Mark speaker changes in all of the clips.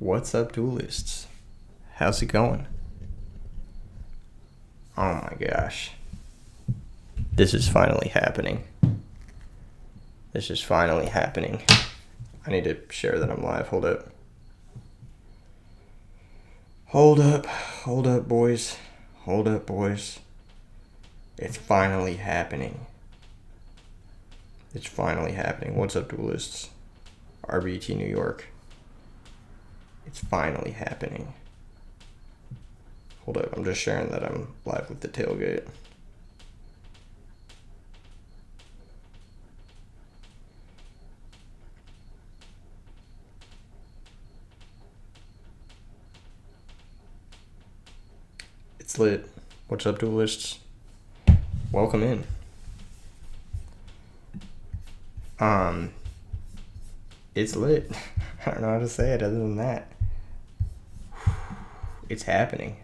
Speaker 1: What's up, duelists? How's it going? Oh my gosh. This is finally happening. I need to share that I'm live. Hold up. Hold up, boys. It's finally happening. What's up, duelists? RBET New York. It's finally happening. Hold up, I'm just sharing that I'm live with the Tailgate. It's lit. What's up, duelists? Welcome in. It's lit. I don't know how to say it other than that. It's happening.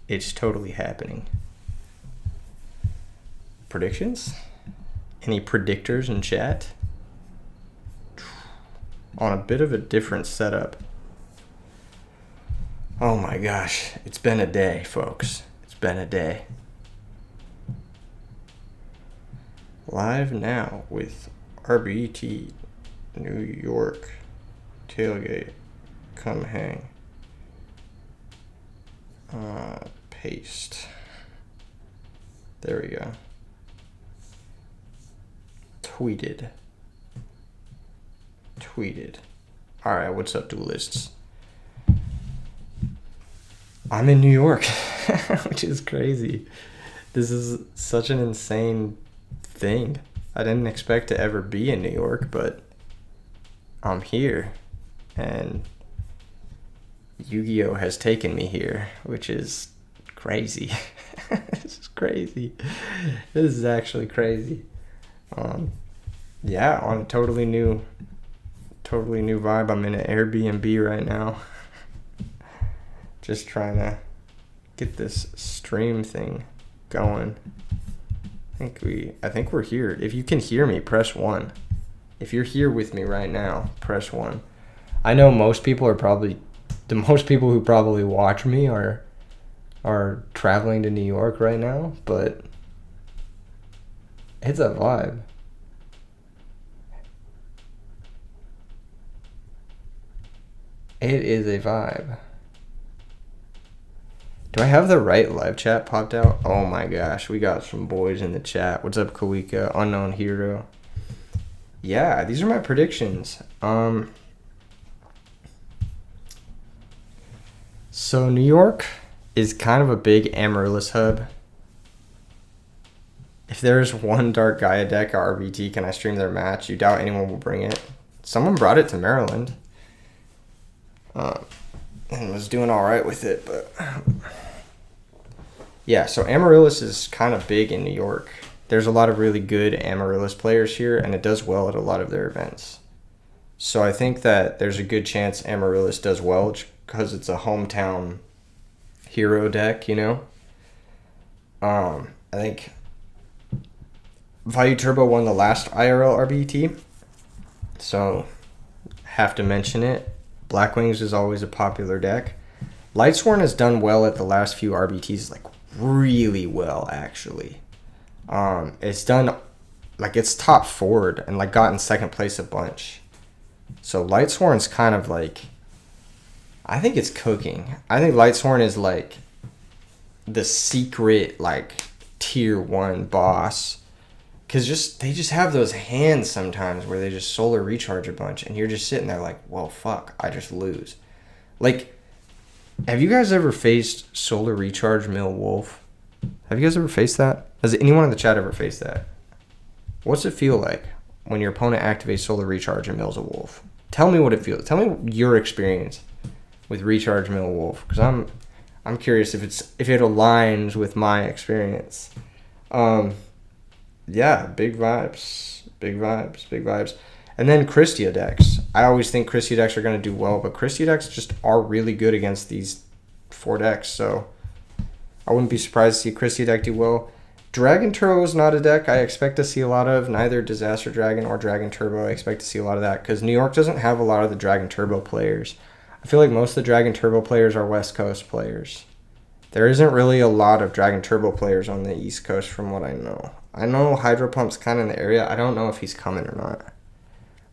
Speaker 1: It's totally happening. Predictions? Any predictors in chat? On a bit of a different setup. Oh my gosh. It's been a day, folks. It's been a day. Live now with RBET New York Tailgate. Come hang. Paste. There we go. Tweeted. Alright, what's up, duelists? I'm in New York, which is crazy. This is such an insane thing. I didn't expect to ever be in New York, but I'm here, and Yu-Gi-Oh has taken me here, which is crazy. This is crazy. This is actually crazy. Yeah, on a totally new vibe. I'm in an Airbnb right now. Just trying to get this stream thing going. I think we're here. If you can hear me, press 1. If you're here with me right now, press 1. I know most people who probably watch me are traveling to New York right now, but it's a vibe. It is a vibe. Do I have the right live chat popped out? Oh my gosh, we got some boys in the chat. What's up, Kawika? Unknown Hero. Yeah, these are my predictions. So New York is kind of a big Amaryllis hub. If there's one Dark Gaia deck at RBT, can I stream their match? You doubt anyone will bring it. Someone brought it to Maryland. And was doing all right with it, but yeah, so Amaryllis is kind of big in New York. There's a lot of really good Amaryllis players here, and it does well at a lot of their events. So I think that there's a good chance Amaryllis does well because it's a hometown hero deck, you know? I think Vayu Turbo won the last IRL RBT, so have to mention it. Blackwings is always a popular deck. Lightsworn has done well at the last few RBTs, like really well, actually. It's done, like it's top forward and like gotten second place a bunch. So Lightsworn's kind of like, I think it's cooking. I think Lightsworn is like the secret like tier 1 boss. Because they just have those hands sometimes where they just solar recharge a bunch, and you're just sitting there like, well, fuck, I just lose. Like, have you guys ever faced solar recharge Mill Wolf? Have you guys ever faced that? Has anyone in the chat ever faced that? What's it feel like when your opponent activates solar recharge and mills a wolf? Tell me what it feels. Tell me your experience with recharge Mill Wolf, because I'm curious if it aligns with my experience. Yeah, big vibes. And then Christia decks. I always think Christia decks are going to do well, but Christia decks just are really good against these 4 decks, so I wouldn't be surprised to see Christia deck do well. Dragon Turbo is not a deck I expect to see a lot of. Neither Disaster Dragon or Dragon Turbo I expect to see a lot of that because New York doesn't have a lot of the Dragon Turbo players. I feel like most of the Dragon Turbo players are West Coast players. There isn't really a lot of Dragon Turbo players on the East Coast from what I know. I know Hydro Pump's kind of in the area. I don't know if he's coming or not.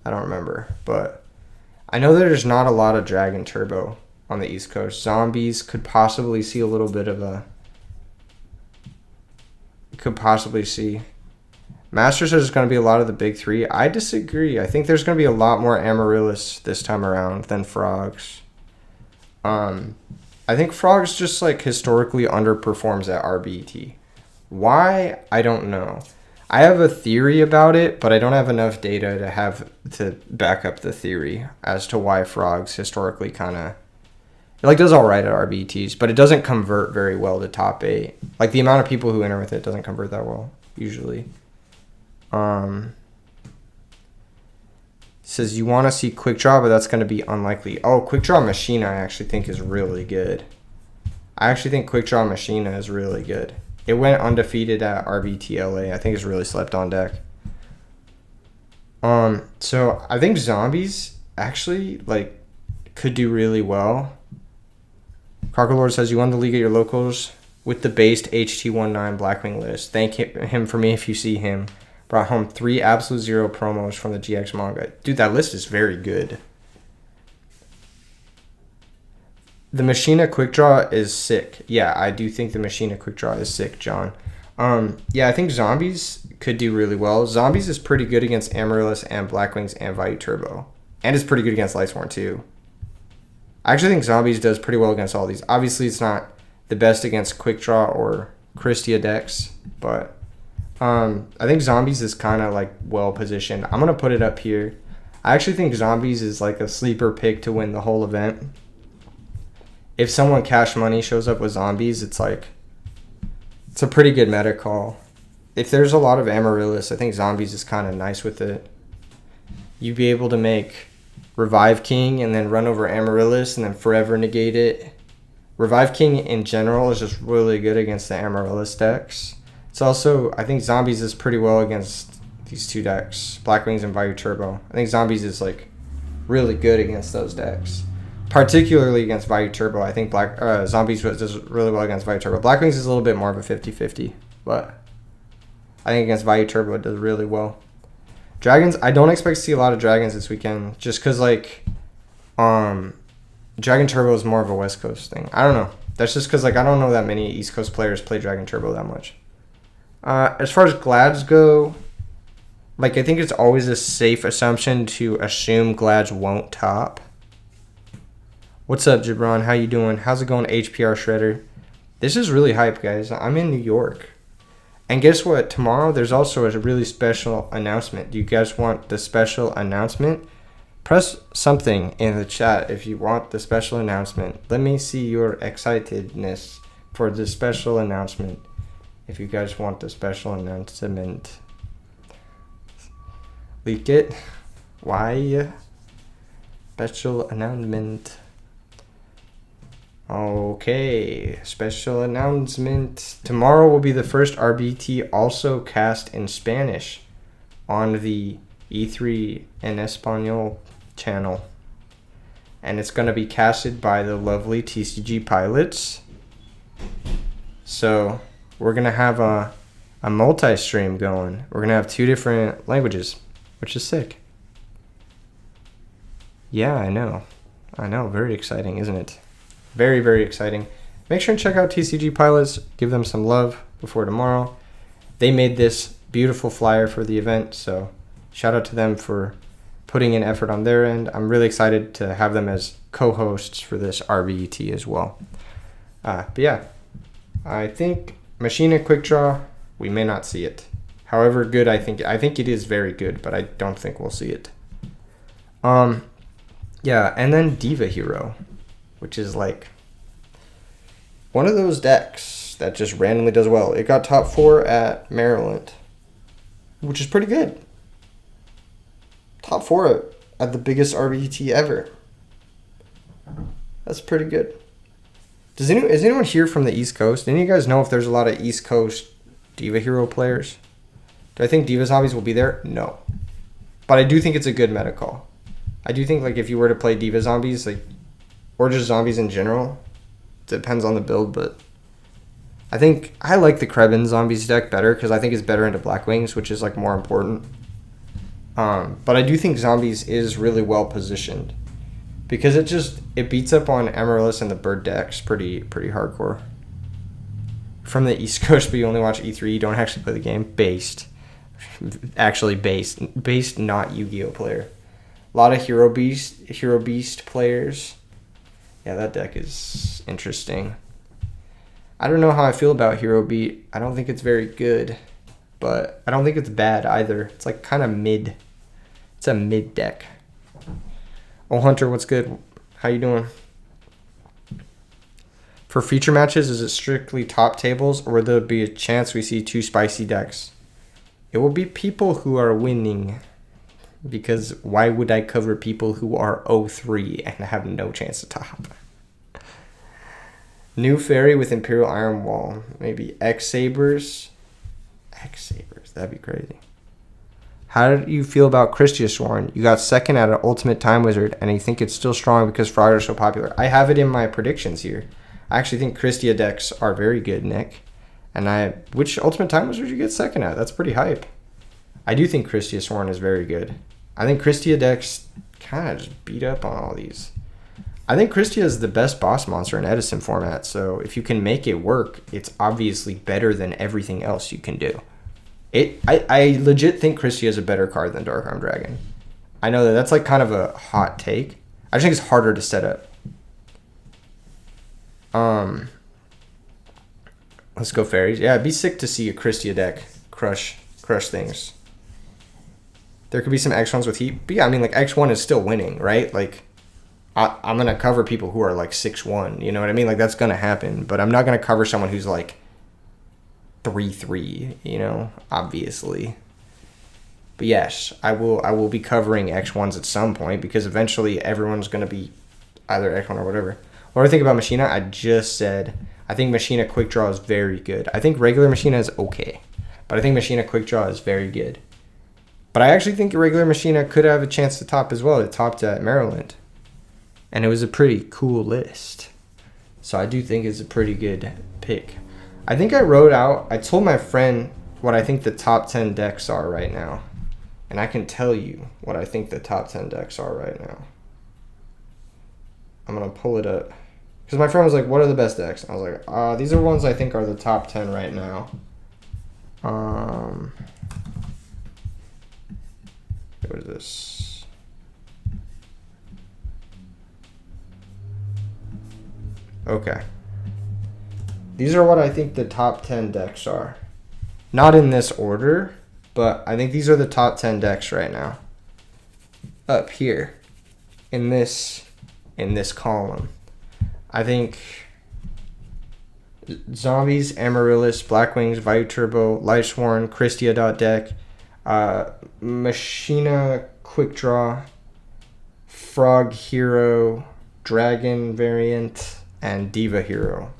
Speaker 1: I don't remember. But I know there's not a lot of Dragon Turbo on the East Coast. Zombies could possibly see a little bit of a... Could possibly see. Masters is going to be a lot of the big three. I disagree. I think there's going to be a lot more Amaryllis this time around than Frogs. I think Frogs just like historically underperforms at RBET. Why? I don't know. I have a theory about it, but I don't have enough data to back up the theory as to why Frogs historically kind of like does all right at RBETs, but it doesn't convert very well to top 8. Like the amount of people who enter with it doesn't convert that well usually. Says you want to see Quick Draw, but that's going to be unlikely. Oh, Quick Draw Machina I actually think is really good. I actually think Quick Draw Machina is really good. It went undefeated at RBT LA. I think it's really slept on deck. So I think Zombies actually like could do really well. Carcolord says you won the league at your locals with the based HT19 Blackwing list. Thank him for me if you see him. Brought home 3 Absolute Zero promos from the GX manga. Dude, that list is very good. The Machina Quick Draw is sick. Yeah, I do think the Machina Quick Draw is sick, John. Yeah, I think Zombies could do really well. Zombies is pretty good against Amaryllis and Blackwings and Vayu Turbo. And it's pretty good against Lightsworn too. I actually think Zombies does pretty well against all these. Obviously, it's not the best against Quick Draw or Christia decks, but I think Zombies is kind of like well positioned. I'm going to put it up here. I actually think Zombies is like a sleeper pick to win the whole event. If someone Cash Money shows up with Zombies, it's a pretty good meta call. If there's a lot of Amaryllis, I think Zombies is kind of nice with it. You'd be able to make Revive King and then run over Amaryllis and then forever negate it. Revive King in general is just really good against the Amaryllis decks. It's also, I think Zombies is pretty well against these two decks, Blackwings and Vayu Turbo. I think Zombies is like really good against those decks, particularly against Vayu Turbo. I think Zombies does really well against Vayu Turbo. Blackwings is a little bit more of a 50-50, but I think against Vayu Turbo it does really well. Dragons, I don't expect to see a lot of Dragons this weekend, just because like Dragon Turbo is more of a West Coast thing. I don't know. That's just because like I don't know that many East Coast players play Dragon Turbo that much. As far as Glads go, like I think it's always a safe assumption to assume Glads won't top. What's up, Gibran? How you doing? How's it going, HPR Shredder? This is really hype, guys. I'm in New York. And guess what? Tomorrow there's also a really special announcement. Do you guys want the special announcement? Press something in the chat if you want the special announcement. Let me see your excitedness for the special announcement. If you guys want the special announcement. Leak it. Why? Special announcement. Okay, special announcement. Tomorrow will be the first RBT also cast in Spanish on the E3 en Español channel. And it's going to be casted by the lovely TCG pilots. So we're going to have a multi-stream going. We're going to have 2 different languages, which is sick. Yeah, I know. Very exciting, isn't it? Very, very exciting. Make sure and check out TCG Pilots. Give them some love before tomorrow. They made this beautiful flyer for the event, so shout out to them for putting in effort on their end. I'm really excited to have them as co-hosts for this RBET as well. But yeah, I think Machina Quick Draw, we may not see it. However good, I think it is very good, but I don't think we'll see it. Yeah, and then Diva Hero, which is like one of those decks that just randomly does well. It got top 4 at Maryland, which is pretty good. Top 4 at the biggest RBT ever. That's pretty good. Is anyone here from the East Coast? Any of you guys know if there's a lot of East Coast Diva Hero players. Do I think Diva Zombies will be there? No. But I do think it's a good meta call. I do think like if you were to play Diva Zombies, like, or just zombies in general, depends on the build, but I think I like the Krebin Zombies deck better because I think it's better into Black Wings, which is like more important. But I do think Zombies is really well positioned because it beats up on Amaryllis and the Bird decks pretty hardcore. From the East Coast, but you only watch E3, you don't actually play the game. Based, not Yu-Gi-Oh player. A lot of Hero Beast players. Yeah, that deck is interesting. I don't know how I feel about Hero Beat. I don't think it's very good, but I don't think it's bad either. It's like kind of mid. It's a mid deck. Oh, Hunter, what's good? How you doing? For feature matches, is it strictly top tables, or will there be a chance we see 2 spicy decks? It will be people who are winning, because why would I cover people who are 0-3 and have no chance to top? New Fairy with Imperial Iron Wall. Maybe X-Sabers. X-Sabers, that'd be crazy. How do you feel about Christia Sworn? You got second at an Ultimate Time Wizard, and you think it's still strong because Frog are so popular. I have it in my predictions here. I actually think Christia decks are very good, Nick. And which Ultimate Time Wizard did you get second at? That's pretty hype. I do think Christia Sworn is very good. I think Christia decks kind of just beat up on all these. I think Christia is the best boss monster in Edison format, so if you can make it work, it's obviously better than everything else you can do. I legit think Christia is a better card than Dark Arm Dragon. I know that's like kind of a hot take. I just think it's harder to set up. Let's go fairies. Yeah, it'd be sick to see a Christia deck crush things. There could be some X1s with heat, but yeah, I mean, like X1 is still winning, right? Like, I'm gonna cover people who are like 6-1. You know what I mean? Like that's gonna happen, but I'm not gonna cover someone who's like 3-3. You know, obviously. But yes, I will be covering X1s at some point because eventually everyone's gonna be either X1 or whatever. What do I think about Machina? I just said I think Machina Quick Draw is very good. I think regular Machina is okay, but I think Machina Quick Draw is very good. But I actually think regular Machina could have a chance to top as well. It topped at Maryland. And it was a pretty cool list. So I do think it's a pretty good pick. I think I told my friend what I think the top 10 decks are right now. And I can tell you what I think the top 10 decks are right now. I'm going to pull it up. Because my friend was like, what are the best decks? And I was like, these are ones I think are the top 10 right now. What is this? Okay. These are what I think the top 10 decks are. Not in this order, but I think these are the top 10 decks right now. Up here. In this column. I think Zombies, Amaryllis, Black Wings, Vayu Turbo, Lightsworn, Christia.deck, Machina Quick Draw, Frog Hero, Dragon variant, and Diva Hero,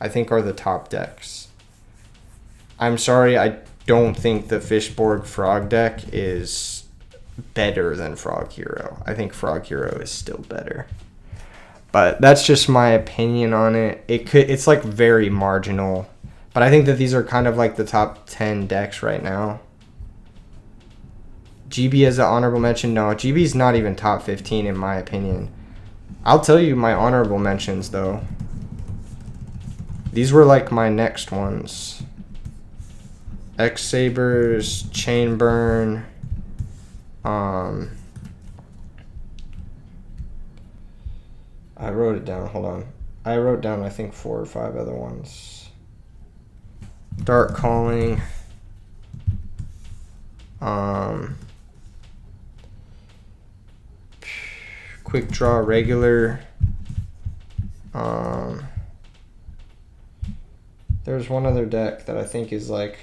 Speaker 1: I think are the top decks. I'm sorry, I don't think the Fishborg Frog deck is better than Frog Hero. I think Frog Hero is still better. But that's just my opinion on it. It's like very marginal. But I think that these are kind of like the top 10 decks right now. GB as an honorable mention? No, GB's not even top 15 in my opinion. I'll tell you my honorable mentions, though. These were like my next ones. X-Sabers, Chainburn. I wrote it down. Hold on. I wrote down, I think, 4 or 5 other ones. Dark Calling. Quick Draw regular. There's one other deck that I think is like,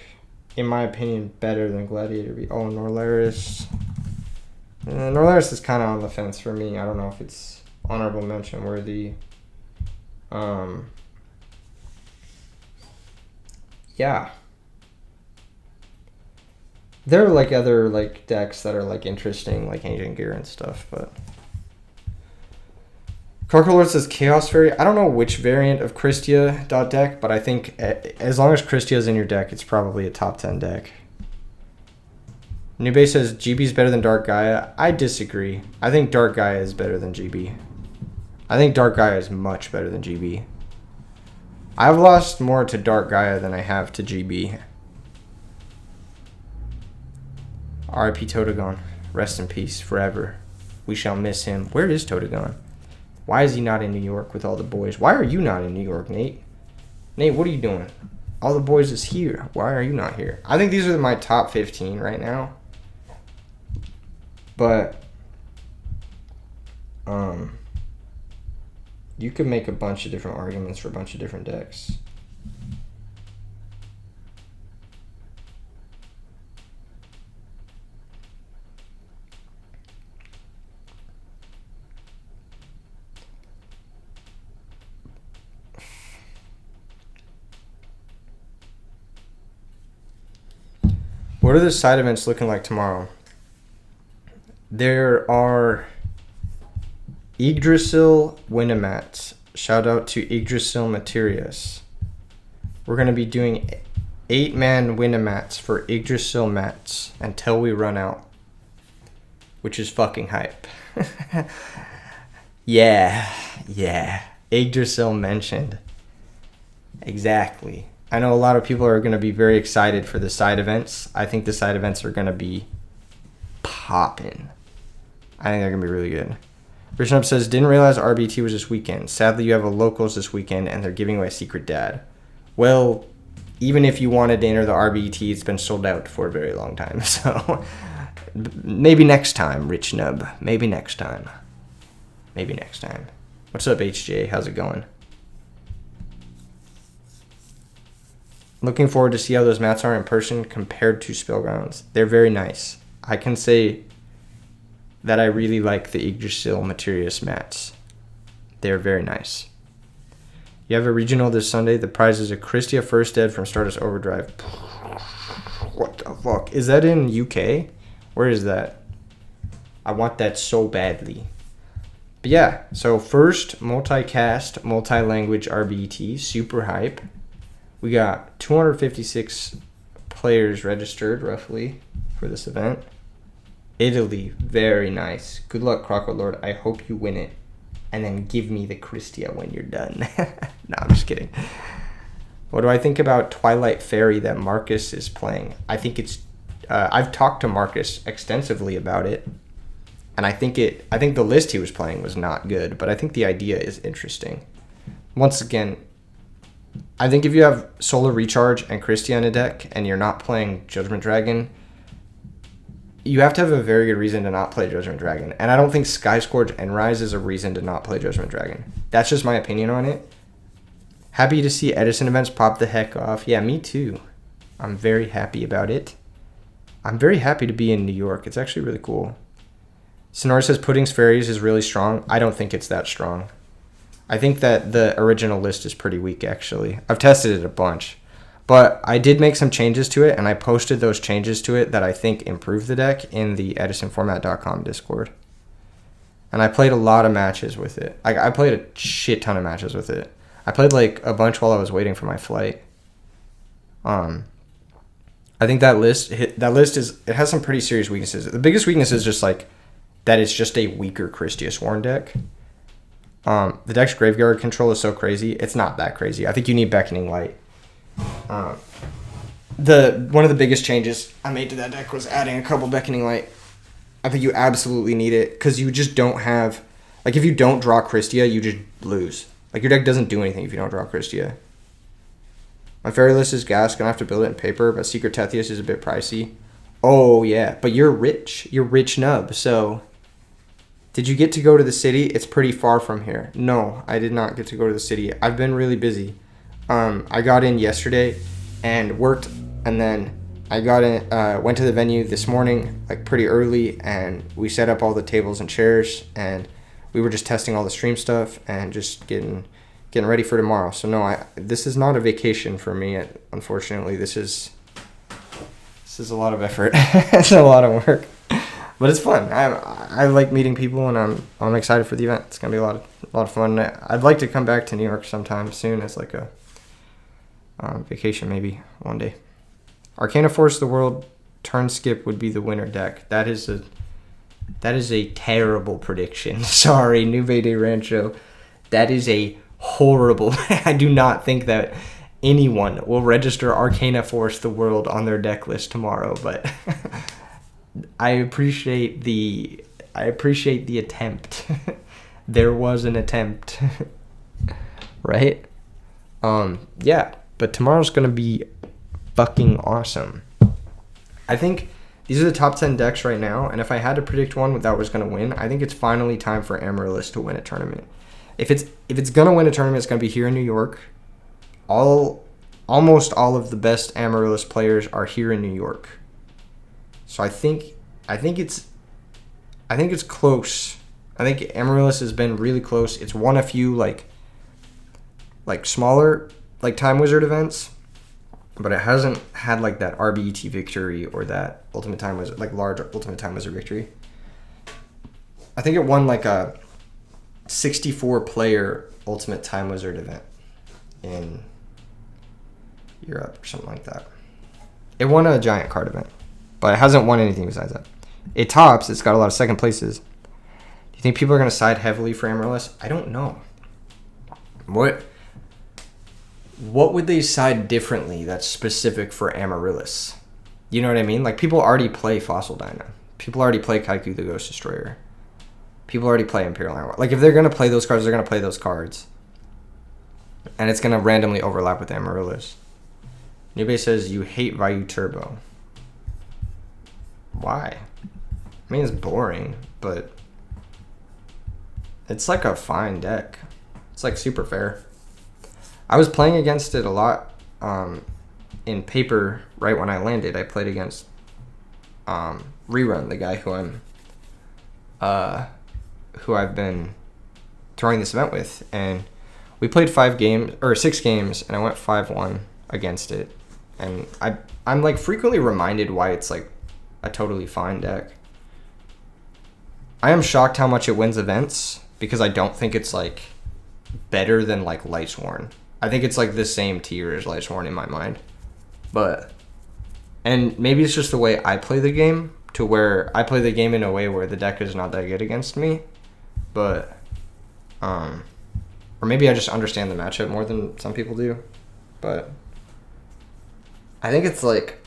Speaker 1: in my opinion, better than Gladiator V. Oh, Norlaris. Norlaris is kind of on the fence for me. I don't know if it's honorable mention worthy. Yeah. There are like other like decks that are like interesting, like Ancient Gear and stuff, but Lord says Chaos Fairy. I don't know which variant of Christia deck, but I think as long as Christia's in your deck, it's probably a top 10 deck. Nube says GB is better than Dark Gaia. I disagree. I think Dark Gaia is better than GB. I think Dark Gaia is much better than GB. I've lost more to Dark Gaia than I have to GB. R.I.P. Totagon. Rest in peace forever. We shall miss him. Where is Totagon? Why is he not in New York with all the boys? Why are you not in New York, Nate? Nate, what are you doing? All the boys is here. Why are you not here? I think these are my top 15 right now. But, you could make a bunch of different arguments for a bunch of different decks. What are the side events looking like tomorrow? There are Yggdrasil Winnamats. Shout out to Yggdrasil Materias. We're going to be doing 8-man Winnamats for Yggdrasil mats until we run out, which is fucking hype. Yeah. Yggdrasil mentioned. Exactly. I know a lot of people are going to be very excited for the side events. I think the side events are going to be popping. I think they're going to be really good. Rishnab says, didn't realize RBT was this weekend. Sadly, you have a locals this weekend, and they're giving away Secret Dad. Well, even if you wanted to enter the RBT, it's been sold out for a very long time. So maybe next time, Rich Nub. Maybe next time. What's up, HJ? How's it going? Looking forward to see how those mats are in person compared to Spellgrounds. They're very nice. I can say that I really like the Yggdrasil Materius mats. They're very nice. You have a regional this Sunday. The prize is a Christia First Ed from Stardust Overdrive. What the fuck? Is that in UK? Where is that? I want that so badly. But yeah, so first multicast, multi-language RBET, super hype. We got 256 players registered, roughly, for this event. Italy, very nice. Good luck, Lord. I hope you win it. And then give me the Christia when you're done. No, I'm just kidding. What do I think about Twilight Fairy that Marcus is playing? I think it's... I've talked to Marcus extensively about it. And I think the list he was playing was not good. But I think the idea is interesting. Once again... I think if you have Solar Recharge and Christia in a deck and you're not playing Judgment Dragon, you have to have a very good reason to not play Judgment Dragon. And I don't think Skyscourge and Rise is a reason to not play Judgment Dragon. That's just my opinion on it. Happy to see Edison events pop the heck off. Yeah, me too. I'm very happy about it. I'm very happy to be in New York. It's actually really cool. Sonora says Pudding's Fairies is really strong. I don't think it's that strong. I think that the original list is pretty weak, actually. I've tested it a bunch. But I did make some changes to it, and I posted those changes to it that I think improved the deck in the edisonformat.com Discord. And I played a lot of matches with it. I played a shit ton of matches with it. I played like a bunch while I was waiting for my flight. I think that list has some pretty serious weaknesses. The biggest weakness is just like that it's just a weaker Christia Sworn deck. The deck's graveyard control is so crazy. It's not that crazy. I think you need Beckoning Light. One of the biggest changes I made to that deck was adding a couple Beckoning Light. I think you absolutely need it because you just don't have... Like, if you don't draw Christia, you just lose. Like, your deck doesn't do anything if you don't draw Christia. My fairy list is gas. Gonna have to build it in paper, but Secret Tethius is a bit pricey. Oh, yeah. But you're rich. You're rich nub, so... Did you get to go to the city? It's pretty far from here. No, I did not get to go to the city. I've been really busy. I got in yesterday and worked, and then I went to the venue this morning, like pretty early, and we set up all the tables and chairs, and we were just testing all the stream stuff and just getting ready for tomorrow. So no, this is not a vacation for me. Unfortunately, this is This is a lot of effort. It's a lot of work, but it's fun. I like meeting people, and I'm excited for the event. It's gonna be a lot of fun. I'd like to come back to New York sometime soon as like a vacation, maybe one day. Arcana Force the World turn skip would be the winner deck. That is a terrible prediction. Sorry, Nube de Rancho. That is a horrible. I do not think that anyone will register Arcana Force the World on their deck list tomorrow, but I appreciate the attempt. There was an attempt. Right? Yeah, but tomorrow's going to be fucking awesome. I think these are the top 10 decks right now, and if I had to predict one that was going to win, I think it's finally time for Amaryllis to win a tournament. If it's going to win a tournament, it's going to be here in New York. Almost all of the best Amaryllis players are here in New York. So I think it's close. I think Amaryllis has been really close. It's won a few like smaller like Time Wizard events, but it hasn't had like that RBET victory or that Ultimate Time Wizard, like large Ultimate Time Wizard victory. I think it won like a 64 player Ultimate Time Wizard event in Europe or something like that. It won a giant card event, but it hasn't won anything besides that. It tops. It's got a lot of second places. Do you think people are going to side heavily for Amaryllis? I don't know. What would they side differently that's specific for Amaryllis? You know what I mean? Like, people already play Fossil Dyna. People already play Kaiku the Ghost Destroyer. People already play Imperial Iron. Like, if they're going to play those cards, they're going to play those cards. And it's going to randomly overlap with Amaryllis. Nube says, you hate Vayu Turbo. Why? I mean, it's boring, but it's like a fine deck. It's like super fair. I was playing against it a lot in paper right when I landed. I played against Rerun, the guy who I've been throwing this event with, and we played 6 games, and I went 5-1 against it. And I'm like frequently reminded why it's like a totally fine deck. I am shocked how much it wins events because I don't think it's like better than like Lightsworn. I think it's like the same tier as Lightsworn in my mind. And maybe it's just the way I play the game, to where I play the game in a way where the deck is not that good against me. But or maybe I just understand the matchup more than some people do. But I think it's like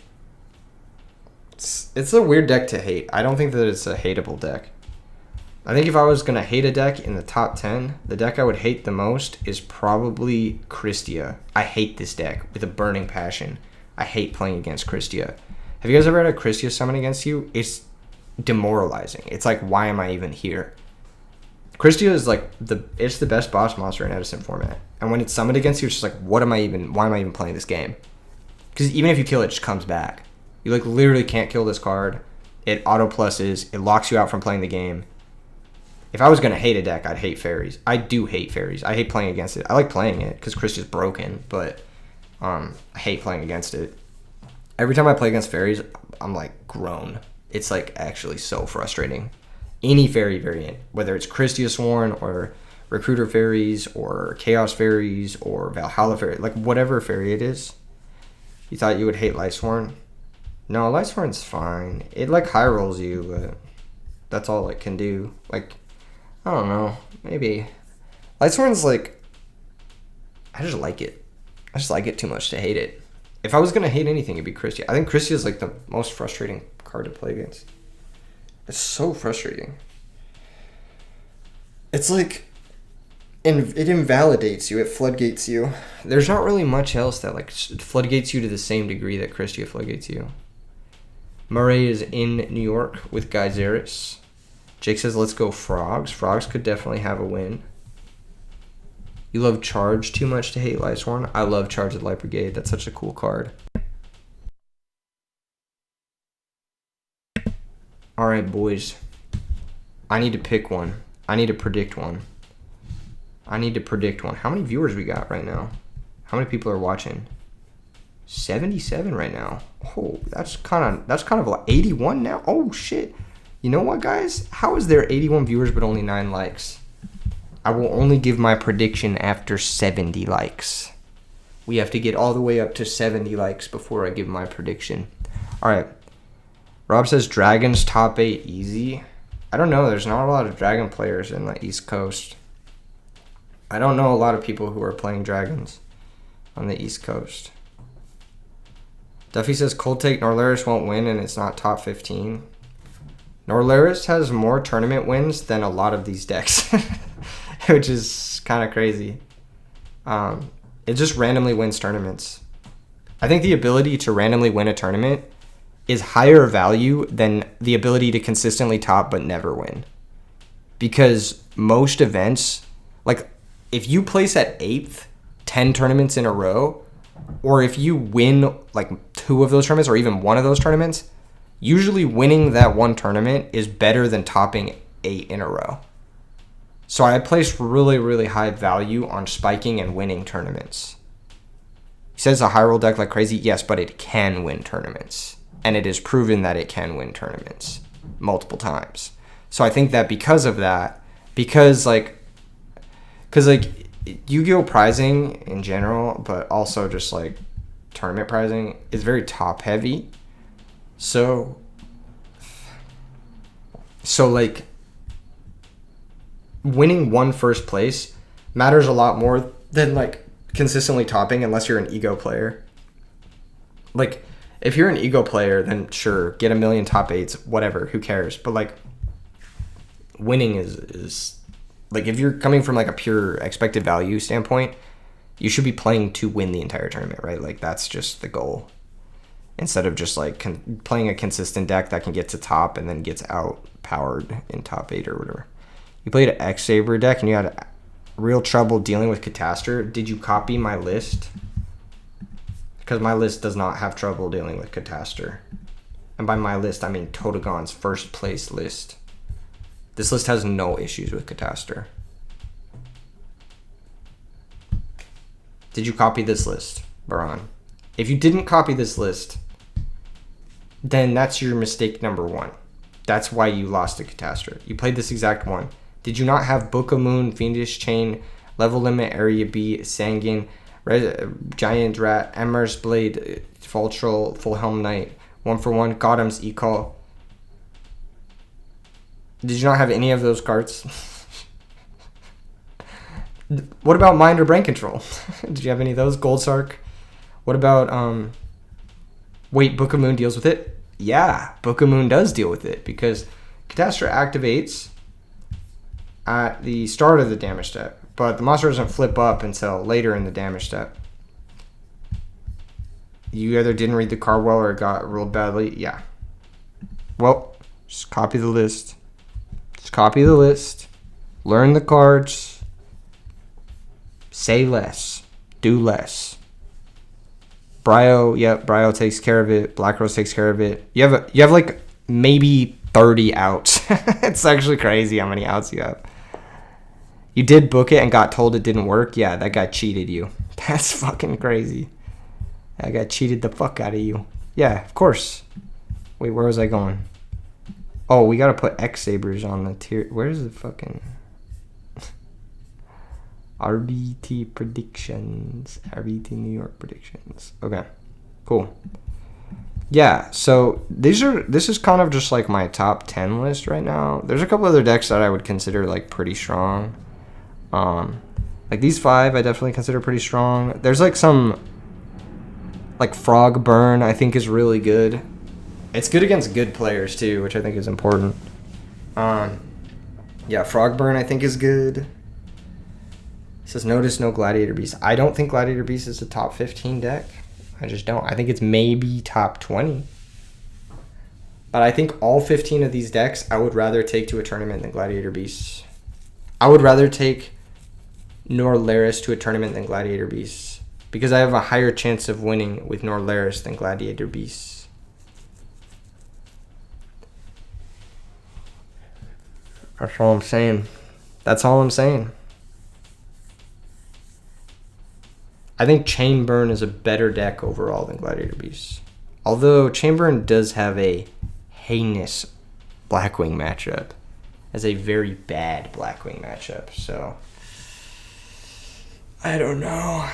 Speaker 1: it's a weird deck to hate. I don't think that it's a hateable deck. I think if I was going to hate a deck in the top 10, the deck I would hate the most is probably Christia. I hate this deck with a burning passion. I hate playing against Christia. Have you guys ever had a Christia summon against you? It's demoralizing. It's like, why am I even here? Christia is like it's the best boss monster in Edison format. And when it's summoned against you, it's just like, why am I even playing this game? Because even if you kill it, it just comes back. You like literally can't kill this card. It auto pluses. It locks you out from playing the game. If I was going to hate a deck, I'd hate fairies. I do hate fairies. I hate playing against it. I like playing it because Christia's broken, but I hate playing against it. Every time I play against fairies, I'm like groan. It's like actually so frustrating. Any fairy variant, whether it's Christia Sworn or Recruiter Fairies or Chaos Fairies or Valhalla Fairy, like whatever fairy it is. You thought you would hate Lightsworn? No, Lightsworn's fine. It like high rolls you, but that's all it can do. Like, I don't know. Maybe Lightsworn's like, I just like it. I just like it too much to hate it. If I was gonna hate anything, it'd be Christia. I think Christia is like the most frustrating card to play against. It's so frustrating. It's like, it invalidates you. It floodgates you. There's not really much else that like floodgates you to the same degree that Christia floodgates you. Murray is in New York with Guy Zaris. Jake says, let's go Frogs. Frogs could definitely have a win. You love Charge too much to hate Lightsworn? I love Charge of the Light Brigade. That's such a cool card. Alright, boys. I need to pick one. I need to predict one. How many viewers we got right now? How many people are watching? 77 right now. Oh, that's kind of like 81 now. Oh shit. You know what, guys? How is there 81 viewers but only 9 likes? I will only give my prediction after 70 likes. We have to get all the way up to 70 likes before I give my prediction. All right. Rob says Dragons top 8 easy. I don't know. There's not a lot of Dragon players in the East Coast. I don't know a lot of people who are playing Dragons on the East Coast. Duffy says Cold Take Norlaris won't win and it's not top 15. Norlaris has more tournament wins than a lot of these decks, which is kind of crazy. It just randomly wins tournaments. I think the ability to randomly win a tournament is higher value than the ability to consistently top but never win. Because most events, like if you place at 8th 10 tournaments in a row, or if you win like 2 of those tournaments or even 1 of those tournaments, usually winning that 1 tournament is better than topping 8 in a row. So I place really, really high value on spiking and winning tournaments. He says a high roll deck like crazy. Yes, but it can win tournaments. And it is proven that it can win tournaments multiple times. So I think that because of that, because Yu-Gi-Oh! Prizing in general, but also just like tournament prizing is very top heavy. So like winning 1 first place matters a lot more than like consistently topping unless you're an ego player. Like if you're an ego player, then sure, get a million top 8s, whatever, who cares? But like winning is like if you're coming from like a pure expected value standpoint, you should be playing to win the entire tournament, right? Like that's just the goal. Instead of just like playing a consistent deck that can get to top and then gets out-powered in top 8 or whatever. You played an X-Saber deck and you had real trouble dealing with Catastor. Did you copy my list? Because my list does not have trouble dealing with Catastor. And by my list, I mean Totagon's first place list. This list has no issues with Catastor. Did you copy this list, Baran? If you didn't copy this list, then that's your mistake number 1. That's why you lost to Catastor. You played this exact one. Did you not have Book of Moon, Fiendish Chain, Level Limit, Area B, Sangin, Giant Rat, Emmer's Blade, Fall Troll, Full Helm Knight, 1-for-1, Gotham's E-Call? Did you not have any of those cards? What about Mind or Brain Control? Did you have any of those? Gold Sark? What about, wait, Book of Moon deals with it? Yeah, Book of Moon does deal with it because Catastor activates at the start of the damage step, but the monster doesn't flip up until later in the damage step. You either didn't read the card well or it got ruled badly. Yeah. Well, just copy the list. Just copy the list. Learn the cards. Say less. Do less. Bryo takes care of it. Black Rose takes care of it. You have like maybe 30 outs. It's actually crazy how many outs you have. You did book it and got told it didn't work. Yeah, that guy cheated you. That's fucking crazy. That guy cheated the fuck out of you. Yeah, of course. Wait, where was I going? Oh, we gotta put X-Sabers on the tier. Where's the fucking RBT predictions? RBT New York predictions. Okay, cool. Yeah, so this is kind of just like my top 10 list right now. There's a couple other decks that I would consider like pretty strong. Like these 5 I definitely consider pretty strong. There's like some like Frog Burn I think is really good. It's good against good players too, which I think is important. Yeah, Frog Burn I think is good. It says notice no Gladiator Beast. I don't think Gladiator Beast is a top 15 deck. I just don't. I think it's maybe top 20. But I think all 15 of these decks I would rather take to a tournament than Gladiator Beasts. I would rather take Norlaris to a tournament than Gladiator Beasts because I have a higher chance of winning with Norlaris than Gladiator Beasts. That's all I'm saying. That's all I'm saying. I think Chainburn is a better deck overall than Gladiator Beast. Although Chainburn does have a heinous Blackwing matchup. As a very bad Blackwing matchup. So, I don't know.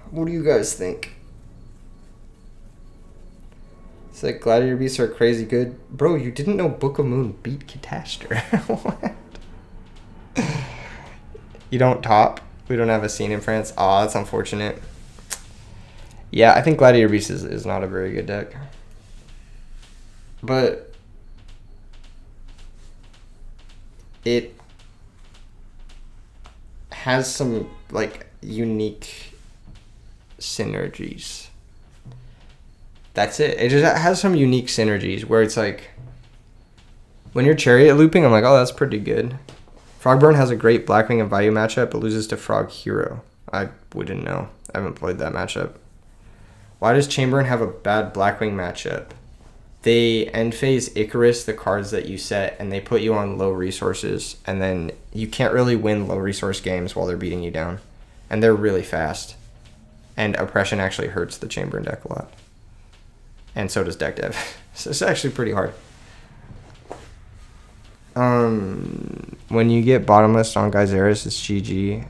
Speaker 1: What do you guys think? It's like Gladiator Beasts are crazy good. Bro, you didn't know Book of Moon beat Catastor. What? You don't top? We don't have a scene in France? Aw, that's unfortunate. Yeah, I think Gladiator Beast is not a very good deck. But it has some, like, unique synergies. That's it. It just has some unique synergies where it's like, when you're Chariot looping, I'm like, oh, that's pretty good. Frogburn has a great Blackwing and Vayu matchup, but loses to Frog Hero. I wouldn't know. I haven't played that matchup. Why does Chainburn have a bad Blackwing matchup? They end phase Icarus the cards that you set, and they put you on low resources, and then you can't really win low resource games while they're beating you down. And they're really fast. And Oppression actually hurts the Chainburn deck a lot. And so does Deck Dev. So it's actually pretty hard. When you get bottomless on Geyseris, it's GG.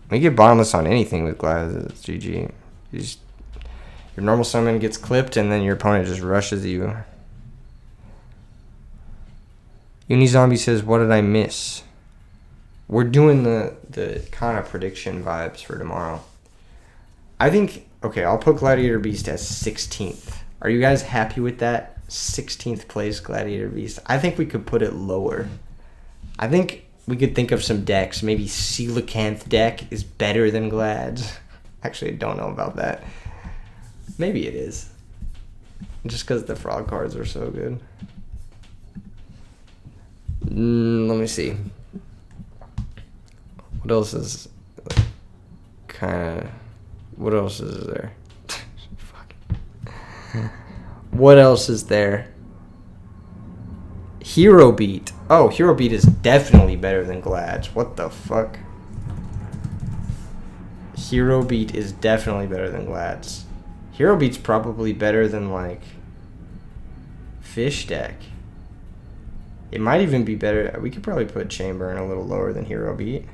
Speaker 1: When you get bottomless on anything with Glass, it's GG. Your normal summon gets clipped, and then your opponent just rushes you. Unizombie says, what did I miss? We're doing the kind of prediction vibes for tomorrow. I think, okay, I'll put Gladiator Beast as 16th. Are you guys happy with that? 16th place Gladiator Beast. I think we could put it lower. I think we could think of some decks. Maybe Coelacanth deck is better than Glad's. Actually, I don't know about that. Maybe it is. Just because the frog cards are so good. Let me see. What else is kind of... What else is there? What else is there? Hero Beat. Oh, Hero Beat is definitely better than Glad's. What the fuck? Hero Beat is definitely better than Glad's. Hero Beat's probably better than, like, Fish Deck. It might even be better. We could probably put Chainburn a little lower than Hero Beat.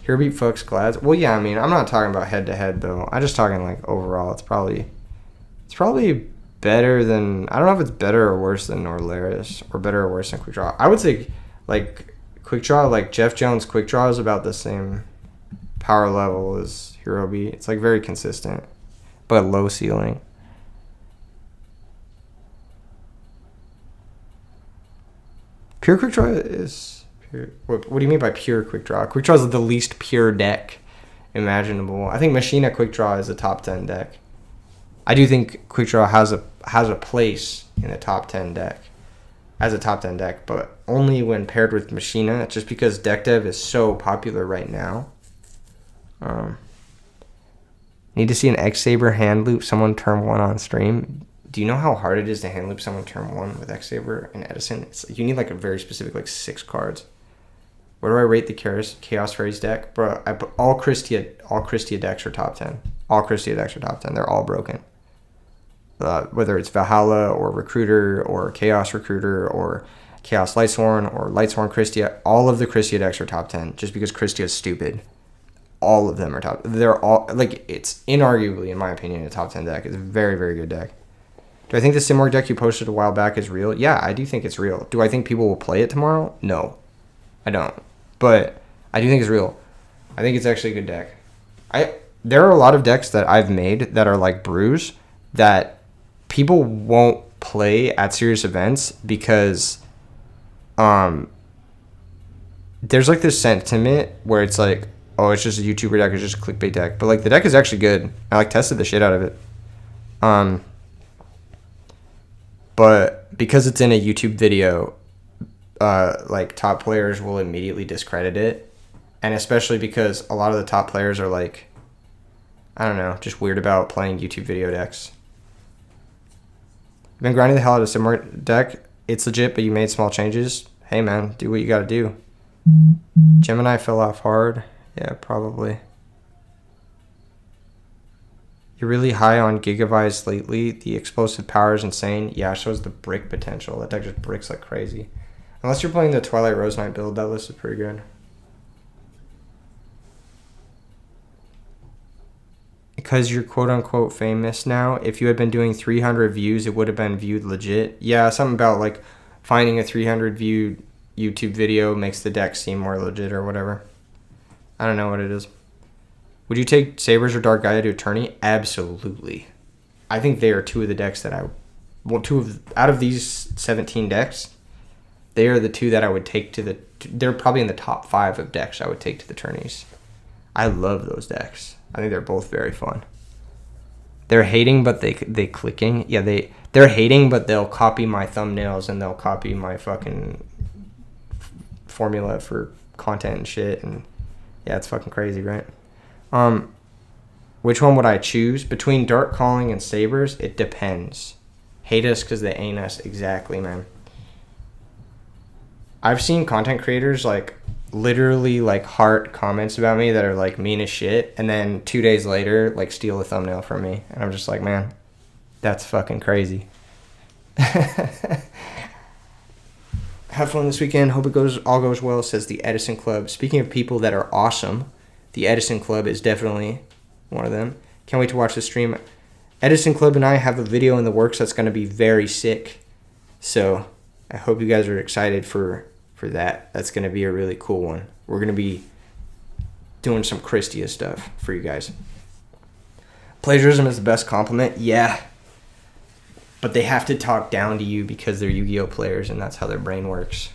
Speaker 1: Hero Beat fucks Glad's. Well, yeah, I mean, I'm not talking about head-to-head, though. I'm just talking, like, overall. It's probably better than... I don't know if it's better or worse than Norlaris, or better or worse than Quick Draw. I would say, like... Quick Draw, like Jeff Jones' Quick Draw is about the same power level as Hero Beat. It's like very consistent, but low ceiling. Pure Quick Draw is pure. What do you mean by pure Quick Draw? Quick Draw is the least pure deck imaginable. I think Machina Quick Draw is a top 10 deck. I do think Quick Draw has a place in the top 10 deck. As a top 10 deck, but only when paired with Machina, just because Deck Dev is so popular right now. Need to see an X-Saber hand loop someone turn 1 on stream. Do you know how hard it is to hand loop someone turn 1 with X-Saber and Edison? You need like a very specific, like 6 cards. Where do I rate the Chaos Fairies deck? Bro, I put all Christia decks are top 10. All Christia decks are top 10. They're all broken. Whether it's Valhalla or Recruiter or Chaos Recruiter or Chaos Lightsworn or Lightsworn Christia, all of the Christia decks are top 10 just because Christia is stupid. All of them are top. They're all, like, it's inarguably, in my opinion, a top 10 deck. It's a very, very good deck. Do I think the Simorg deck you posted a while back is real? Yeah, I do think it's real. Do I think people will play it tomorrow? No, I don't. But I do think it's real. I think it's actually a good deck. There are a lot of decks that I've made that are like brews that people won't play at serious events because there's like this sentiment where it's like, oh, it's just a YouTuber deck, it's just a clickbait deck. But like the deck is actually good. I like tested the shit out of it. But because it's in a YouTube video, like top players will immediately discredit it. And especially because a lot of the top players are like, I don't know, just weird about playing YouTube video decks. Been grinding the hell out of a Simorg deck. It's legit, but you made small changes. Hey, man, do what you gotta do. Gemini fell off hard. Yeah, probably. You're really high on gigabytes lately. The explosive power is insane. Yeah, it shows the brick potential. That deck just bricks like crazy. Unless you're playing the Twilight Rose Knight build, that list is pretty good. Because you're quote-unquote famous now, if you had been doing 300 views, it would have been viewed legit. Yeah, something about, like, finding a 300 viewed YouTube video makes the deck seem more legit or whatever. I don't know what it is. Would you take Sabres or Dark Gaia to Attorney? Absolutely. I think they are two of the decks that out of these 17 decks, they are the two that I would take to the... They're probably in the top 5 of decks I would take to the tourneys. I love those decks. I think they're both very fun. They're hating, but they clicking. Yeah, they're hating, but they'll copy my thumbnails and they'll copy my fucking formula for content and shit. And yeah, it's fucking crazy, right? Which one would I choose? Between Dark Calling and Sabres, it depends. Hate us because they ain't us. Exactly, man. I've seen content creators, like, literally, like, heart comments about me that are, like, mean as shit, and then 2 days later, like, steal a thumbnail from me. And I'm just like, man, that's fucking crazy. Have fun this weekend. Hope it all goes well, says the Edison Club. Speaking of people that are awesome, the Edison Club is definitely one of them. Can't wait to watch the stream. Edison Club and I have a video in the works that's going to be very sick. So I hope you guys are excited for that. That's going to be a really cool one. We're going to be doing some Christia stuff for you guys. Plagiarism is the best compliment. Yeah. But they have to talk down to you because they're Yu-Gi-Oh players and that's how their brain works.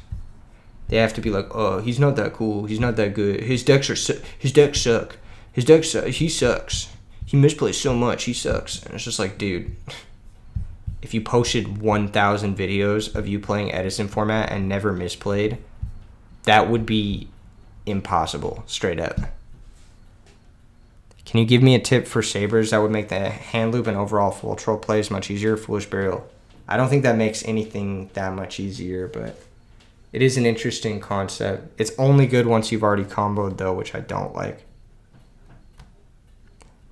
Speaker 1: They have to be like, oh, he's not that cool. He's not that good. His decks suck. He sucks. He misplays so much. He sucks. And it's just like, dude, if you posted 1,000 videos of you playing Edison format and never misplayed, that would be impossible, straight up. Can you give me a tip for Sabres that would make the hand loop and overall full troll plays much easier? Foolish Burial. I don't think that makes anything that much easier, but it is an interesting concept. It's only good once you've already comboed, though, which I don't like.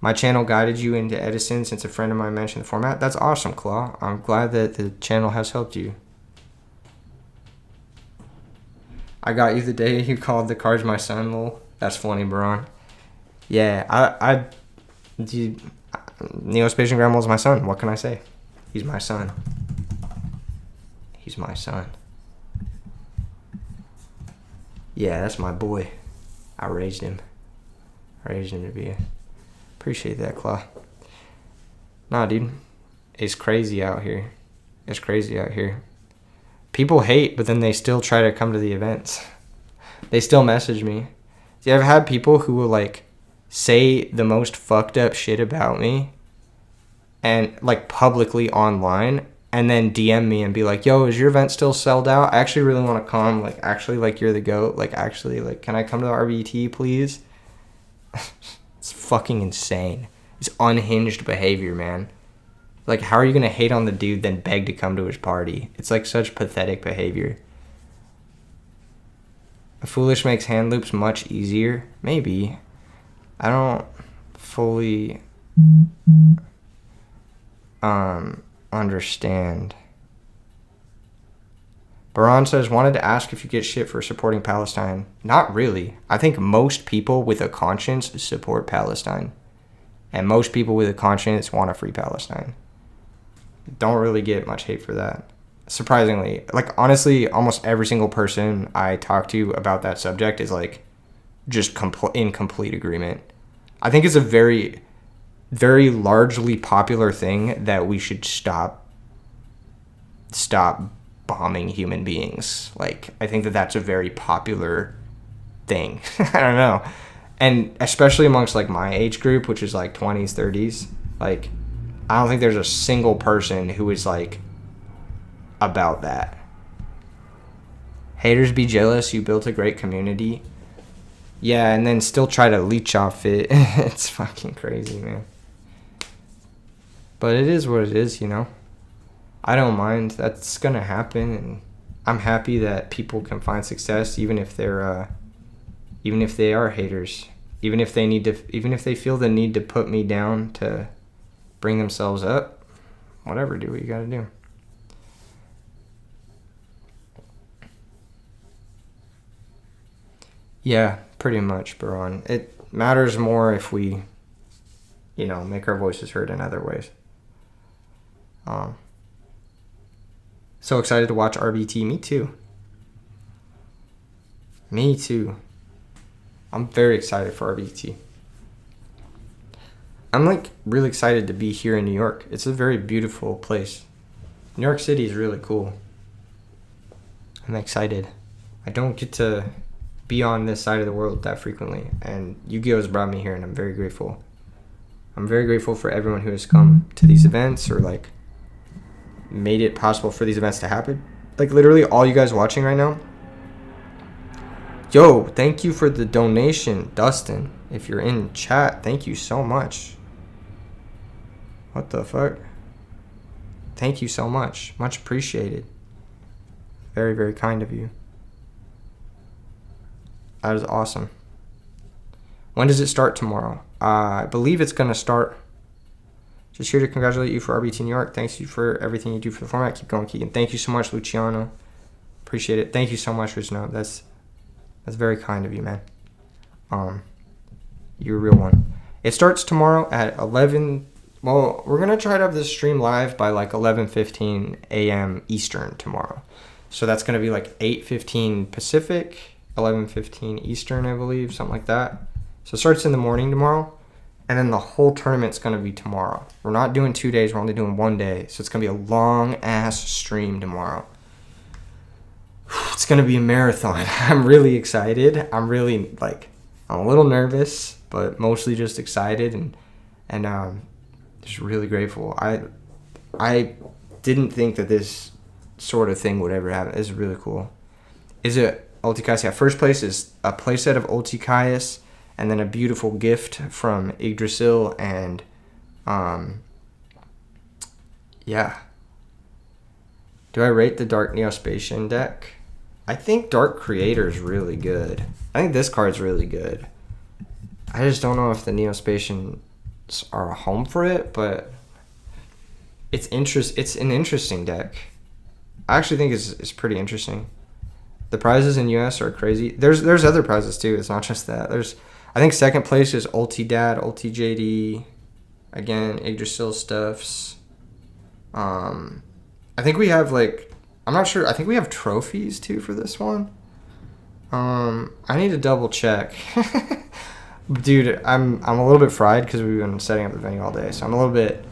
Speaker 1: My channel guided you into Edison since a friend of mine mentioned the format. That's awesome, Claw. I'm glad that the channel has helped you. I got you the day you called the cards my son, lol. That's funny, Baron. Yeah, Neo-Spacian Grandma is my son. What can I say? He's my son. He's my son. Yeah, that's my boy. I raised him. To be a... Appreciate that, Claw. Nah, dude. It's crazy out here. People hate, but then they still try to come to the events. They still message me. See, I've had people who will, like, say the most fucked up shit about me and, like, publicly online, and then DM me and be like, yo, is your event still sold out? I actually really want to come. Like, actually, like, you're the GOAT. Like, actually, like, can I come to the RBET, please? It's fucking insane. It's unhinged behavior, man. Like, how are you going to hate on the dude then beg to come to his party? It's, like, such pathetic behavior. A Foolish makes hand loops much easier? Maybe. I don't fully understand. Baron says, wanted to ask if you get shit for supporting Palestine. Not really. I think most people with a conscience support Palestine. And most people with a conscience want to free Palestine. Don't really get much hate for that. Surprisingly. Like, honestly, almost every single person I talk to about that subject is, like, just in complete agreement. I think it's a very, very largely popular thing that we should stop bombing human beings. Like, I think that that's a very popular thing. I don't know. And especially amongst, like, my age group, which is, like, 20s, 30s. Like, I don't think there's a single person who is, like, about that. Haters be jealous. You built a great community. Yeah, and then still try to leech off it. It's fucking crazy, man. But it is what it is, you know. I don't mind. That's gonna happen, and I'm happy that people can find success even if they are haters, even if they feel the need to put me down to bring themselves up. Whatever, do what you gotta do. Yeah, pretty much, Baron. It matters more if we, make our voices heard in other ways. So excited to watch RBT. Me too. Me too. I'm very excited for RBT. I'm really excited to be here in New York. It's a very beautiful place. New York City is really cool. I'm excited. I don't get to be on this side of the world that frequently, and Yu-Gi-Oh has brought me here, and I'm very grateful. I'm very grateful for everyone who has come to these events or made it possible for these events to happen. Literally all you guys watching right now. Yo, thank you for the donation, Dustin. If you're in chat, thank you so much. What the fuck? Thank you so much. Much appreciated. Very, very kind of you. That is awesome. When does it start tomorrow? I believe it's going to start. Just here to congratulate you for RBT New York. Thanks you for everything you do for the format. Keep going, Keegan. Thank you so much, Luciano. Appreciate it. Thank you so much, Rizno. That's very kind of you, man. You're a real one. It starts tomorrow at 11. Well, we're going to try to have this stream live by 11:15 a.m. Eastern tomorrow. So that's going to be 8:15 Pacific, 11:15 Eastern, I believe, something like that. So it starts in the morning tomorrow, and then the whole tournament's going to be tomorrow. We're not doing 2 days. We're only doing 1 day. So it's going to be a long-ass stream tomorrow. It's going to be a marathon. I'm really excited. I'm really, I'm a little nervous, but mostly just excited and just really grateful. I didn't think that this sort of thing would ever happen. It's really cool. Is it Ulticaius? Yeah, first place is a playset of Ulticaius, and then a beautiful gift from Yggdrasil, and yeah. Do I rate the Dark Neospatian deck? I think Dark Creator is really good. I think this card's really good. I just don't know if the Neospatians are a home for it, but it's an interesting deck. I actually think it's pretty interesting. The prizes in US are crazy. There's other prizes too. It's not just that. I think second place is Ulti Dad, Ulti JD. Again, Yggdrasil stuffs. I think we have I'm not sure. I think we have trophies too for this one. I need to double check. Dude, I'm a little bit fried because we've been setting up the venue all day. So I'm a little bit,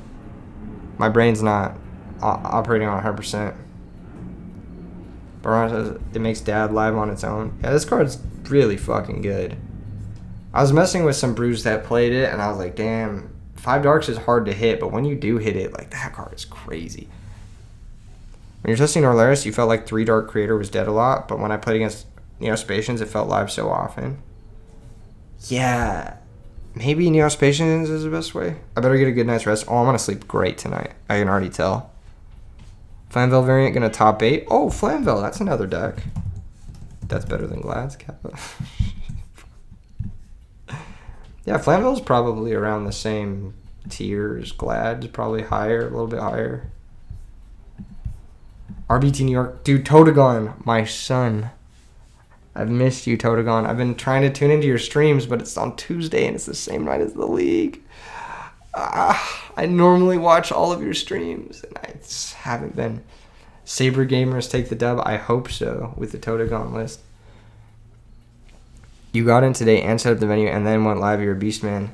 Speaker 1: my brain's not operating on 100%. Baron says it makes Dad live on its own. Yeah, this card's really fucking good. I was messing with some brews that played it, and I was like, damn, 5 darks is hard to hit, but when you do hit it, that card is crazy. When you're testing Norlaris, you felt like 3 Dark Creator was dead a lot, but when I played against Neospatians, it felt live so often. Yeah, maybe Neospatians is the best way. I better get a good night's rest. Oh, I'm going to sleep great tonight. I can already tell. Flamvel variant going to top 8. Oh, Flamvel, that's another deck. That's better than Glad's Kappa. Yeah, Flamvel's probably around the same tier as Glad's, probably higher, a little bit higher. RBT New York. Dude, Totagon, my son. I've missed you, Totagon. I've been trying to tune into your streams, but it's on Tuesday, and it's the same night as the league. I normally watch all of your streams, and I just haven't been. Saber Gamers take the dub. I hope so, with the Totagon list. You got in today and set up the venue, and then went live. You're a beast, man.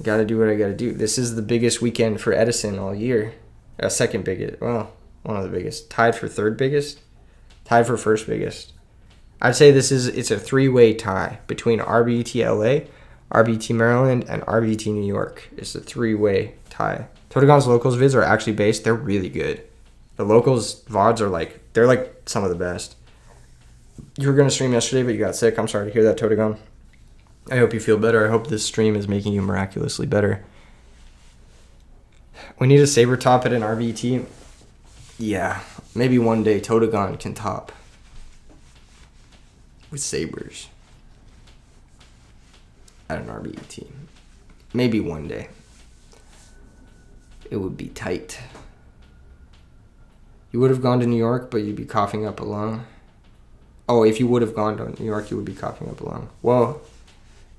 Speaker 1: Gotta do what I gotta do. This is the biggest weekend for Edison all year. Second biggest. Well, one of the biggest. Tied for third biggest. Tied for first biggest. I'd say it's a 3-way tie between RBT LA, RBT Maryland, and RBT New York. It's a 3-way tie. Totagon's locals vids are actually based. They're really good. The locals VODs are they're some of the best. You were going to stream yesterday, but you got sick. I'm sorry to hear that, Totagon. I hope you feel better. I hope this stream is making you miraculously better. We need a saber top at an RBT. Yeah, maybe one day Totagon can top with Sabres at an RBET team. Maybe one day. It would be tight. You would have gone to New York, but you'd be coughing up a lung. Oh, if you would have gone to New York, you would be coughing up a lung. Well,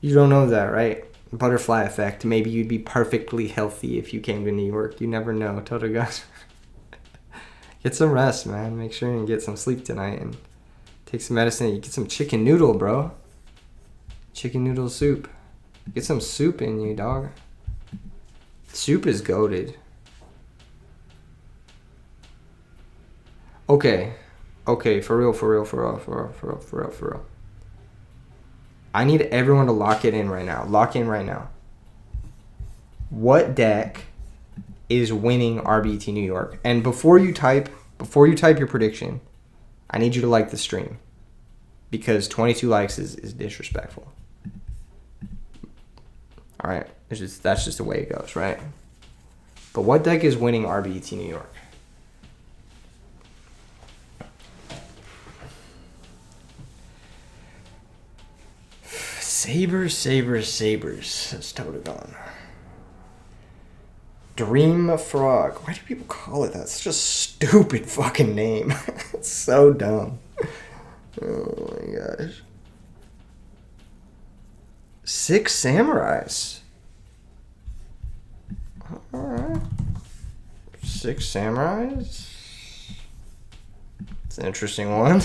Speaker 1: you don't know that, right? Butterfly effect. Maybe you'd be perfectly healthy if you came to New York. You never know. Total guys. Get some rest, man. Make sure you get some sleep tonight and take some medicine. You get some chicken noodle, bro. Chicken noodle soup. Get some soup in you, dog. Soup is goated. Okay, for real. I need everyone to lock it in right now. Lock in right now. What deck is winning RBT New York? And before you type your prediction, I need you to like the stream, because 22 likes is disrespectful. All right, that's just the way it goes, right? But what deck is winning RBT New York? Sabres. That's Totagon. Dream Frog. Why do people call it that? It's just a stupid fucking name. It's so dumb. Oh my gosh. 6 Samurais. Alright. 6 Samurais. It's an interesting one.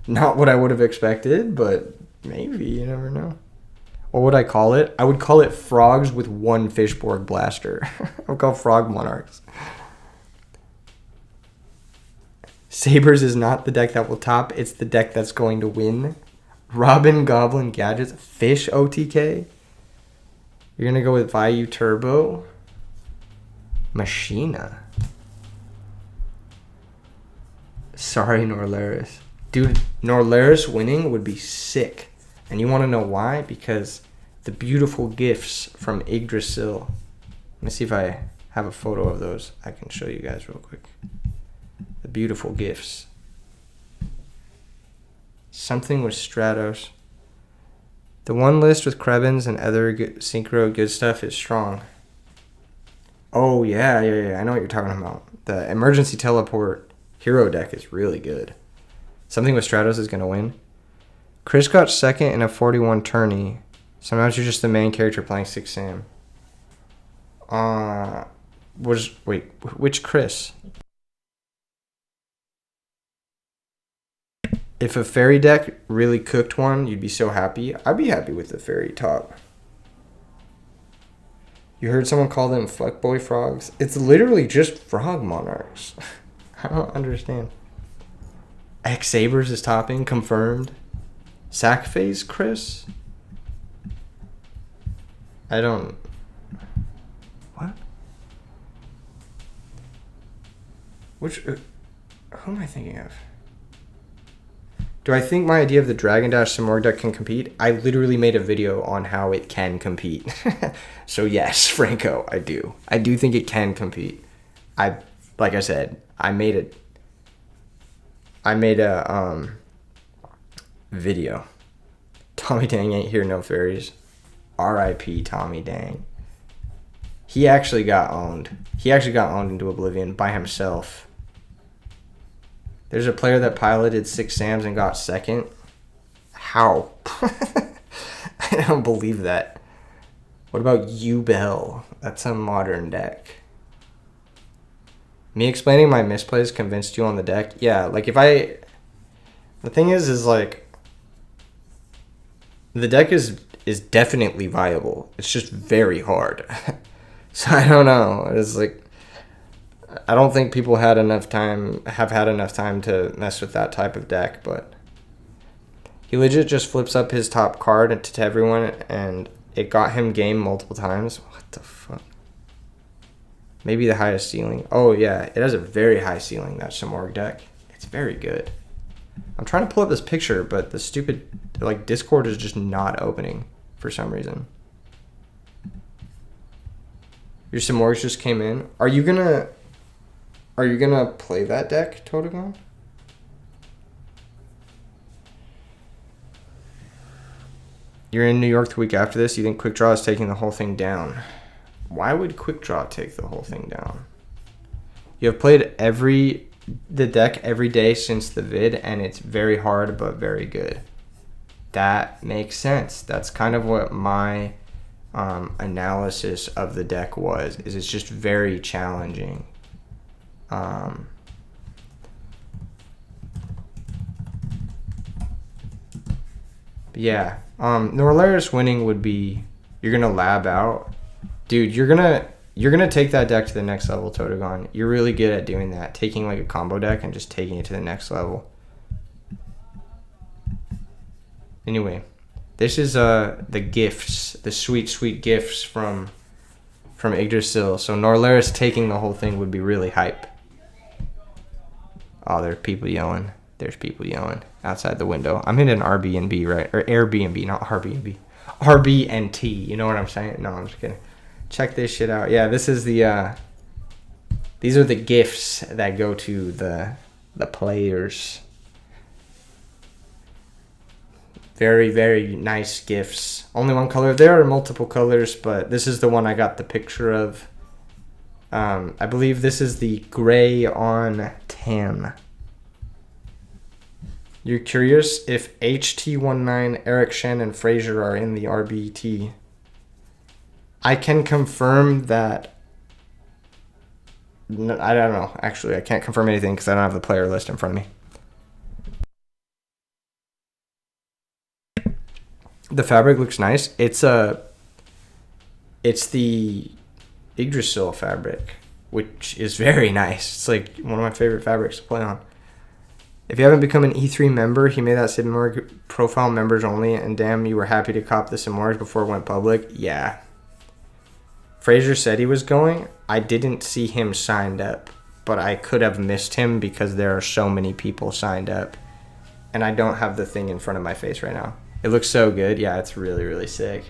Speaker 1: Not what I would have expected, but maybe, you never know. What would I call it? I would call it Frogs with 1 Fishborg Blaster. I would call Frog Monarchs. Sabres is not the deck that will top. It's the deck that's going to win. Robin Goblin Gadgets. Fish OTK. You're going to go with Vayu Turbo. Machina. Sorry, Norlaris. Dude, Norlaris winning would be sick. And you want to know why? Because the beautiful gifts from Yggdrasil. Let me see if I have a photo of those. I can show you guys real quick. The beautiful gifts. Something with Stratos. The one list with Krebins and other synchro good stuff is strong. Oh, yeah. I know what you're talking about. The emergency teleport hero deck is really good. Something with Stratos is going to win. Chris got second in a 41 tourney. Sometimes you're just the main character playing 6 Sam. Which Chris? If a fairy deck really cooked one, you'd be so happy. I'd be happy with the fairy top. You heard someone call them fuckboy frogs? It's literally just frog monarchs. I don't understand. X Sabres is topping, confirmed. Sack phase, Chris? I don't... What? Who am I thinking of? Do I think my idea of the Dragon Dash Simorg deck can compete? I literally made a video on how it can compete. So yes, Franco, I do. I do think it can compete. Like I said, I made a video. Tommy Dang ain't here, no fairies. R.I.P. Tommy Dang. He actually got owned. He actually got owned into oblivion by himself. There's a player that piloted 6 Sams and got second. How? I don't believe that. What about Yubel? That's a modern deck. Me explaining my misplays convinced you on the deck? Yeah, like the thing is like, the deck is definitely viable. It's just very hard. So I don't know. It's like, I don't think people have had enough time to mess with that type of deck, but he legit just flips up his top card to everyone, and it got him game multiple times. What the fuck? Maybe the highest ceiling. Oh yeah, it has a very high ceiling, that Simorg deck. It's very good. I'm trying to pull up this picture, but the stupid Discord is just not opening for some reason. Your Simorgs just came in. Are you gonna play that deck, Totagon? You're in New York the week after this. You think Quick Draw is taking the whole thing down? Why would Quick Draw take the whole thing down? You have played the deck every day since the vid, and it's very hard but very good. That makes sense. That's kind of what my analysis of the deck was. Is it's just very challenging. Yeah. Norlaris winning would be, you're gonna lab out, dude. You're gonna take that deck to the next level, Totogon. You're really good at doing that, taking like a combo deck and just taking it to the next level. Anyway, this is the gifts, the sweet gifts from Yggdrasil. So Norlaris taking the whole thing would be really hype. Oh, there's people yelling. There's people yelling outside the window. I'm in an Airbnb, right? Or Airbnb, not Airbnb. RBNT. You know what I'm saying? No, I'm just kidding. Check this shit out. Yeah, this is the these are the gifts that go to the players. Very, very nice gifts. Only one color. There are multiple colors, but this is the one I got the picture of. I believe this is the gray on tan. You're curious if HT19, Eric Shen, and Fraser are in the RBET. I can confirm that. No, I don't know. Actually, I can't confirm anything because I don't have the player list in front of me. The fabric looks nice. It's the Yggdrasil fabric, which is very nice. It's like one of my favorite fabrics to play on. If you haven't become an E3 member, he made that Simorg profile members only, and damn, you were happy to cop the Simorg before it went public. Yeah. Fraser said he was going. I didn't see him signed up, but I could have missed him because there are so many people signed up, and I don't have the thing in front of my face right now. It looks so good. Yeah, it's really, really sick.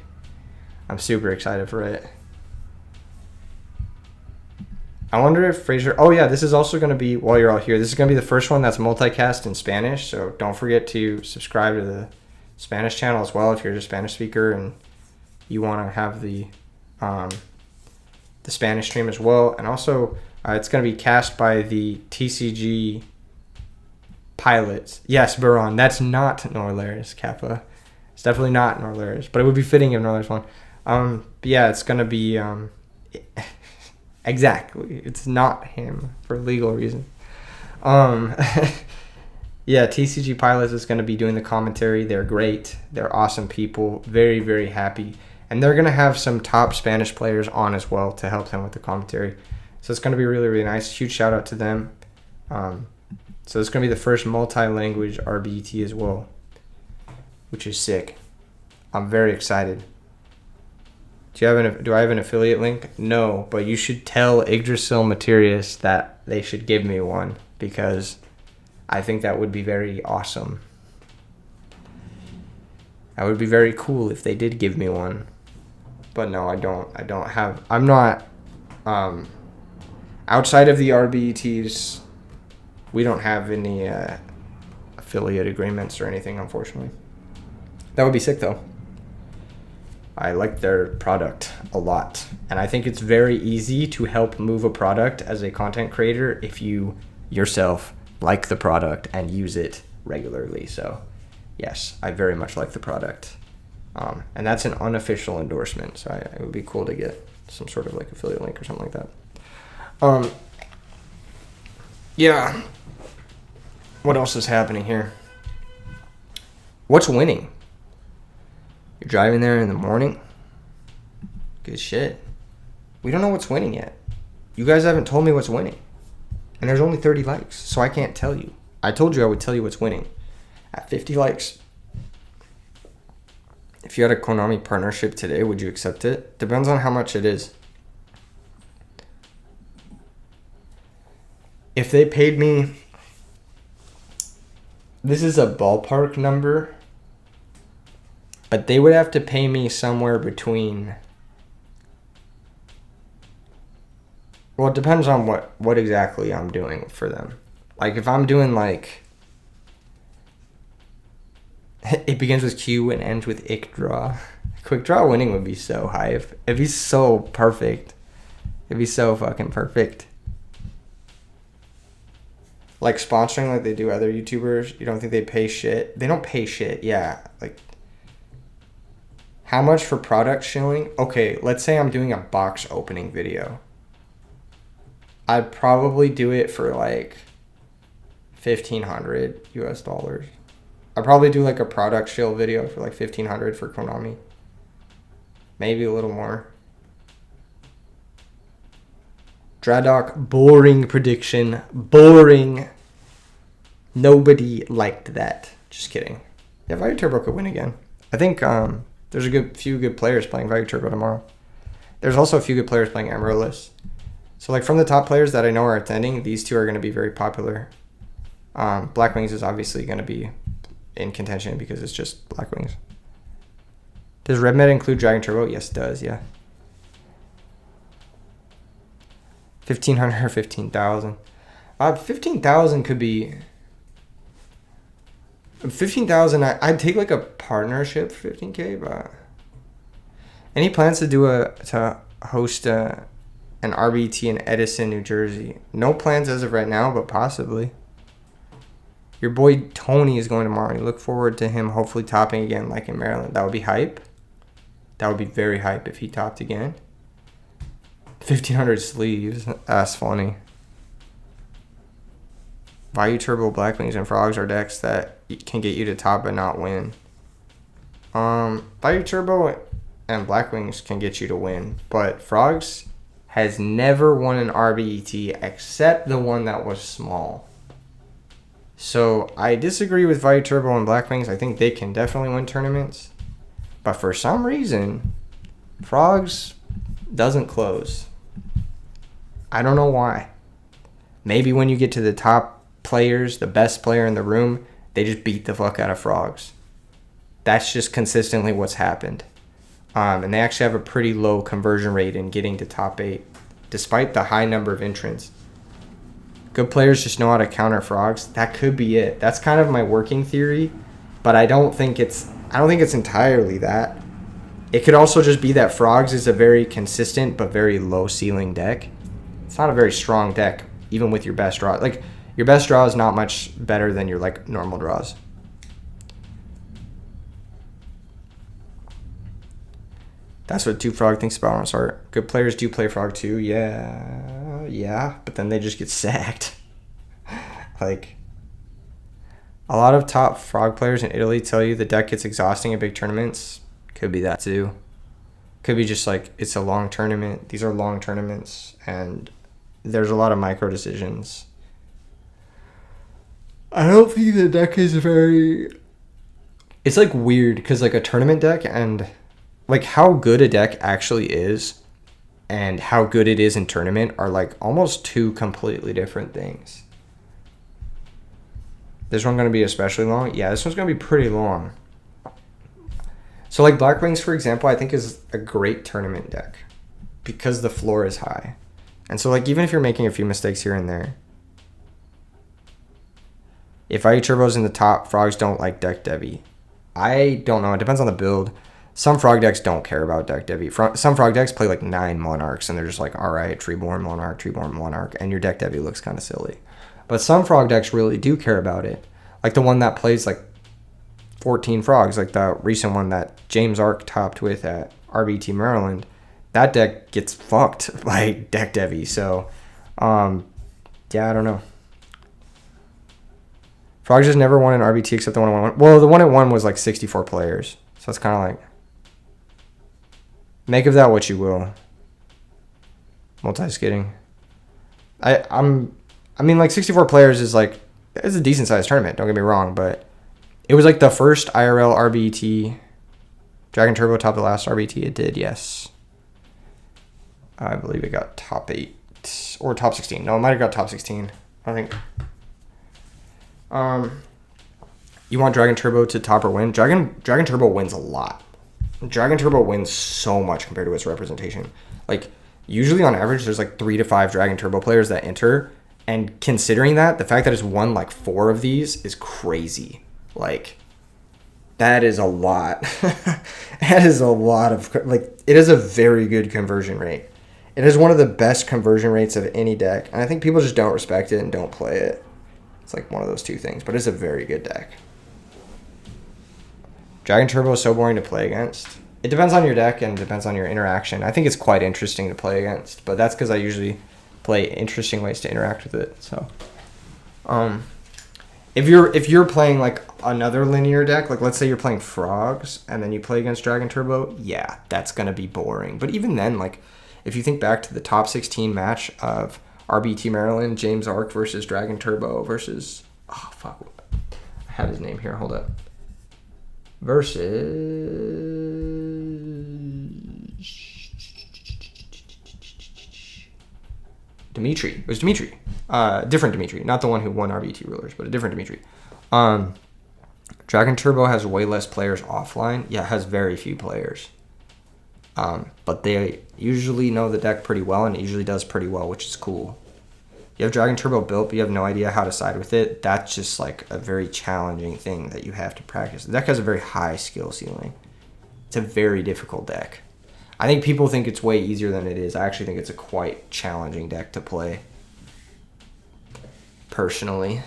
Speaker 1: I'm super excited for it. I wonder if Fraser... Oh, yeah, this is also going to be, while you're all here, this is going to be the first one that's multicast in Spanish, so don't forget to subscribe to the Spanish channel as well if you're a Spanish speaker and you want to have the Spanish stream as well. And also, it's going to be cast by the TCG pilots. Yes, Baron, that's not Norlaris, Kappa. It's definitely not Norlaris, but it would be fitting if Norlaris won. But yeah, it's going to be... Exactly. It's not him for legal reasons. Yeah, TCG Pilots is going to be doing the commentary. They're great. They're awesome people. Very, very happy. And they're going to have some top Spanish players on as well to help them with the commentary. So it's going to be really, really nice. Huge shout out to them. So it's going to be the first multi-language RBET as well, which is sick. I'm very excited. Do I have an affiliate link? No, but you should tell Yggdrasil Materius that they should give me one because I think that would be very awesome. That would be very cool if they did give me one. But no, I don't have... I'm not... outside of the RBETs, we don't have any affiliate agreements or anything, unfortunately. That would be sick, though. I like their product a lot. And I think it's very easy to help move a product as a content creator if you yourself like the product and use it regularly. So, yes, I very much like the product. And that's an unofficial endorsement. So it would be cool to get some sort of like affiliate link or something like that. Yeah. What else is happening here? What's winning? You're driving there in the morning? Good shit. We don't know what's winning yet. You guys haven't told me what's winning. And there's only 30 likes, so I can't tell you. I told you I would tell you what's winning. At 50 likes. If you had a Konami partnership today, would you accept it? Depends on how much it is. If they paid me... This is a ballpark number... But they would have to pay me somewhere between... Well, it depends on what exactly I'm doing for them. Like, if I'm doing, like... It begins with Q and ends with ick draw. Quick draw winning would be so hype. It'd be so perfect. It'd be so fucking perfect. Like sponsoring like they do other YouTubers. You don't think they pay shit? They don't pay shit. Yeah. Like, how much for product shilling? Okay, let's say I'm doing a box opening video. I'd probably do it for like $1,500 US dollars. I'd probably do like a product shill video for like $1,500 for Konami. Maybe a little more. Dradoc, boring prediction. Boring. Nobody liked that. Just kidding. Yeah, Value Turbo could win again. I think there's a few good players playing Value Turbo tomorrow. There's also a few good players playing Amaryllis. So like from the top players that I know are attending, these two are going to be very popular. Black Wings is obviously going to be in contention because it's just Black Wings. Does RBET include Dragon Turbo? Yes, it does, yeah. 1,500 or 15,000. 15,000 could be... 15,000, I'd take like a partnership for 15K, but... Any plans to host an RBET in Edison, New Jersey? No plans as of right now, but possibly. Your boy Tony is going tomorrow. You look forward to him hopefully topping again like in Maryland. That would be hype. That would be very hype if he topped again. 1,500 sleeves. That's funny. Value Turbo, Black Wings, and Frogs are decks that can get you to top but not win. Value Turbo and Black Wings can get you to win, but Frogs has never won an RBET except the one that was small. So I disagree with Value Turbo and Black Wings. I think they can definitely win tournaments. But for some reason, Frogs doesn't close. I don't know why. Maybe when you get to the top players, the best player in the room, they just beat the fuck out of Frogs. That's just consistently what's happened. And they actually have a pretty low conversion rate in getting to top 8, despite the high number of entrants. Good players just know how to counter Frogs. That could be it. That's kind of my working theory, but I don't think it's entirely that. It could also just be that Frogs is a very consistent but very low ceiling deck. It's not a very strong deck, even with your best draw. Like, your best draw is not much better than your like normal draws. That's what Two Frog thinks about on Art. Good players do play Frog too. Yeah, but then they just get sacked. Like, a lot of top Frog players in Italy tell you the deck gets exhausting in big tournaments. Could be that too. Could be just like it's a long tournament. These are long tournaments, and there's a lot of micro decisions. I don't think the deck is very... It's like weird because like a tournament deck and like how good a deck actually is and how good it is in tournament are like almost two completely different things. This one's going to be especially long. Yeah, this one's going to be pretty long. So like Black Wings, for example, I think is a great tournament deck because the floor is high. And so like even if you're making a few mistakes here and there, if Value Turbo's in the top, Frogs don't like deck Debbie. I don't know. It depends on the build. Some Frog decks don't care about deck Debbie. Some Frog decks play like 9 Monarchs, and they're just like, all right, Treeborn Monarch, and your deck Debbie looks kind of silly. But some Frog decks really do care about it. Like the one that plays like 14 Frogs, like the recent one that James Ark topped with at RBET Maryland. That deck gets fucked by deck Debbie. So, yeah, I don't know. Frogs just never won an RBT except the one it won. Well, the one it won was like 64 players. So it's kind of like... Make of that what you will. Multi-skidding. I mean, like, 64 players is like... It's a decent-sized tournament, don't get me wrong, but... It was like the first IRL RBT. Dragon Turbo topped the last RBT. It did, yes. I believe it got top 8. Or top 16. No, it might have got top 16. I think... You want Dragon Turbo to top or win? Dragon Turbo wins a lot. Dragon Turbo wins so much compared to its representation. Like, usually on average, there's like 3 to 5 Dragon Turbo players that enter. And considering that, the fact that it's won like 4 of these is crazy. Like, That is a lot. That is a lot of, like, it is a very good conversion rate. It is one of the best conversion rates of any deck. And I think people just don't respect it and don't play it. It's like one of those two things. But it's a very good deck. Dragon Turbo is so boring to play against. It depends on your deck and depends on your interaction. I think it's quite interesting to play against. But that's because I usually play interesting ways to interact with it. So, if you're playing like another linear deck, like let's say you're playing Frogs and then you play against Dragon Turbo, yeah, that's gonna be boring. But even then, like if you think back to the top 16 match of RBET Maryland, James Arc versus Dragon Turbo versus I have his name here. Hold up. Versus Dimitri. It was Dimitri. Different Dimitri. Not the one who won RBT Rulers, but a different Dimitri. Dragon Turbo has way less players offline. Yeah, it has very few players. But they usually know the deck pretty well, and it usually does pretty well, which is cool. You have Dragon Turbo built, but you have no idea how to side with it. That's just like a very challenging thing that you have to practice. The deck has a very high skill ceiling. It's a very difficult deck. I think people think it's way easier than it is. I actually think it's a quite challenging deck to play. Personally.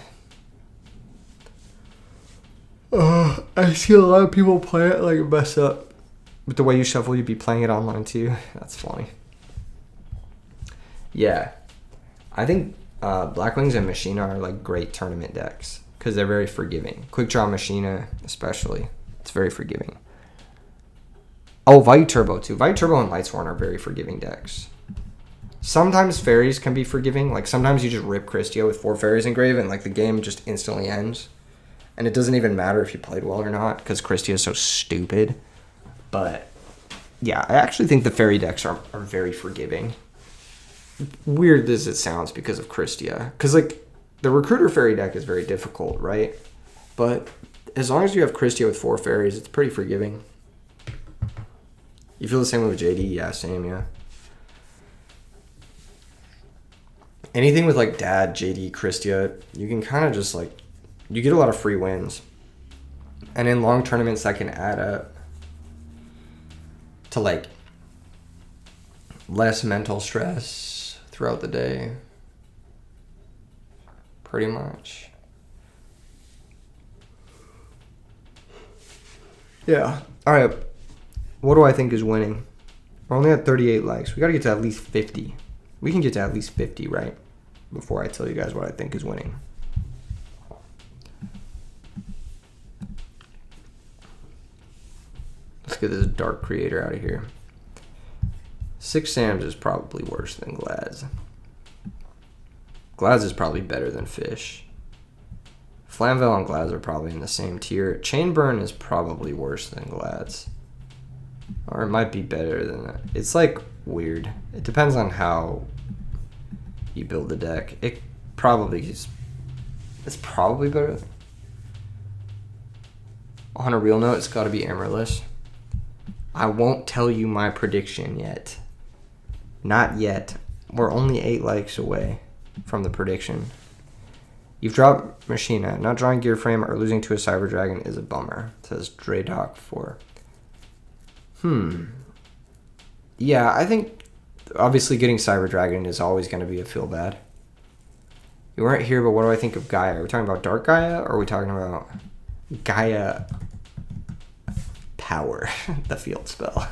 Speaker 1: I see a lot of people play it like mess up. With the way you shuffle, you'd be playing it online too. That's funny. Yeah. I think Blackwings and Machina are like great tournament decks because they're very forgiving. Quick Draw Machina especially. It's very forgiving. Oh, Vite Turbo too. Vite Turbo and Lightsworn are very forgiving decks. Sometimes fairies can be forgiving. Like sometimes you just rip Christia with 4 fairies engraved and like the game just instantly ends. And it doesn't even matter if you played well or not because Christia is so stupid. But yeah, I actually think the fairy decks are very forgiving. Weird as it sounds because of Christia. Because like the Recruiter fairy deck is very difficult, right? But as long as you have Christia with 4 fairies, it's pretty forgiving. You feel the same way with JD? Yeah, same, yeah. Anything with like Dad, JD, Christia, you can kind of just like, you get a lot of free wins. And in long tournaments, that can add up to like less mental stress throughout the day. Pretty much. Yeah. All right. What do I think is winning? We're only at 38 likes. We got to get to at least 50. We can get to at least 50, right? Before I tell you guys what I think is winning. Let's get this Dark Creator out of here. 6 Sams is probably worse than Glads. Glads is probably better than Fish. Flamvel and Glads are probably in the same tier. Chainburn is probably worse than Glads. Or it might be better than that. It's like weird. It depends on how you build the deck. It probably is. It's probably better. On a real note, it's got to be Amaryllis. I won't tell you my prediction yet. Not yet. We're only 8 likes away from the prediction. You've dropped Machina. Not drawing Gear Frame or losing to a Cyber Dragon is a bummer, says Draydoc 4. Yeah, I think obviously getting Cyber Dragon is always going to be a feel bad. You weren't here, but what do I think of Gaia? Are we talking about Dark Gaia or are we talking about Gaia Power, the field spell?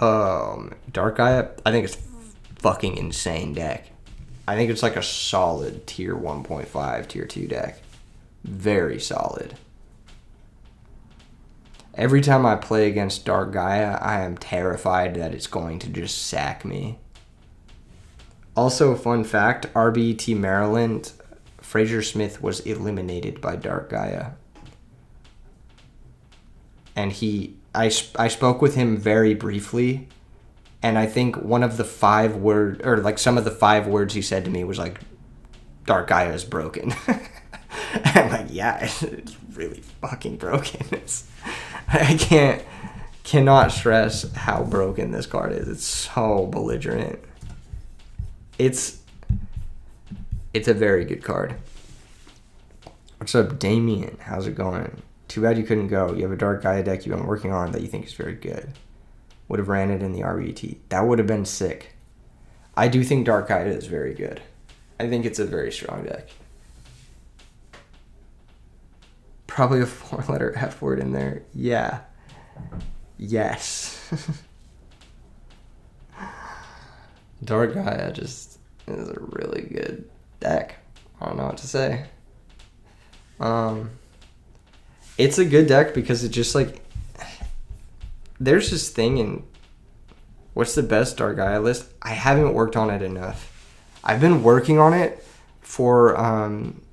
Speaker 1: Dark Gaia, I think it's fucking insane deck. I think it's like a solid tier 1.5, tier 2 deck. Very solid. Every time I play against Dark Gaia, I am terrified that it's going to just sack me. Also, fun fact, RBET Maryland, Fraser Smith was eliminated by Dark Gaia. And I spoke with him very briefly, and I think one of the 5 words, or like some of the 5 words he said to me was like, Dark Gaia is broken. I'm like, yeah, it's really fucking broken. I cannot stress how broken this card is. It's so belligerent. It's a very good card. What's up, Damien? How's it going? Too bad you couldn't go. You have a Dark Gaia deck you've been working on that you think is very good. Would have ran it in the RBET. That would have been sick. I do think Dark Gaia is very good. I think it's a very strong deck. Probably a 4-letter F word in there. Yeah. Yes. Dark Gaia just is a really good deck. I don't know what to say. It's a good deck because it just like there's this thing in what's the best Dark Gaia list. I haven't worked on it enough. I've been working on it for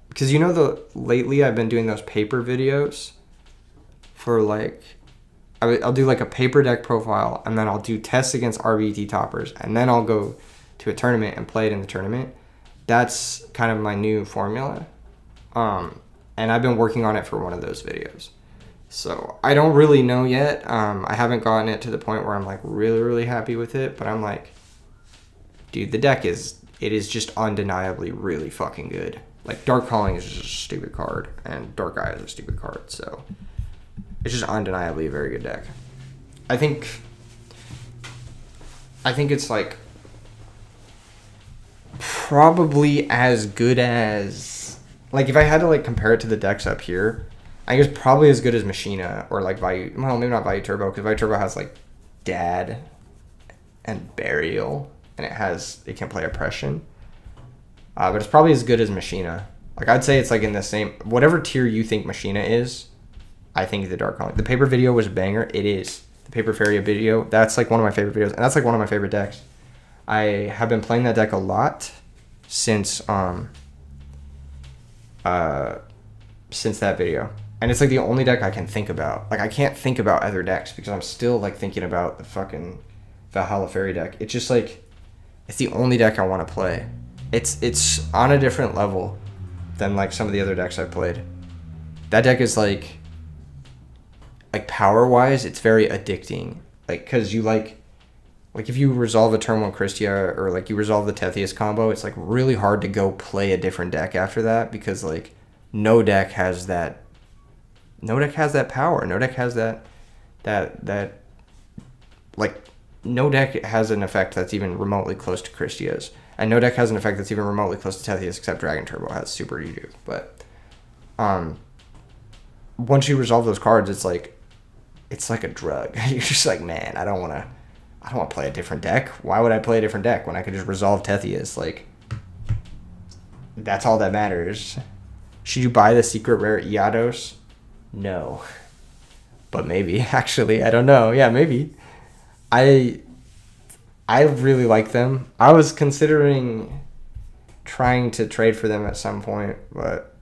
Speaker 1: because lately I've been doing those paper videos for like I'll do like a paper deck profile and then I'll do tests against RBET toppers and then I'll go to a tournament and play it in the tournament. That's kind of my new formula. And I've been working on it for one of those videos. So I don't really know yet. I haven't gotten it to the point where I'm like really, really happy with it. But I'm like, dude, the deck is just undeniably really fucking good. Like Dark Calling is just a stupid card and Dark Gaia is a stupid card. So it's just undeniably a very good deck. I think it's like probably as good as like if I had to like compare it to the decks up here, I think it's probably as good as Machina or like Value. Well, maybe not Value Turbo because Value Turbo has like Dad and Burial and it can play Oppression. But it's probably as good as Machina. Like I'd say it's like in the same whatever tier you think Machina is. I think the Dark Calling. The paper video was a banger. It is the paper Faria video. That's like one of my favorite videos, and that's like one of my favorite decks. I have been playing that deck a lot since that video. And it's like the only deck I can think about. Like I can't think about other decks because I'm still like thinking about the fucking Valhalla Fairy deck. It's just like it's the only deck I want to play. It's on a different level than like some of the other decks I've played. That deck is like power wise, it's very addicting. Like cuz you like if you resolve a turn 1 Christia or like you resolve the Tethius combo, it's like really hard to go play a different deck after that because like no deck has that power. No deck has that like no deck has an effect that's even remotely close to Christia's. And no deck has an effect that's even remotely close to Tethius except Dragon Turbo has Super Yugioh. But once you resolve those cards, it's like a drug. You're just like, man, I don't want to play a different deck. Why would I play a different deck when I could just resolve Tethius? Like, that's all that matters. Should you buy the secret rare Iados? No. But maybe, actually. I don't know. Yeah, maybe. I really like them. I was considering trying to trade for them at some point, but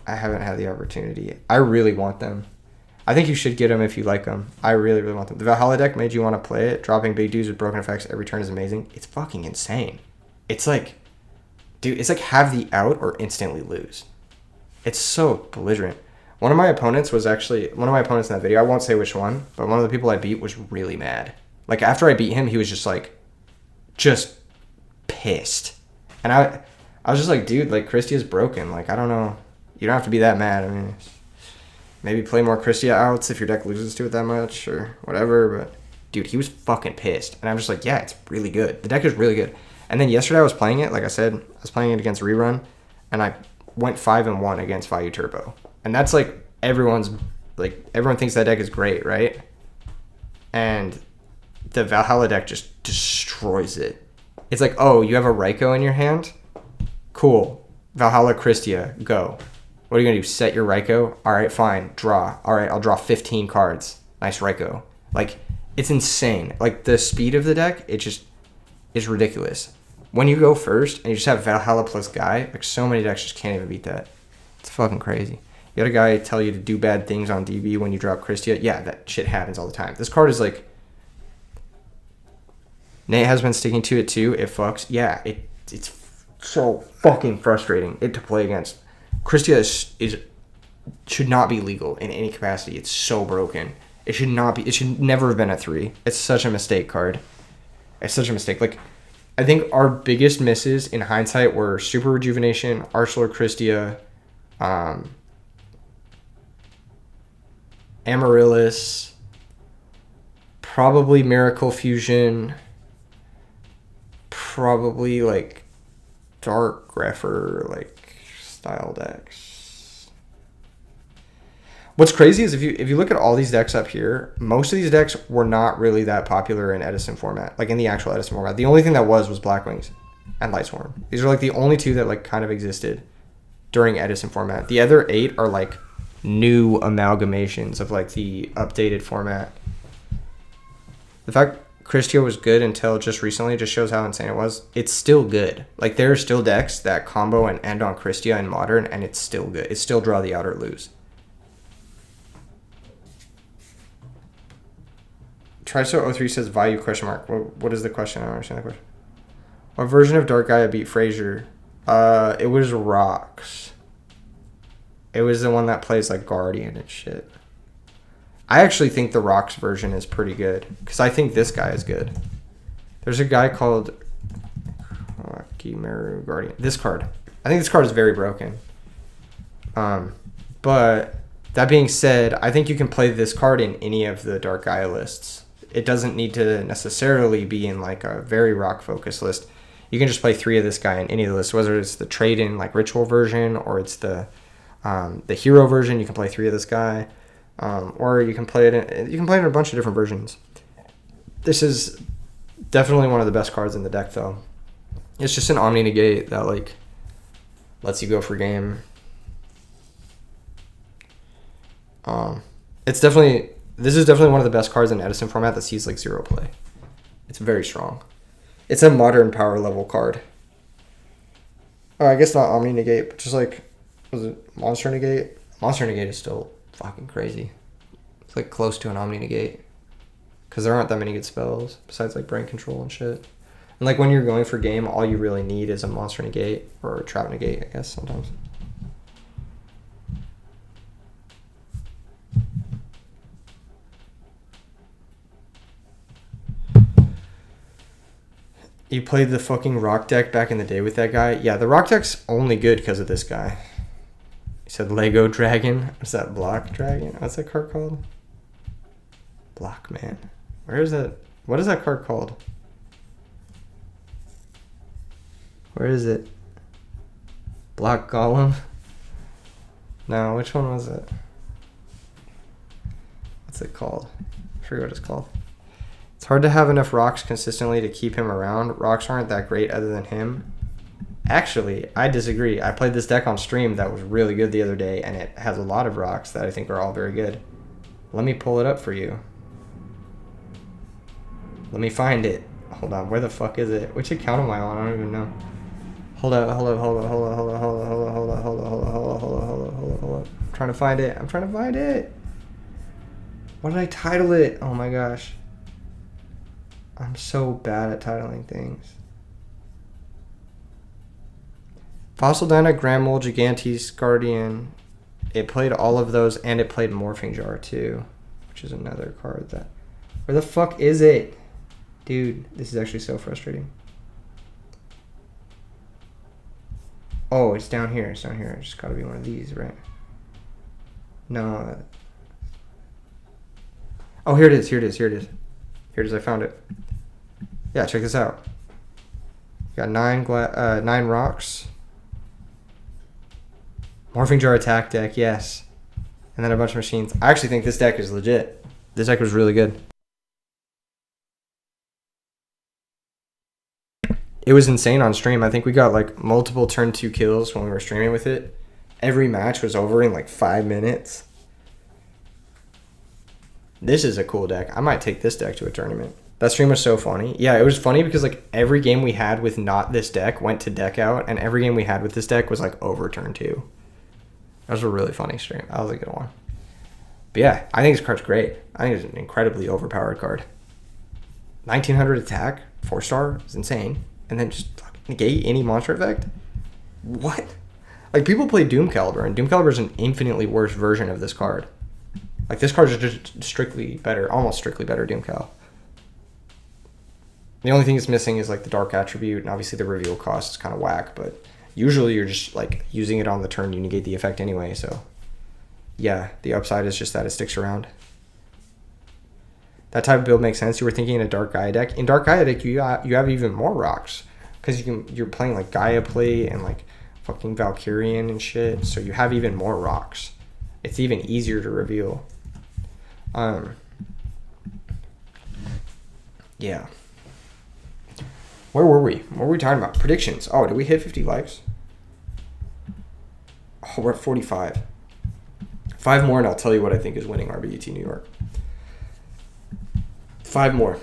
Speaker 1: I haven't had the opportunity. I really want them. I think you should get them if you like them. I really, really want them. The Valhalla deck made you want to play it. Dropping big dudes with broken effects every turn is amazing. It's fucking insane. It's like, dude, it's like have the out or instantly lose. It's so belligerent. One of my opponents in that video, I won't say which one, but one of the people I beat was really mad. Like after I beat him, he was just pissed. And I was just like, dude, like Christia's broken. Like, I don't know. You don't have to be that mad. I mean, maybe play more Christia outs if your deck loses to it that much or whatever. But, dude, he was fucking pissed. And I'm just like, yeah, it's really good. The deck is really good. And then yesterday I was playing it. Like I said, I was playing it against Rerun. And I went 5-1 against Value Turbo. And that's like everyone thinks that deck is great, right? And the Valhalla deck just destroys it. It's like, oh, you have a Raikou in your hand? Cool. Valhalla Christia, go. What are you going to do? Set your Raikou? All right, fine. Draw. All right, I'll draw 15 cards. Nice Raikou. Like, it's insane. Like, the speed of the deck, it just is ridiculous. When you go first and you just have Valhalla plus Guy, like, so many decks just can't even beat that. It's fucking crazy. You got a guy tell you to do bad things on DB when you drop Christia. Yeah, that shit happens all the time. This card is like... Nate has been sticking to it too. It fucks. Yeah, it's so fucking frustrating to play against. Christia should not be legal in any capacity. It's so broken. It should not be. It should never have been a 3. It's such a mistake card. It's such a mistake. Like, I think our biggest misses in hindsight were Super Rejuvenation, Arcelor Christia, Amaryllis, probably Miracle Fusion, probably like Dark Grepher, like style decks. What's crazy is if you look at all these decks up here, most of these decks were not really that popular in Edison format, like in the actual Edison format. The only thing that was Blackwings and Lightsworn. These are like the only two that like kind of existed during Edison format. The other 8 are like new amalgamations of like the updated format. The fact Christio was good until just recently just shows how insane it was. It's still good. Like there are still decks that combo and end on Christia in Modern, and it's still good. It's still draw the outer lose. Triso03 says value question mark. What is the question? I don't understand the question. What version of Dark Gaia beat Frazier? It was Rocks. It was the one that plays like Guardian and shit. I actually think the Rocks version is pretty good because I think this guy is good. There's a guy called Kimeru Guardian. This card. I think this card is very broken. But that being said, I think you can play this card in any of the Dark Gaia lists. It doesn't need to necessarily be in like a very rock focused list. You can just play 3 of this guy in any of the lists, whether it's the trade in like ritual version or it's the hero version. You can play 3 of this guy, or you can play it in a bunch of different versions. This is definitely one of the best cards in the deck, though. It's just an Omni Negate that like lets you go for game. This is definitely one of the best cards in Edison format that sees like 0 play. It's very strong. It's a modern power level card. Oh, I guess not Omni Negate, but just like, was it Monster Negate? Monster Negate is still fucking crazy. It's like close to an Omni Negate. Because there aren't that many good spells besides like Brain Control and shit. And like when you're going for game, all you really need is a Monster Negate or a Trap Negate, I guess sometimes. You played the fucking rock deck back in the day with that guy? Yeah, the rock deck's only good because of this guy. He said Lego Dragon. What's that? Block Dragon? What's that card called? Block Man. Where is that? What is that card called? Where is it? Block Golem? No, which one was it? What's it called? I forget what it's called. It's hard to have enough rocks consistently to keep him around. Rocks aren't that great other than him. Actually, I disagree. I played this deck on stream that was really good the other day, and it has a lot of rocks that I think are all very good. Let me pull it up for you. Let me find it. Hold on, where the fuck is it? Which account am I on? I don't even know. Hold up. I'm trying to find it. What did I title it? Oh my gosh. I'm so bad at titling things. Fossil Dyna, Gramble, Gigantes, Guardian. It played all of those, and it played Morphing Jar too, which is another card that... Where the fuck is it? Dude, this is actually so frustrating. Oh, it's down here. It's just gotta be one of these, right? No. Oh, here it is. I found it. Yeah, check this out. Got 9 rocks. Morphing Jar attack deck, yes. And then a bunch of machines. I actually think this deck is legit. This deck was really good. It was insane on stream. I think we got like multiple turn 2 kills when we were streaming with it. Every match was over in like 5 minutes. This is a cool deck. I might take this deck to a tournament. That stream was so funny. Yeah, it was funny because like every game we had with not this deck went to deck out, and every game we had with this deck was like over turn 2. That was a really funny stream. That was a good one. But yeah, I think this card's great. I think it's an incredibly overpowered card. 1900 attack, 4-star, is insane. And then just negate any monster effect? What? Like people play Doom Caliber, and Doom Caliber is an infinitely worse version of this card. Like this card is just strictly better, almost strictly better Doom Cal. The only thing it's missing is like the dark attribute, and obviously the reveal cost is kind of whack, but usually you're just like using it on the turn, you negate the effect anyway, so Yeah, the upside is just that it sticks around. That type of build makes sense. You were thinking in a Dark Gaia deck. In Dark Gaia deck, you have even more rocks because you're playing like Gaia Plate and like fucking Valkyrian and shit. So you have even more rocks. It's even easier to reveal. Yeah. Where were we? What were we talking about? Predictions. Oh, did we hit 50 likes? Oh, we're at 45. 5 more and I'll tell you what I think is winning RBET New York. 5 more.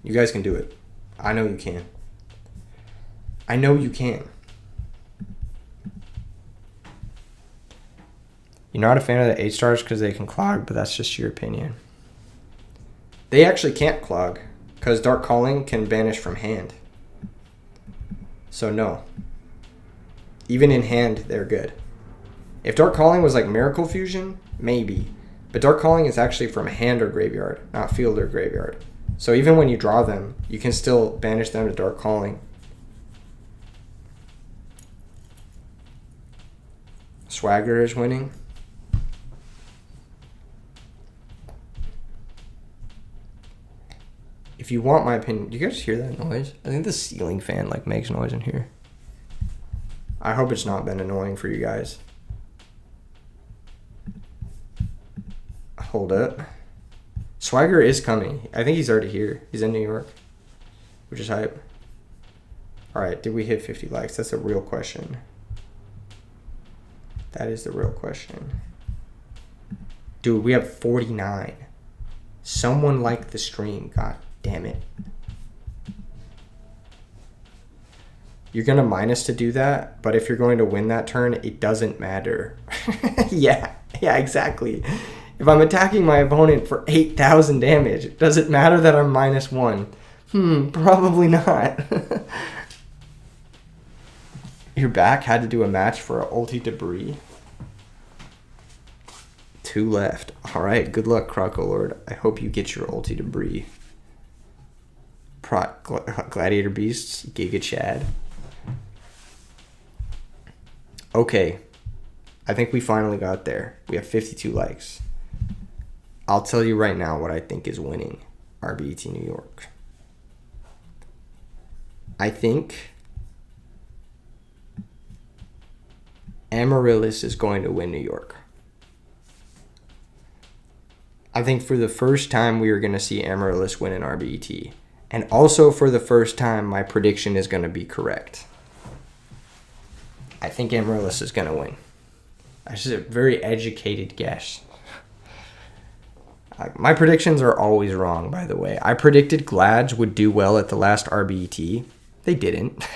Speaker 1: You guys can do it. I know you can. I know you can. You're not a fan of the 8 stars because they can clog, but that's just your opinion. They actually can't clog because Dark Calling can banish from hand. So no. Even in hand, they're good. If Dark Calling was like Miracle Fusion, maybe. But Dark Calling is actually from hand or graveyard, not field or graveyard. So even when you draw them, you can still banish them to Dark Calling. Swagger is winning. If you want my opinion, do you guys hear that noise? I think the ceiling fan like makes noise in here. I hope it's not been annoying for you guys. Hold up. Swagger is coming. I think he's already here. He's in New York, which is hype. All right, did we hit 50 likes? That's a real question. That is the real question. Dude, we have 49. Someone liked the stream. God damn it. You're going to minus to do that, but if you're going to win that turn, it doesn't matter. Yeah, exactly. If I'm attacking my opponent for 8,000 damage, does it matter that I'm -1? Probably not. Your back had to do a match for an ulti debris. 2 left. All right, good luck, Croco Lord. I hope you get your ulti debris. Gladiator Beasts, Giga Chad. Okay. I think we finally got there. We have 52 likes. I'll tell you right now what I think is winning RBET New York. I think Amaryllis is going to win New York. I think for the first time we are going to see Amaryllis win an RBET. And also for the first time, my prediction is going to be correct. I think Amaryllis is going to win. That's just a very educated guess. My predictions are always wrong, by the way. I predicted Glads would do well at the last RBET. They didn't.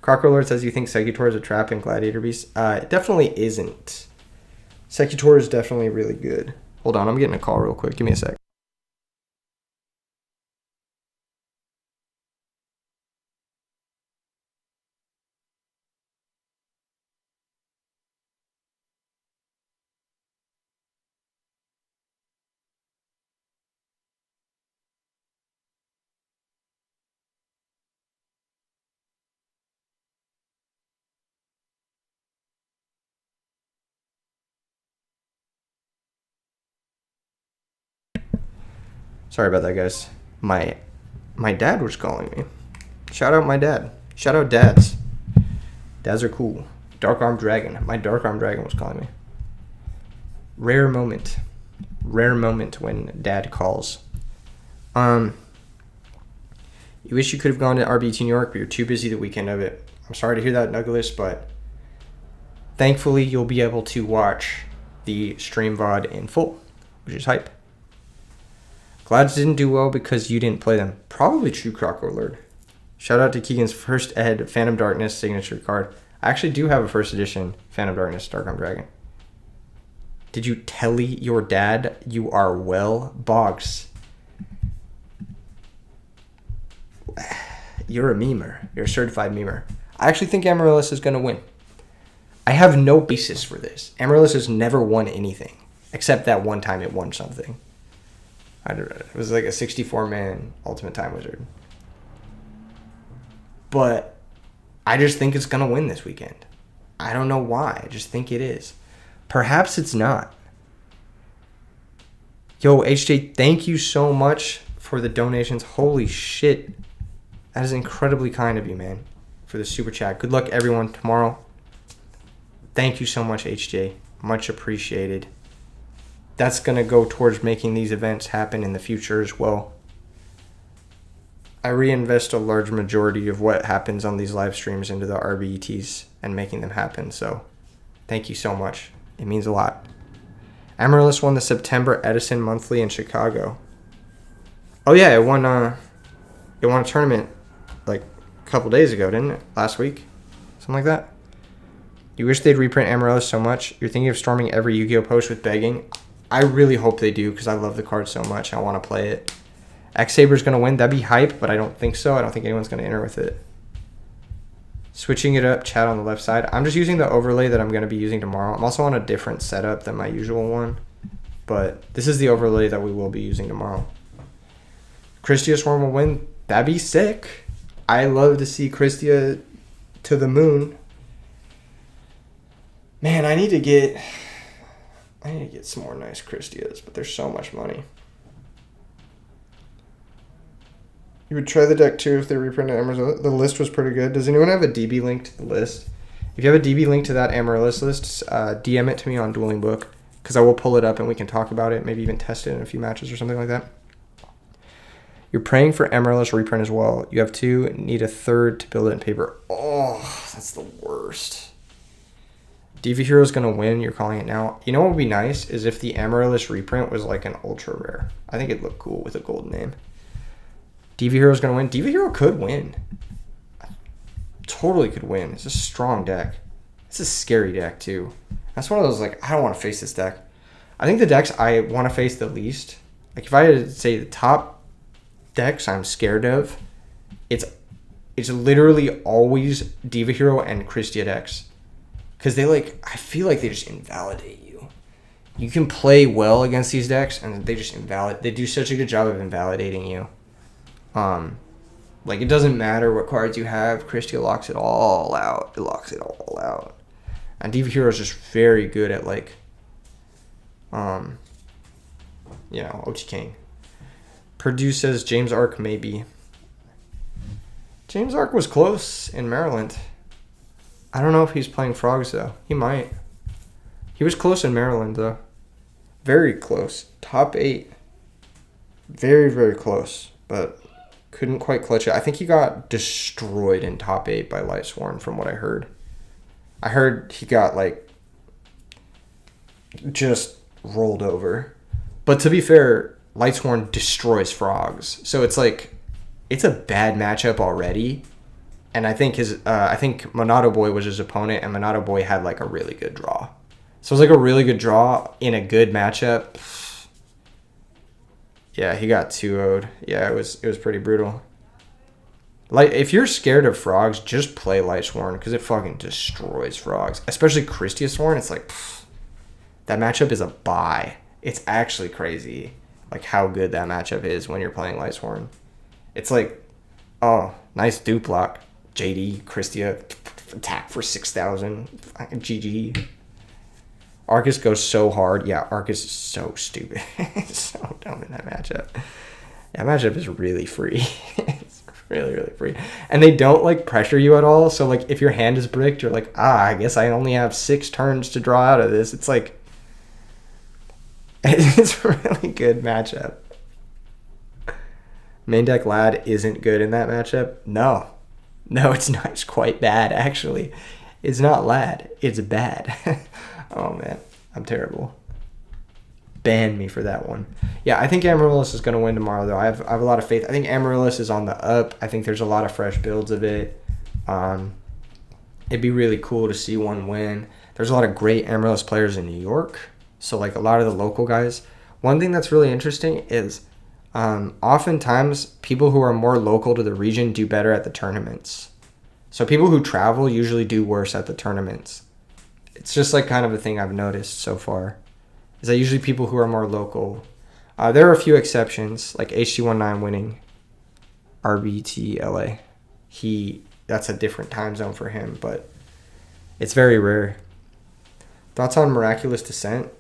Speaker 1: Crocker Lord says, you think Secutor is a trap in Gladiator Beast? It definitely isn't. Secutor is definitely really good. Hold on, I'm getting a call real quick. Give me a sec. Sorry about that, guys. My dad was calling me. Shout out my dad. Shout out dads. Dads are cool. Dark Arm Dragon. My Dark Arm Dragon was calling me. Rare moment. Rare moment when dad calls. You wish you could have gone to RBET New York, but you're too busy the weekend of it. I'm sorry to hear that, Douglas, but thankfully you'll be able to watch the stream VOD in full, which is hype. Glads didn't do well because you didn't play them. Probably true, Croco Lord. Shout out to Keegan's first ed Phantom Darkness signature card. I actually do have a first edition Phantom Darkness Dark Arm Dragon. Did you tell your dad you are well? Boggs. You're a memer. You're a certified memer. I actually think Amaryllis is going to win. I have no basis for this. Amaryllis has never won anything. Except that one time it won something. I don't know. It was like a 64-man Ultimate Time Wizard. But I just think it's going to win this weekend. I don't know why. I just think it is. Perhaps it's not. Yo, HJ, thank you so much for the donations. Holy shit. That is incredibly kind of you, man, for the super chat. Good luck, everyone, tomorrow. Thank you so much, HJ. Much appreciated. That's going to go towards making these events happen in the future as well. I reinvest a large majority of what happens on these live streams into the RBETs and making them happen. So thank you so much. It means a lot. Amaryllis won the September Edison Monthly in Chicago. Oh yeah, it won a tournament like a couple days ago, didn't it? Last week? Something like that. You wish they'd reprint Amaryllis so much. You're thinking of storming every Yu-Gi-Oh post with begging. I really hope they do because I love the card so much. I want to play it. X-Saber's going to win. That'd be hype, but I don't think so. I don't think anyone's going to enter with it. Switching it up, chat on the left side. I'm just using the overlay that I'm going to be using tomorrow. I'm also on a different setup than my usual one, but this is the overlay that we will be using tomorrow. Christia Swarm will win. That'd be sick. I love to see Christia to the moon. Man, I need to get some more nice Christias, but there's so much money. You would try the deck too if they reprinted Amaryllis. The list was pretty good. Does anyone have a DB link to the list? If you have a DB link to that Amaryllis list, DM it to me on Dueling Book because I will pull it up and we can talk about it. Maybe even test it in a few matches or something like that. You're praying for Amaryllis reprint as well. You have two, need a third to build it in paper. Oh, that's the worst. Diva Hero's going to win. You're calling it now. You know what would be nice is if the Amaryllis reprint was like an ultra rare. I think it'd look cool with a gold name. Diva Hero's going to win. Diva Hero could win. Totally could win. It's a strong deck. It's a scary deck too. That's one of those like, I don't want to face this deck. I think the decks I want to face the least, like if I had to say the top decks I'm scared of, it's literally always Diva Hero and Christia decks. Because I feel like they just invalidate you. You can play well against these decks and they just they do such a good job of invalidating you. Like it doesn't matter what cards you have, Christia locks it all out. It locks it all out. And Diva Hero is just very good at OT King. Purdue says James Ark maybe. James Ark was close in Maryland. I don't know if he's playing Frogs though. He might. He was close in Maryland though. Very close. Top 8. Very, very close. But couldn't quite clutch it. I think he got destroyed in top 8 by Lightsworn from what I heard. I heard he got just rolled over. But to be fair, Lightsworn destroys Frogs. So it's it's a bad matchup already. And I think Monado Boy was his opponent, and Monado Boy had a really good draw. So it was a really good draw in a good matchup. Yeah, he got 2-0'd. Yeah, it was pretty brutal. If you're scared of Frogs, just play Lightsworn because it fucking destroys Frogs. Especially Christia Sworn, it's that matchup is a buy. It's actually crazy how good that matchup is when you're playing Lightsworn. It's oh, nice dupe block. JD, Christia, attack for 6,000. GG. Arcus goes so hard. Yeah, Arcus is so stupid. It's so dumb in that matchup. That matchup is really free. It's really, really free. And they don't pressure you at all. So if your hand is bricked, you're I guess I only have 6 turns to draw out of this. It's it's a really good matchup. Main deck Lad isn't good in that matchup. No, it's not. It's quite bad, actually. It's not Lad. It's bad. Oh, man. I'm terrible. Ban me for that one. Yeah, I think Amaryllis is going to win tomorrow, though. I have a lot of faith. I think Amaryllis is on the up. I think there's a lot of fresh builds of it. It'd be really cool to see one win. There's a lot of great Amaryllis players in New York. So, a lot of the local guys. One thing that's really interesting is oftentimes people who are more local to the region do better at the tournaments. So people who travel usually do worse at the tournaments. It's just kind of a thing I've noticed so far. Is that usually people who are more local. There are a few exceptions, like HC19 winning RBT LA. He that's a different time zone for him, but it's very rare. Thoughts on Miraculous Descent?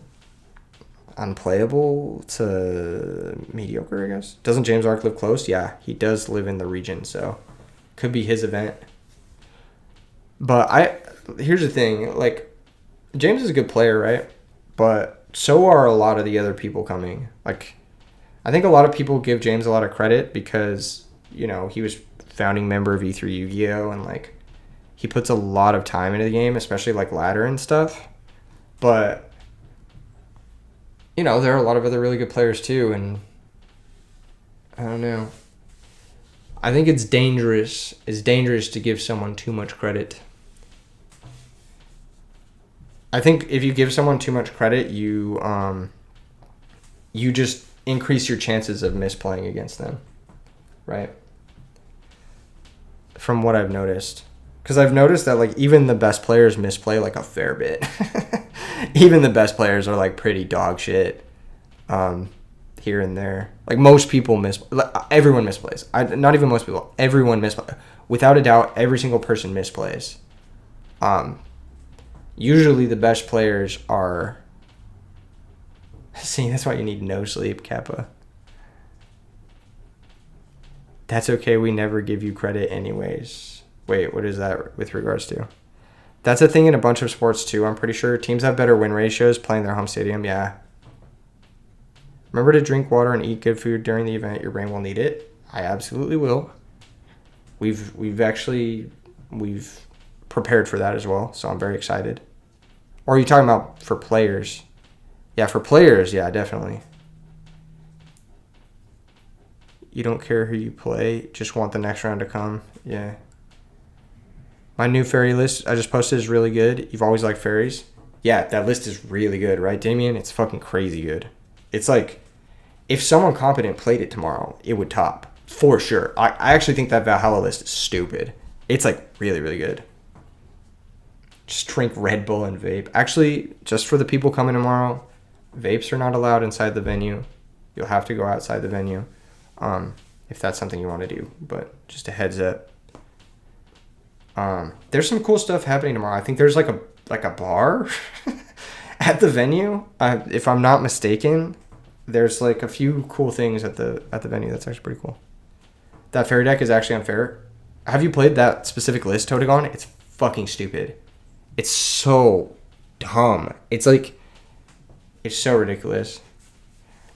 Speaker 1: Unplayable to mediocre, I guess. Doesn't James Ark live close? Yeah, he does live in the region, so could be his event. But here's the thing, like, James is a good player, right? But so are a lot of the other people coming. Like, I think a lot of people give James a lot of credit because, you know, he was founding member of E3 Yu-Gi-Oh! And, like, he puts a lot of time into the game, especially, like, ladder and stuff. But, you know, there are a lot of other really good players, too, and I don't know. I think it's dangerous. It's dangerous to give someone too much credit. I think if you give someone too much credit, you just increase your chances of misplaying against them, right? From what I've noticed. Because I've noticed that, like, even the best players misplay, like, a fair bit. Even the best players are, like, pretty dog shit here and there. Like, most people everyone misplays. Not even most people. Everyone misplays. Without a doubt, every single person misplays. Usually the best players are... See, that's why you need no sleep, Kappa. That's okay, we never give you credit anyways. Wait, what is that with regards to? That's a thing in a bunch of sports too, I'm pretty sure. Teams have better win ratios playing their home stadium, yeah. Remember to drink water and eat good food during the event. Your brain will need it. I absolutely will. We've prepared for that as well, so I'm very excited. Or are you talking about for players? Yeah, for players, yeah, definitely. You don't care who you play, just want the next round to come. Yeah. My new fairy list I just posted is really good. You've always liked fairies? Yeah, that list is really good, right, Damien? It's fucking crazy good. It's like, if someone competent played it tomorrow, it would top. For sure. I actually think that Valhalla list is stupid. It's like really, really good. Just drink Red Bull and vape. Actually, just for the people coming tomorrow, vapes are not allowed inside the venue. You'll have to go outside the venue. If that's something you want to do, but just a heads up. There's some cool stuff happening tomorrow. I think there's like a bar at the venue. If I'm not mistaken, there's like a few cool things at the venue. That's actually pretty cool. That fairy deck is actually unfair. Have you played that specific list, Totagon? It's fucking stupid. It's so dumb. It's like, it's so ridiculous.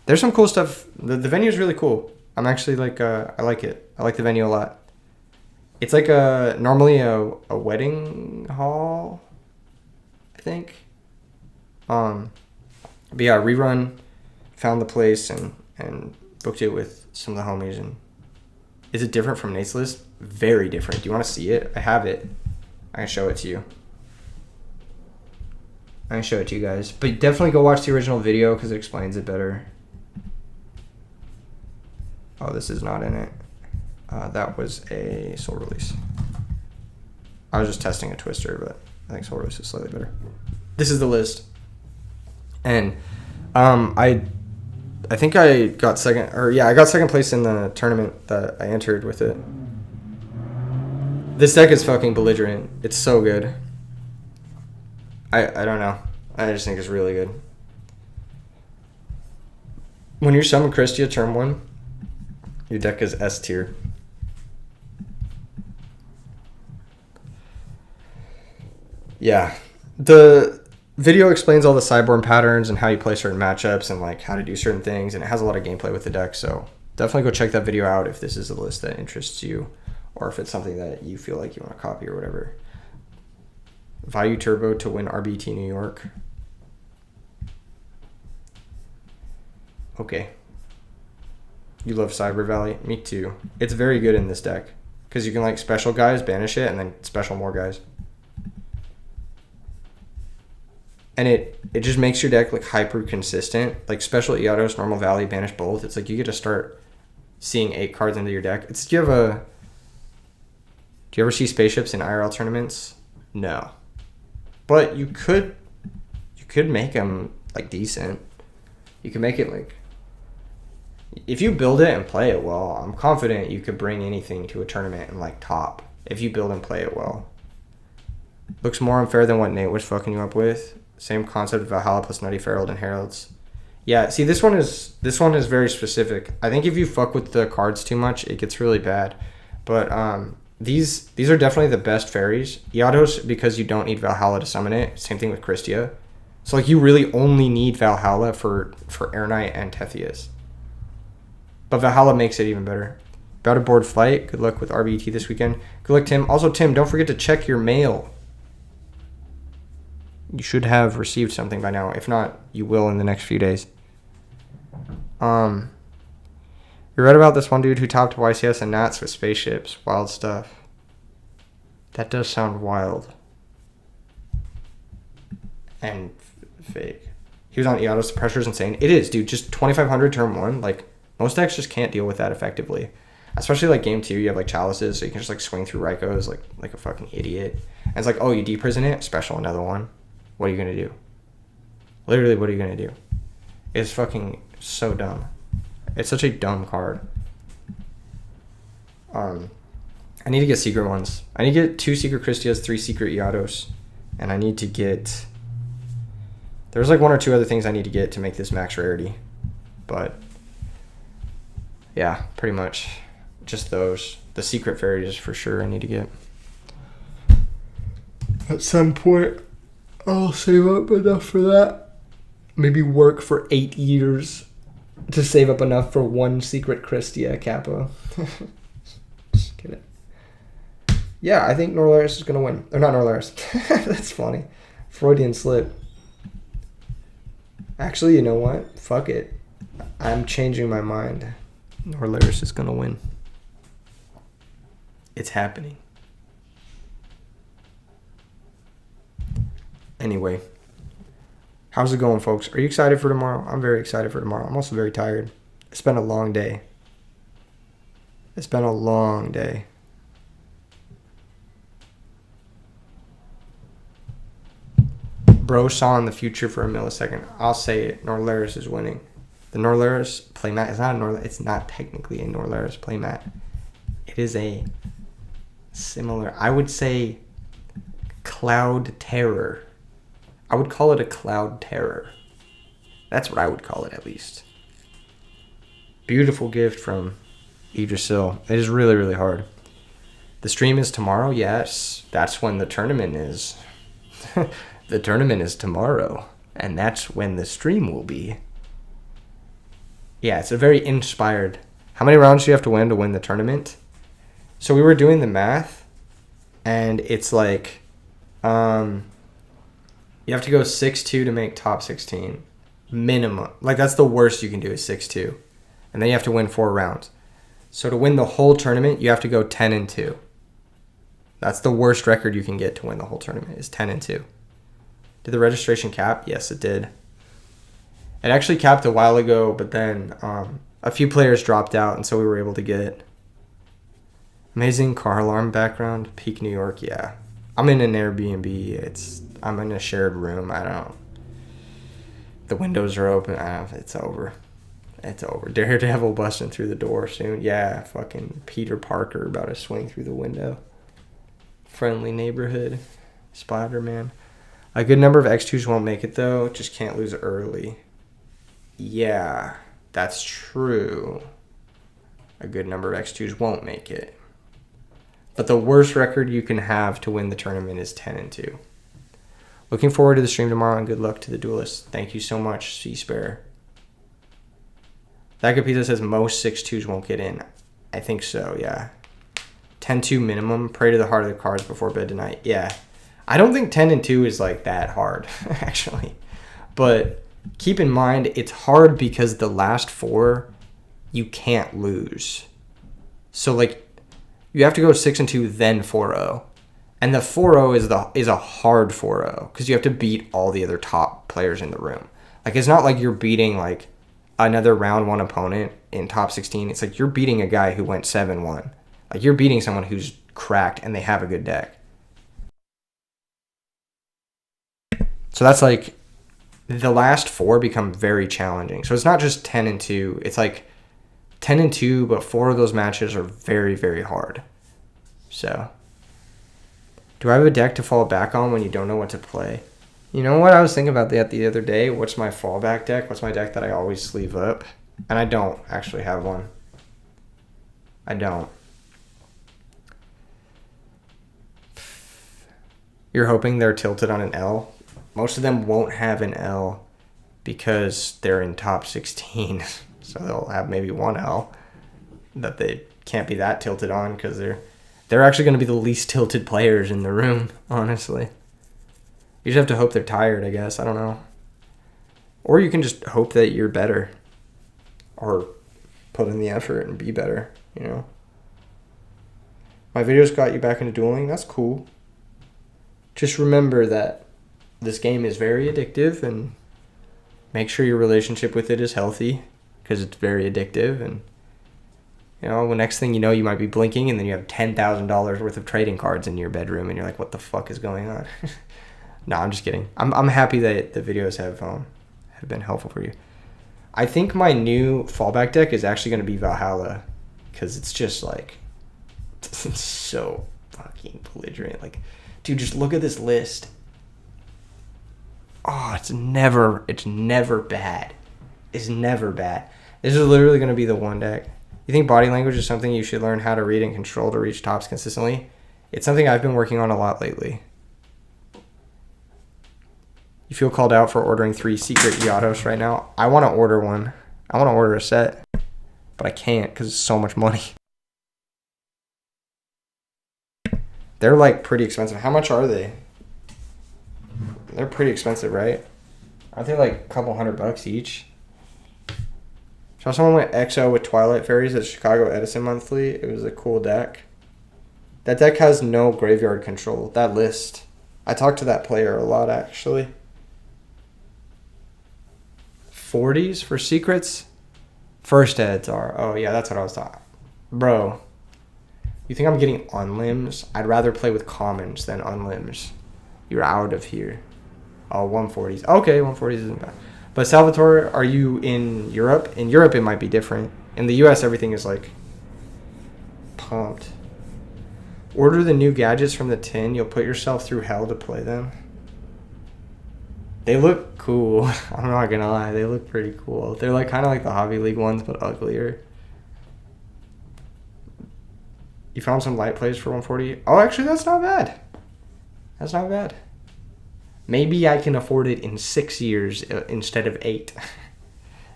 Speaker 1: There's some cool stuff. The venue is really cool. I'm actually like, I like it. I like the venue a lot. It's like normally a wedding hall, I think. But yeah, Rerun found the place and booked it with some of the homies. And is it different from Nate's list? Very different. Do you want to see it? I have it. I can show it to you. I can show it to you guys. But definitely go watch the original video because it explains it better. Oh, this is not in it. That was a soul release. I was just testing a twister, but I think soul release is slightly better. This is the list. And I think I got second, I got second place in the tournament that I entered with it. This deck is fucking belligerent. It's so good. I don't know. I just think it's really good. When you summon Christia turn 1, your deck is S tier. Yeah. The video explains all the sideboard patterns and how you play certain matchups and like how to do certain things, and it has a lot of gameplay with the deck, so definitely go check that video out if this is a list that interests you or if it's something that you feel like you want to copy or whatever. Value Turbo to win RBET New York. Okay. You love Cyber Valley? Me too. It's very good in this deck because you can like special guys, banish it, and then special more guys. And it just makes your deck like hyper consistent. Like special Iados, normal Valley, banish both. It's like you get to start seeing 8 cards into your deck. Do you ever see spaceships in IRL tournaments? No. But you could make them like decent. You can make it like, if you build it and play it well, I'm confident you could bring anything to a tournament and like top. if you build and play it well. Looks more unfair than what Nate was fucking you up with. Same concept of Valhalla plus Nutty Ferald and Heralds. Yeah, see, this one is very specific. I think if you fuck with the cards too much, it gets really bad. But these are definitely the best fairies. Yados, because you don't need Valhalla to summon it. Same thing with Christia. So like you really only need Valhalla for Air Knight and Tethias. But Valhalla makes it even better. About to board flight. Good luck with RBET this weekend. Good luck, Tim. Also, Tim, don't forget to check your mail. You should have received something by now. If not, you will in the next few days. You read about this one dude who topped YCS and Nats with spaceships. Wild stuff. That does sound wild. And fake. He was on Iados. The pressure is insane. It is, dude. Just 2,500 turn 1. Like, most decks just can't deal with that effectively. Especially, like, game 2, you have, like, chalices, so you can just, like, swing through Rykos like a fucking idiot. And it's like, oh, you deprison it? Special, another one. What are you going to do? Literally, what are you going to do? It's fucking so dumb. It's such a dumb card. I need to get secret ones. I need to get 2 secret Christias, 3 secret Iados. And I need to get... There's like 1 or 2 other things I need to get to make this max rarity. But... yeah, pretty much. Just those. The secret fairies for sure I need to get. At some point, I'll save up enough for that. Maybe work for 8 years to save up enough for 1 secret Christia Kappa. Just kidding. Yeah, I think Norlaris is going to win. Or not Norlaris. That's funny. Freudian slip. Actually, you know what? Fuck it. I'm changing my mind. Norlaris is going to win. It's happening. Anyway. How's it going, folks? Are you excited for tomorrow? I'm very excited for tomorrow. I'm also very tired. It's been a long day. It's been a long day. Bro saw in the future for a millisecond. I'll say it. Norlaris is winning. The Norlaris playmat is not a Norlaris. It's not technically a Norlaris playmat. It is a similar, I would say, Cloud Terror. I would call it a Cloud Terror. That's what I would call it, at least. Beautiful gift from Yggdrasil. It is really, really hard. The stream is tomorrow? Yes. That's when the tournament is. The tournament is tomorrow. And that's when the stream will be. Yeah, it's a very inspired. How many rounds do you have to win the tournament? So we were doing the math. And it's like... you have to go 6-2 to make top 16. Minimum. Like, that's the worst you can do is 6-2. And then you have to win 4 rounds. So to win the whole tournament, you have to go 10-2. That's the worst record you can get to win the whole tournament is 10-2. Did the registration cap? Yes, it did. It actually capped a while ago, but then a few players dropped out, and so we were able to get amazing car alarm background. Peak New York, yeah. I'm in an Airbnb. I'm in a shared room. I don't. The windows are open. It's over. It's over. Daredevil busting through the door soon. Yeah, fucking Peter Parker about to swing through the window. Friendly neighborhood. Spider-Man. A good number of X2s won't make it, though. Just can't lose early. Yeah, that's true. A good number of X2s won't make it. But the worst record you can have to win the tournament is 10-2. Looking forward to the stream tomorrow, and good luck to the duelists. Thank you so much, C-Spare. That Pizza says most 6-2s won't get in. I think so, yeah. 10-2 minimum. Pray to the heart of the cards before bed tonight. Yeah. I don't think 10-2 is like that hard, actually. But keep in mind, it's hard because the last 4, you can't lose. So, like, you have to go 6-2, then 4-0. And the 4-0 is a hard 4-0 because you have to beat all the other top players in the room. Like, it's not like you're beating, like, another round 1 opponent in top 16. It's like you're beating a guy who went 7-1. Like, you're beating someone who's cracked and they have a good deck. So that's like, the last 4 become very challenging. So it's not just 10-2. It's like 10-2, but 4 of those matches are very, very hard. So Do I have a deck to fall back on when you don't know what to play? You know what I was thinking about that the other day? What's my fallback deck? What's my deck that I always sleeve up? And I don't actually have one. I don't. You're hoping they're tilted on an L? Most of them won't have an L because they're in top 16. So they'll have maybe one L that they can't be that tilted on because they're actually going to be the least tilted players in the room, honestly. You just have to hope they're tired, I guess. I don't know. Or you can just hope that you're better. Or put in the effort and be better, you know. My videos got you back into dueling. That's cool. Just remember that this game is very addictive, and make sure your relationship with it is healthy because it's very addictive. And, you know, the next thing you know, you might be blinking and then you have $10,000 worth of trading cards in your bedroom and you're like, what the fuck is going on? No, I'm just kidding. I'm happy that the videos have been helpful for you. I think my new fallback deck is actually going to be Valhalla because it's just like, it's so fucking belligerent. Like, dude, just look at this list. Oh, it's never bad. It's never bad. This is literally going to be the one deck. You think body language is something you should learn how to read and control to reach tops consistently? It's something I've been working on a lot lately. You feel called out for ordering 3 secret yugiohs right now? I want to order one. I want to order a set, but I can't because it's so much money. They're like pretty expensive. How much are they? They're pretty expensive, right? Aren't they like a couple $100 each? Saw someone went XO with Twilight Fairies at Chicago Edison Monthly. It was a cool deck. That deck has no graveyard control. That list. I talked to that player a lot, actually. 40s for secrets? First eds are. Oh, yeah, that's what I was talking. Bro, you think I'm getting unlimbs? I'd rather play with commons than unlimbs. You're out of here. Oh, 140s. Okay, 140s isn't bad. But Salvatore, are you in Europe? In Europe, it might be different. In the US, everything is like pumped. Order the new gadgets from the tin. You'll put yourself through hell to play them. They look cool. I'm not gonna lie. They look pretty cool. They're like kind of like the Hobby League ones, but uglier. You found some light plays for 140? Oh, actually, that's not bad. That's not bad. Maybe I can afford it in 6 years instead of 8. Did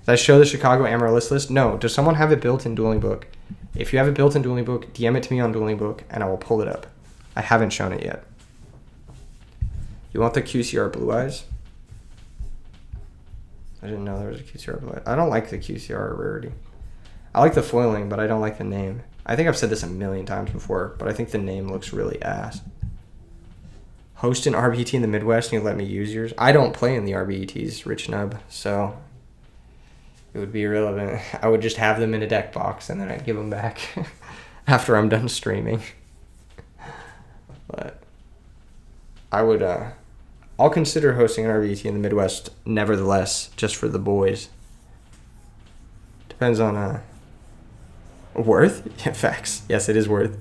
Speaker 1: I show the Chicago Amaryllis list? No. Does someone have it built in Dueling Book? If you have it built in Dueling Book, DM it to me on Dueling Book, and I will pull it up. I haven't shown it yet. You want the QCR Blue Eyes? I didn't know there was a QCR Blue Eyes. I don't like the QCR rarity. I like the foiling, but I don't like the name. I think I've said this a million times before, but I think the name looks really ass. Host an RBET in the Midwest and you let me use yours. I don't play in the RBETs, Rich Nub, so it would be irrelevant. I would just have them in a deck box and then I'd give them back after I'm done streaming. But I would, I'll consider hosting an RBET in the Midwest nevertheless, just for the boys. Depends on, worth? Yeah, facts. Yes, it is worth.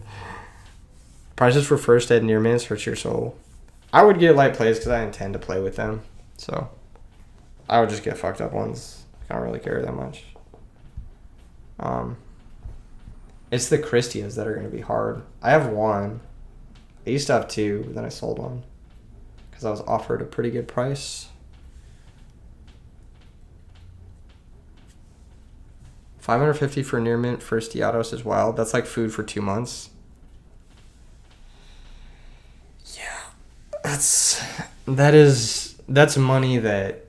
Speaker 1: Prices for first ed near mins hurts your soul. I would get light plays because I intend to play with them. So I would just get fucked up ones. I don't really care that much. It's the Christias that are going to be hard. I have one. I used to have 2, but then I sold one because I was offered a pretty good price. $550 for near mint first Yugiohs is wild. That's like food for 2 months. That's money that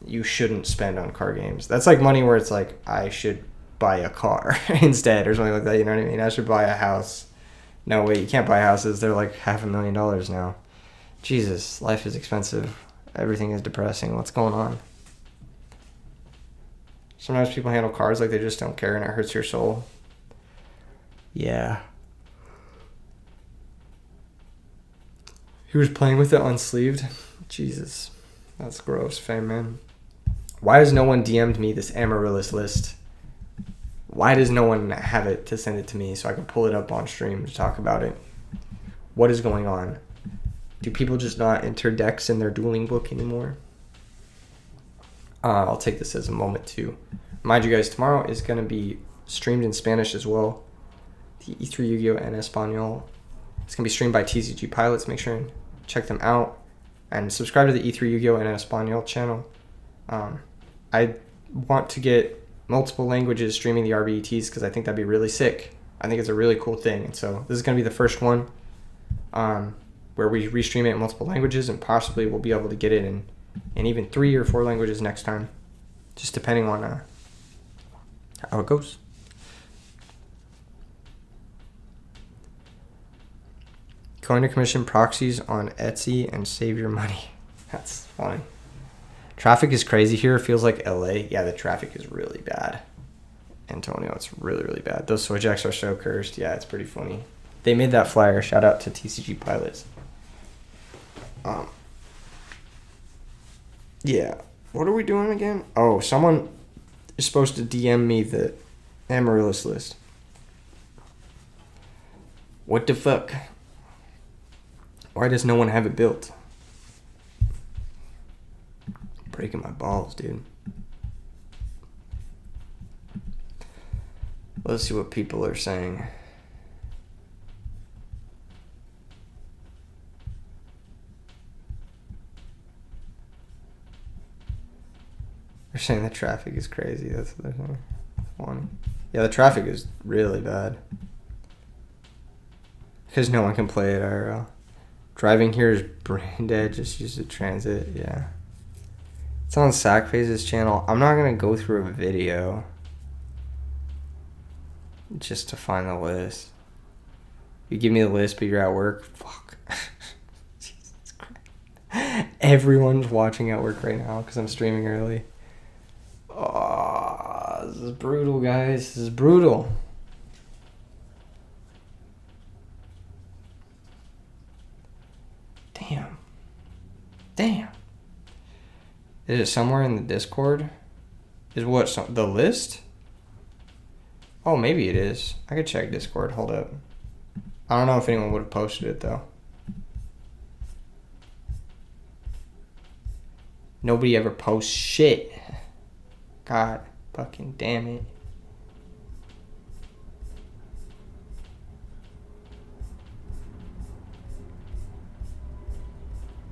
Speaker 1: you shouldn't spend on car games. That's like money where it's like I should buy a car instead or something like that. You know what I mean? I should buy a house. No, wait, you can't buy houses. They're like $500,000 now. Jesus, life is expensive. Everything is depressing. What's going on? Sometimes people handle cars like they just don't care and it hurts your soul. Yeah. He was playing with it unsleeved. Jesus. That's gross, fam, man. Why has no one DM'd me this Amaryllis list? Why does no one have it to send it to me so I can pull it up on stream to talk about it? What is going on? Do people just not enter decks in their dueling book anymore? I'll take this as a moment to remind you guys, tomorrow is going to be streamed in Spanish as well. The E3 Yu-Gi-Oh! En Español. It's going to be streamed by TCG Pilots. Make sure and check them out. And subscribe to the E3 Yu-Gi-Oh! En Español channel. I want to get multiple languages streaming the RBETs because I think that'd be really sick. I think it's a really cool thing. And so this is going to be the first one where we restream it in multiple languages, and possibly we'll be able to get it in even 3 or 4 languages next time, just depending on how it goes. Going to commission proxies on Etsy and save your money. That's funny. Traffic is crazy here. It feels like LA. Yeah, the traffic is really bad. Antonio, it's really, really bad. Those soy jacks are so cursed. Yeah, it's pretty funny. They made that flyer. Shout out to TCG Pilots. Yeah. What are we doing again? Oh, someone is supposed to DM me the Amaryllis list. What the fuck? Why does no one have it built? Breaking my balls, dude. Let's see what people are saying. They're saying the traffic is crazy. That's what they're saying. Funny. Yeah, the traffic is really bad. Because no one can play it IRL. Driving here is brain dead. Just use the transit. Yeah. It's on Sackface's channel. I'm not going to go through a video just to find the list. You give me the list, but you're at work. Fuck. Jesus Christ. Everyone's watching at work right now because I'm streaming early. Oh, this is brutal, guys. This is brutal. Damn. Is it somewhere in the Discord? Is what, the list? Oh, maybe it is. I could check Discord. Hold up. I don't know if anyone would have posted it, though. Nobody ever posts shit. God fucking damn it.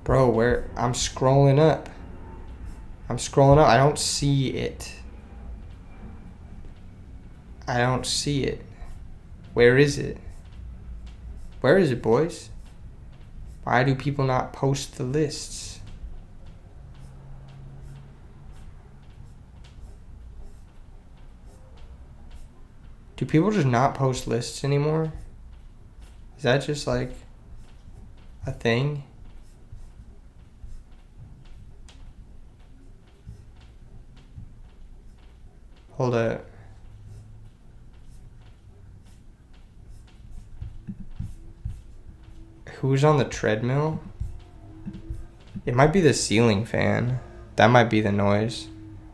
Speaker 1: Bro, where? I'm scrolling up. I don't see it. Where is it? Where is it, boys? Why do people not post the lists? Do people just not post lists anymore? Is that just like a thing? Hold up. Who's on the treadmill? It might be the ceiling fan. That might be the noise.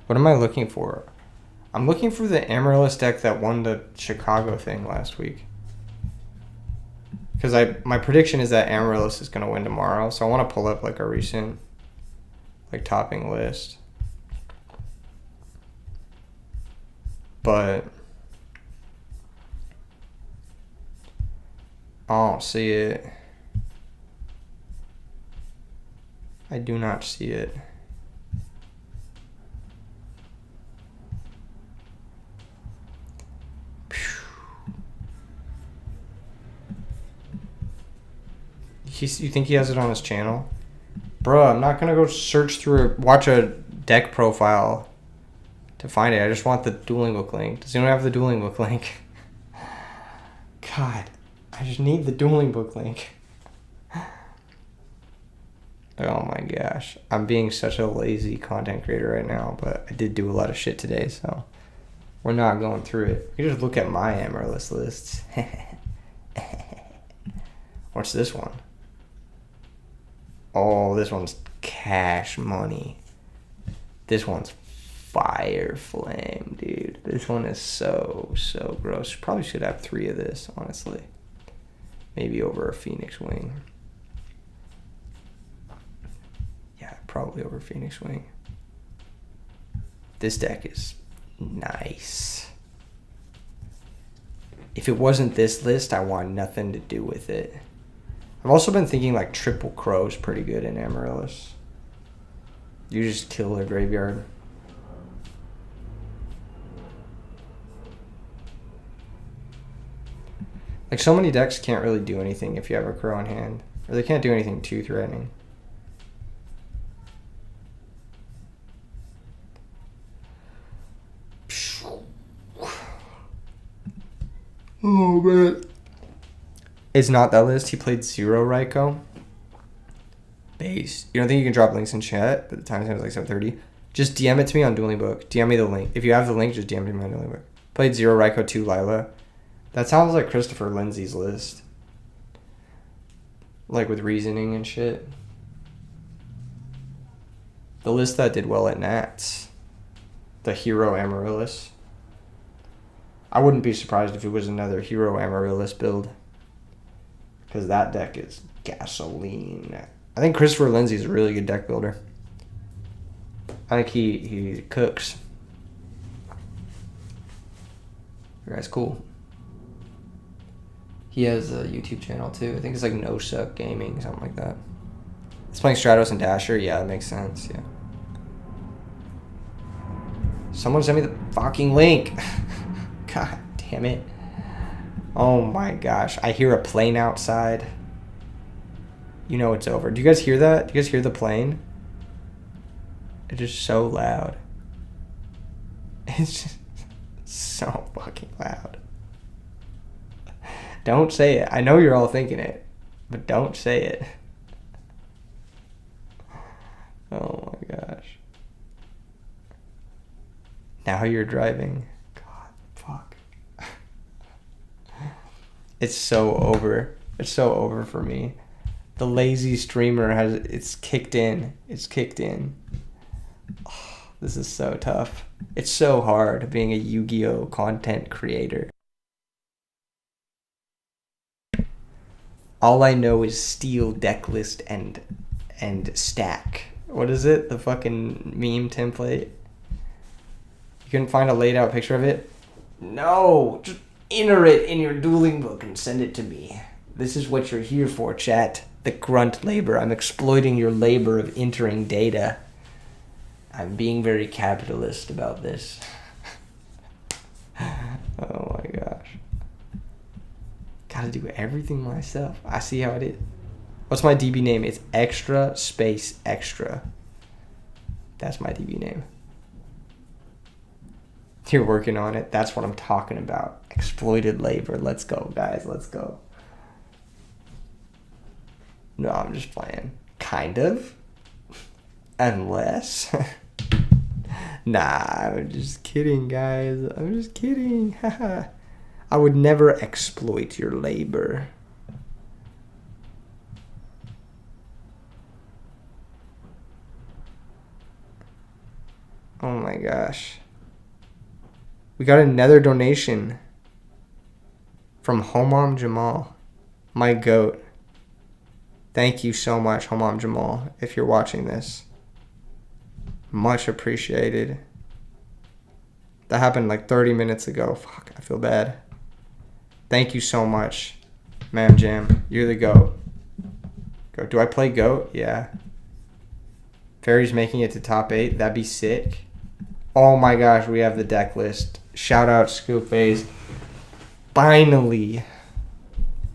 Speaker 1: What am I looking for? I'm looking for the Amaryllis deck that won the Chicago thing last week. Because my prediction is that Amaryllis is going to win tomorrow. So I want to pull up like a recent like topping list. But I don't see it. I do not see it. You think he has it on his channel? Bro, I'm not gonna go search through watch a deck profile to find it. I just want the dueling book link. Does anyone have the dueling book link? God, I just need the dueling book link. Oh my gosh. I'm being such a lazy content creator right now, but I did do a lot of shit today, so we're not going through it. You can just look at my Amaryllis lists. What's this one? Oh, this one's cash money. This one's fire flame, dude. This one is so gross. Probably should have 3 of this, honestly. Maybe over a Phoenix Wing. probably over Phoenix Wing. This deck is nice. If it wasn't this list, I want nothing to do with it. I've also been thinking like Triple Crow is pretty good in Amaryllis. You just kill their graveyard. Like, so many decks can't really do anything if you have a Crow in hand. Or they can't do anything too threatening. Oh, man. It's not that list. He played 0 Raikou. Base. You don't think you can drop links in chat? But the time is like 7:30. Just DM it to me on Dueling Book. DM me the link. If you have the link, just DM it to me on Dueling Book. Played 0 Raikou, 2 Lila. That sounds like Christopher Lindsay's list. Like with reasoning and shit. The list that did well at Nats. The Hero Amaryllis. I wouldn't be surprised if it was another Hero Amaryllis build. Because that deck is gasoline. I think Christopher Lindsay's a really good deck builder. I think he cooks. That guy's cool. He has a YouTube channel too. I think it's like No Suck Gaming, something like that. He's playing Stratos and Dasher. Yeah, that makes sense. Yeah. Someone send me the fucking link. God damn it. Oh my gosh. I hear a plane outside. You know it's over. Do you guys hear that? Do you guys hear the plane? It's just so loud. It's just so fucking loud. Don't say it. I know you're all thinking it, but don't say it. Oh my gosh. Now you're driving. God, fuck. It's so over. It's so over for me. The lazy streamer it's kicked in. It's kicked in. Oh, this is so tough. It's so hard being a Yu-Gi-Oh content creator. All I know is steal, deck list, and stack. What is it? The fucking meme template? You couldn't find a laid out picture of it? No! Just enter it in your Dueling Book and send it to me. This is what you're here for, chat. The grunt labor. I'm exploiting your labor of entering data. I'm being very capitalist about this. Oh my gosh. Gotta do everything myself. I see how it is. What's my DB name? It's extra space extra. That's my DB name. You're working on it. That's what I'm talking about. Exploited labor. Let's go, guys. Let's go. No, I'm just playing. Kind of. Unless. Nah, I'm just kidding, guys. I'm just kidding. Haha. I would never exploit your labor. Oh my gosh. We got another donation from Homam Jamal, my goat. Thank you so much, Homam Jamal, if you're watching this. Much appreciated. That happened like 30 minutes ago. Fuck, I feel bad. Thank you so much, Ma'am Jam. You're the GOAT. Do I play GOAT? Yeah. Fairy's making it to top 8. That'd be sick. Oh my gosh, we have the deck list. Shout out Scoop Phase. Finally.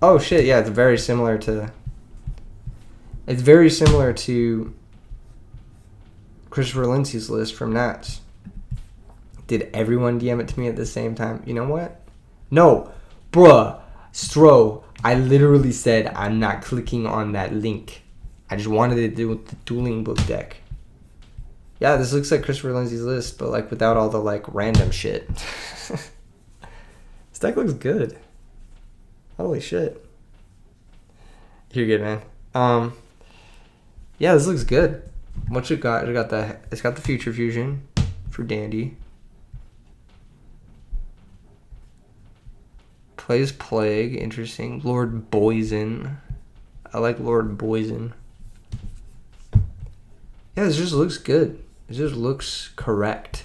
Speaker 1: Oh shit, yeah, it's very similar to Christopher Lindsay's list from Nats. Did everyone DM it to me at the same time? You know what? No. Bruh. Stro. I literally said I'm not clicking on that link. I just wanted to do with the Dueling Book deck. Yeah, this looks like Christopher Lindsay's list, but like without all the like random shit. This deck looks good. Holy shit. You're good, man. Yeah, this looks good. What you got? It's got the Future Fusion for Dandy. Plays Plague, interesting. Lord Poison. I like Lord Poison. Yeah, this just looks good. It just looks correct.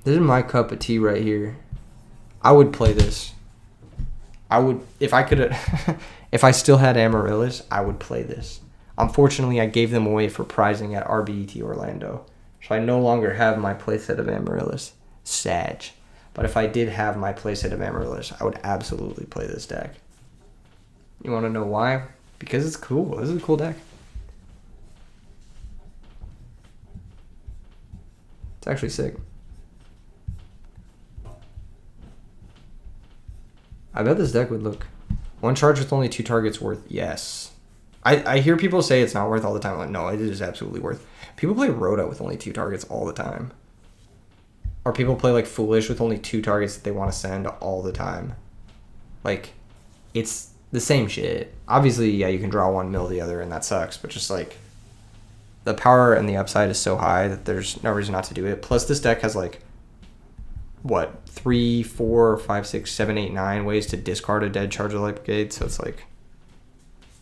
Speaker 1: This is my cup of tea right here. I would play this. I would, if I could, if I still had Amaryllis, I would play this. Unfortunately, I gave them away for prizing at RBET Orlando. So I no longer have my playset of Amaryllis. Sag. But if I did have my playset of Amaryllis, I would absolutely play this deck. You want to know why? Because it's cool. This is a cool deck. It's actually sick. I bet this deck would look... One charge with only 2 targets worth... Yes. I hear people say it's not worth all the time. I'm like, no, it is absolutely worth. People play Rhoda with only 2 targets all the time. Or people play like Foolish with only 2 targets that they want to send all the time. Like, it's the same shit. Obviously, yeah, you can draw one, mill the other, and that sucks. But just like, the power and the upside is so high that there's no reason not to do it. Plus, this deck has like, what, 3, 4, 5, 6, 7, 8, 9 ways to discard a dead Charger Light Brigade. So it's like,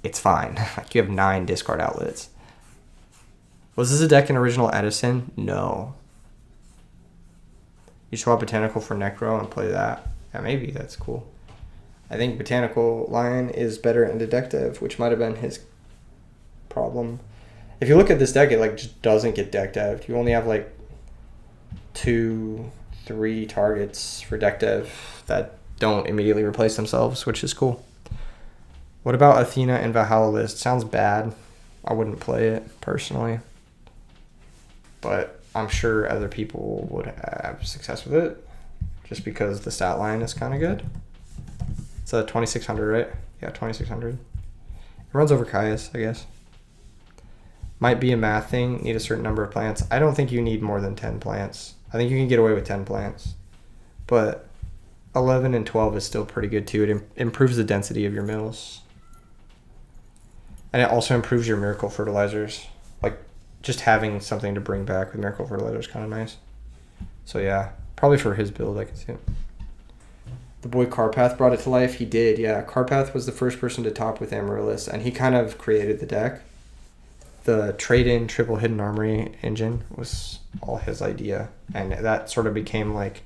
Speaker 1: it's fine. Like, you have 9 discard outlets. Was this a deck in original Edison? No. You swap Botanical for Necro and play that. Yeah, maybe. That's cool. I think Botanical Lion is better into deck dev, which might have been his problem. If you look at this deck, it like just doesn't get deck dev. You only have like 2, 3 targets for deck dev that don't immediately replace themselves, which is cool. What about Athena and Valhalla list? Sounds bad. I wouldn't play it personally, but I'm sure other people would have success with it just because the stat line is kind of good. It's a 2600, right? Yeah, 2600. It runs over Caius, I guess. Might be a math thing. Need a certain number of plants. I don't think you need more than 10 plants. I think you can get away with 10 plants. But 11 and 12 is still pretty good too. It improves the density of your mills. And it also improves your miracle fertilizers. Like, just having something to bring back with miracle fertilizer is kind of nice. So yeah, probably for his build, I can see it. The boy Carpath brought it to life. He did, yeah. Carpath was the first person to top with Amaryllis, and he kind of created the deck. The trade-in triple hidden armory engine was all his idea, and that sort of became like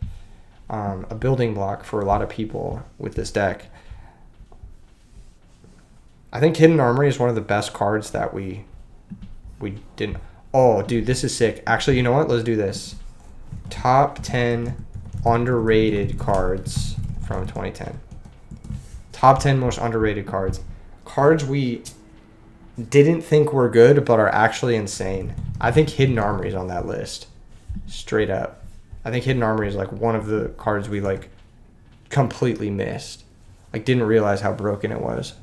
Speaker 1: a building block for a lot of people with this deck. I think Hidden Armory is one of the best cards that we didn't... Oh, dude, this is sick. Actually, you know what? Let's do this. Top 10 underrated cards from 2010. Top 10 most underrated cards. Cards we didn't think were good, but are actually insane. I think Hidden Armory is on that list. Straight up. I think Hidden Armory is like one of the cards we like completely missed. Like, didn't realize how broken it was.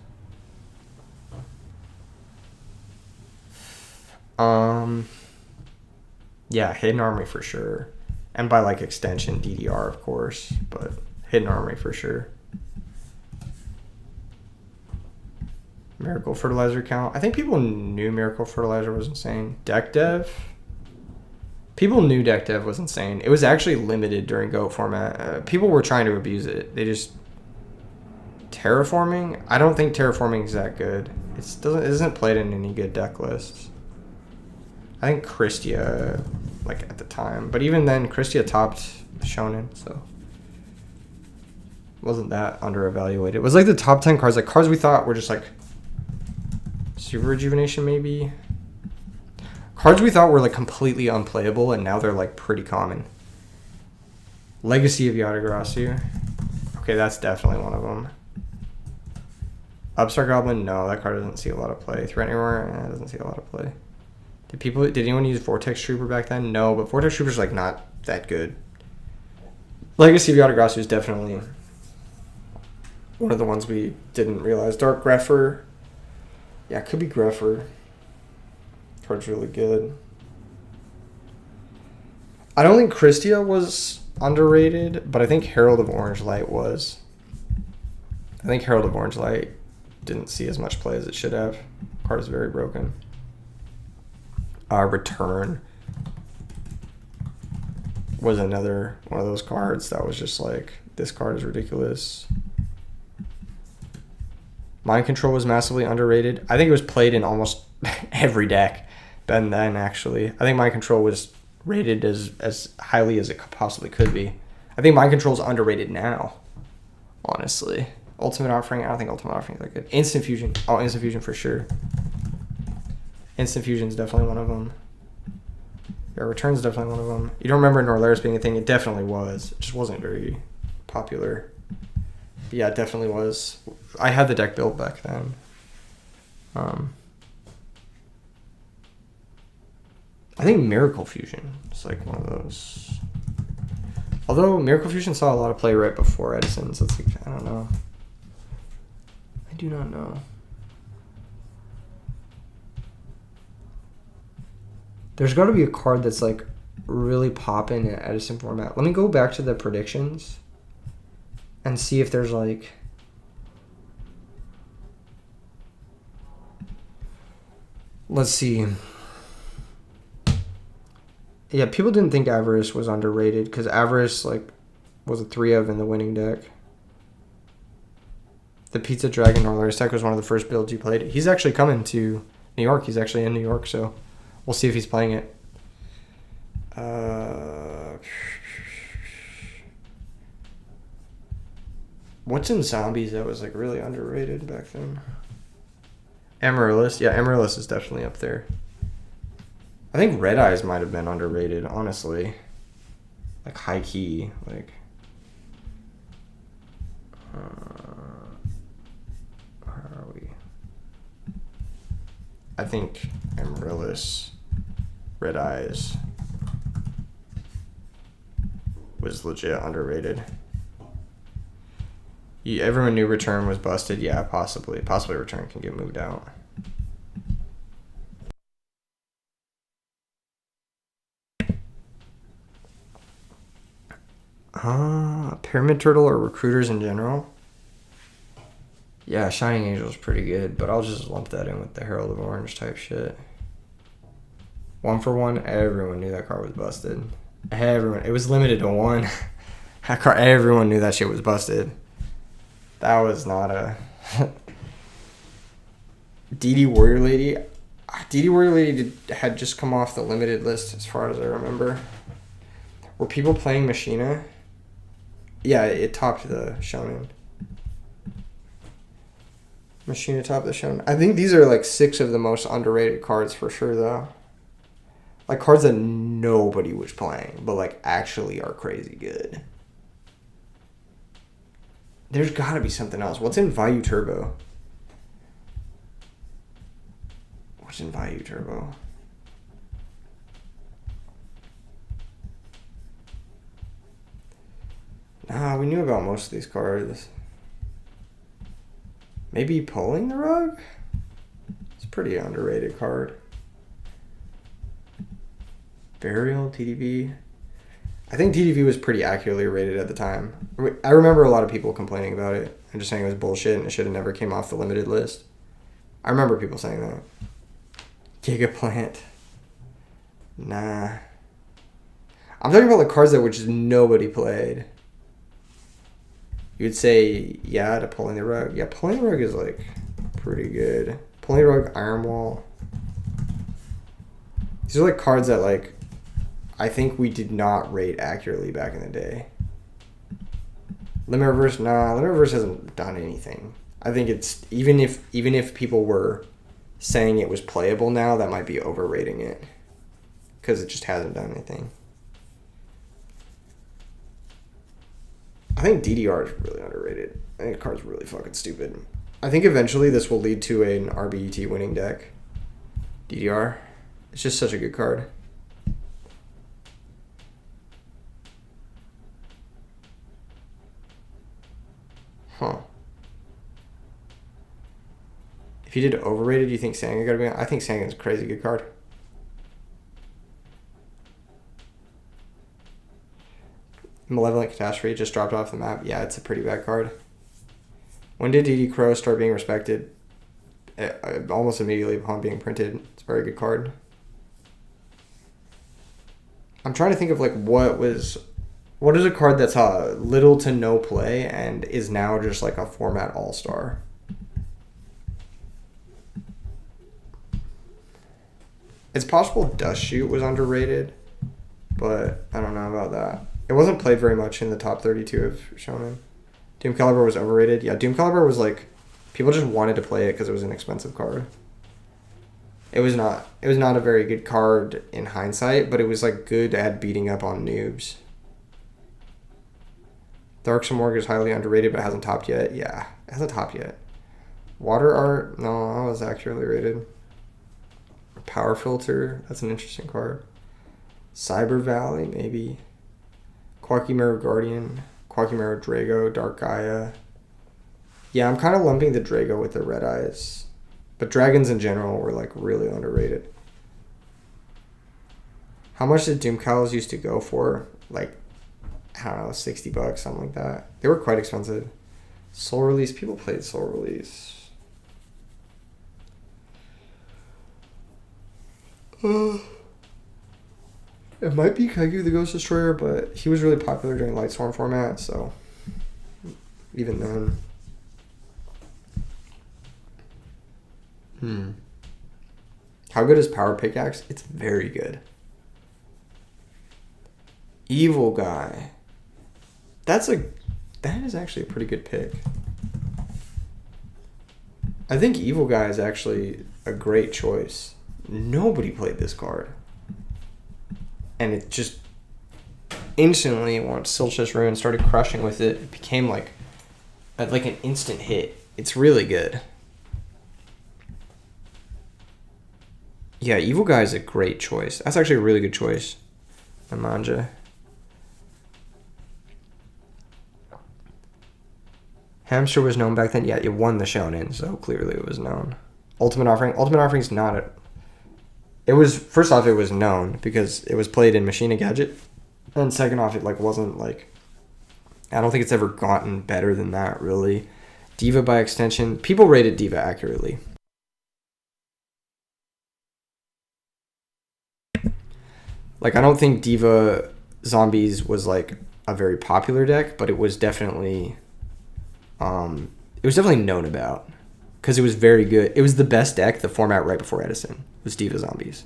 Speaker 1: Yeah, Hidden Armory for sure. And by like extension, DDR, of course. But Hidden Armory for sure. Miracle Fertilizer count. I think people knew Miracle Fertilizer was insane. Deck Dev. People knew Deck Dev was insane. It was actually limited during GOAT format. People were trying to abuse it. They just... Terraforming? I don't think Terraforming is that good. It isn't played in any good deck lists. I think Christia, like, at the time. But even then, Christia topped Shonen, so... Wasn't that under-evaluated. It was like the top 10 cards. Like, cards we thought were just, like... Super Rejuvenation, maybe? Cards we thought were, like, completely unplayable, and now they're, like, pretty common. Legacy of Yugioh. Okay, that's definitely one of them. Upstart Goblin? No, that card doesn't see a lot of play. Threatening Roar? It doesn't see a lot of play. Did anyone use Vortex Trooper back then? No, but Vortex Trooper's like not that good. Legacy of Yugioh is definitely one of the ones we didn't realize. Dark Grepher. Yeah, it could be Grepher. Card's really good. I don't think Christia was underrated, but I think Herald of Orange Light was. I think Herald of Orange Light didn't see as much play as it should have. Card is very broken. Return was another one of those cards that was just like, this card is ridiculous. Mind Control was massively underrated. I think it was played in almost every deck than then, actually. I think Mind Control was rated as highly as it possibly could be. I think Mind Control is underrated now, honestly. Ultimate Offering, I don't think Ultimate Offering is that good. Instant Fusion. Oh, Instant Fusion for sure. Instant Fusion is definitely one of them. Yeah, Return's definitely one of them. You don't remember Norlaris being a thing? It definitely was. It just wasn't very popular. But yeah, it definitely was. I had the deck built back then. I think Miracle Fusion is like one of those. Although Miracle Fusion saw a lot of play right before Edison, so it's like, I don't know. I do not know. There's got to be a card that's like really popping in Edison format. Let me go back to the predictions and see if there's like. Let's see. Yeah, people didn't think Avarice was underrated because Avarice like was a 3 of in the winning deck. The Pizza Dragon Norlaris deck was one of the first builds you played. He's actually coming to New York. He's actually in New York, so we'll see if he's playing it. What's in Zombies that was like really underrated back then? Amaryllis. Yeah, Amaryllis is definitely up there. I think Red Eyes might have been underrated, honestly. Like high key, like. Where are we? I think Amaryllis, Red Eyes was legit underrated. Yeah, everyone knew Return was busted. Yeah, possibly. Possibly Return can get moved out. Pyramid Turtle or Recruiters in general? Yeah, Shining Angel is pretty good, but I'll just lump that in with the Herald of Orange type shit. 1-for-1, everyone knew that card was busted. Everyone. It was limited to 1. That card, everyone knew that shit was busted. That was not a... DD Warrior Lady. DD Warrior Lady had just come off the limited list as far as I remember. Were people playing Machina? Yeah, it topped the Shonen. Machina topped the Shonen. I think these are like 6 of the most underrated cards for sure, though. Like cards that nobody was playing, but like actually are crazy good. There's got to be something else. What's in Vayu Turbo? What's in Vayu Turbo? Nah, we knew about most of these cards. Maybe Pulling the Rug? It's a pretty underrated card. Burial, TDV. I think TDV was pretty accurately rated at the time. I remember a lot of people complaining about it and just saying it was bullshit and it should have never came off the limited list. I remember people saying that. Gigaplant. Nah. I'm talking about the cards that just nobody played. You'd say, yeah, to Pulling the Rug. Yeah, Pulling the Rug is, like, pretty good. Pulling the Rug, Iron Wall. These are, like, cards that, like, I think we did not rate accurately back in the day. Limit Reverse, nah. Limit Reverse hasn't done anything. I think it's, even if people were saying it was playable now, that might be overrating it. Because it just hasn't done anything. I think DDR is really underrated. I think the card's really fucking stupid. I think eventually this will lead to an RBET winning deck. DDR. It's just such a good card. Huh. If you did overrated, do you think Sangan gotta be on? I think Sangan's a crazy good card. Malevolent Catastrophe just dropped off the map. Yeah, it's a pretty bad card. When did DD Crow start being respected? Almost immediately upon being printed. It's a very good card. I'm trying to think of like what is a card that's little to no play and is now just like a format all-star. It's possible Dust Shoot was underrated, but I don't know about that. It wasn't played very much in the top 32 of Shonen. Doom Caliber was overrated. Yeah, Doom Caliber was like, people just wanted to play it because it was an expensive card. It was not a very good card in hindsight, but it was like good at beating up on noobs. Dark Samorg is highly underrated but hasn't topped yet. Yeah, it hasn't topped yet. Water Art, no, that was accurately rated. Power Filter, that's an interesting card. Cyber Valley, maybe. Quackimero Guardian, Quackimero Drago, Dark Gaia. Yeah, I'm kind of lumping the Drago with the Red Eyes. But dragons in general were like really underrated. How much did Doom Cows used to go for? Like, I don't know, $60, something like that. They were quite expensive. Soul Release, people played Soul Release. It might be Kaiju the Ghost Destroyer, but he was really popular during Lightstorm format, so even then. How good is Power Pickaxe? It's very good. Evil Guy. That is actually a pretty good pick. I think Evil Guy is actually a great choice. Nobody played this card. And it just instantly, once Silchus Ruin started crushing with it, it became like an instant hit. It's really good. Yeah, Evil Guy is a great choice. That's actually a really good choice. Amanja. Hamster was known back then. Yeah, it won the Shonen, so clearly it was known. Ultimate Offering. Ultimate Offering's not a... It was... First off, it was known because it was played in Machina Gadget. And second off, it wasn't like... I don't think it's ever gotten better than that, really. Diva by extension. People rated Diva accurately. Like, I don't think Diva Zombies was, like, a very popular deck, but it was definitely... it was definitely known about. Because it was very good. It was the best deck, the format right before Edison, was Diva Zombies.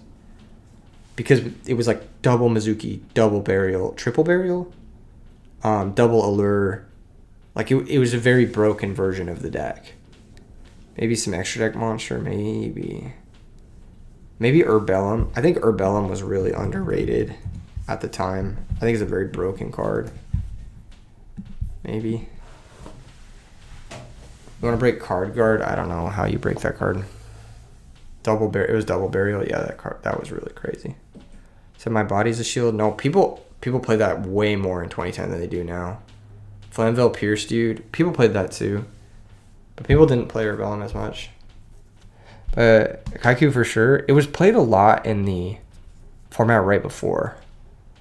Speaker 1: Because it was, like, double Mizuki, double Burial, triple Burial, double Allure. Like, it was a very broken version of the deck. Maybe some extra deck monster, maybe... Maybe Urbellum. I think Urbellum was really underrated at the time. I think it's a very broken card. Maybe. You want to break Card Guard? I don't know how you break that card. It was double Burial. Yeah, that was really crazy. So My Body's a Shield. No, people play that way more in 2010 than they do now. Flamvell Pierce, dude. People played that too. But people didn't play Urbellum as much. But Kaiku for sure. It was played a lot in the format right before.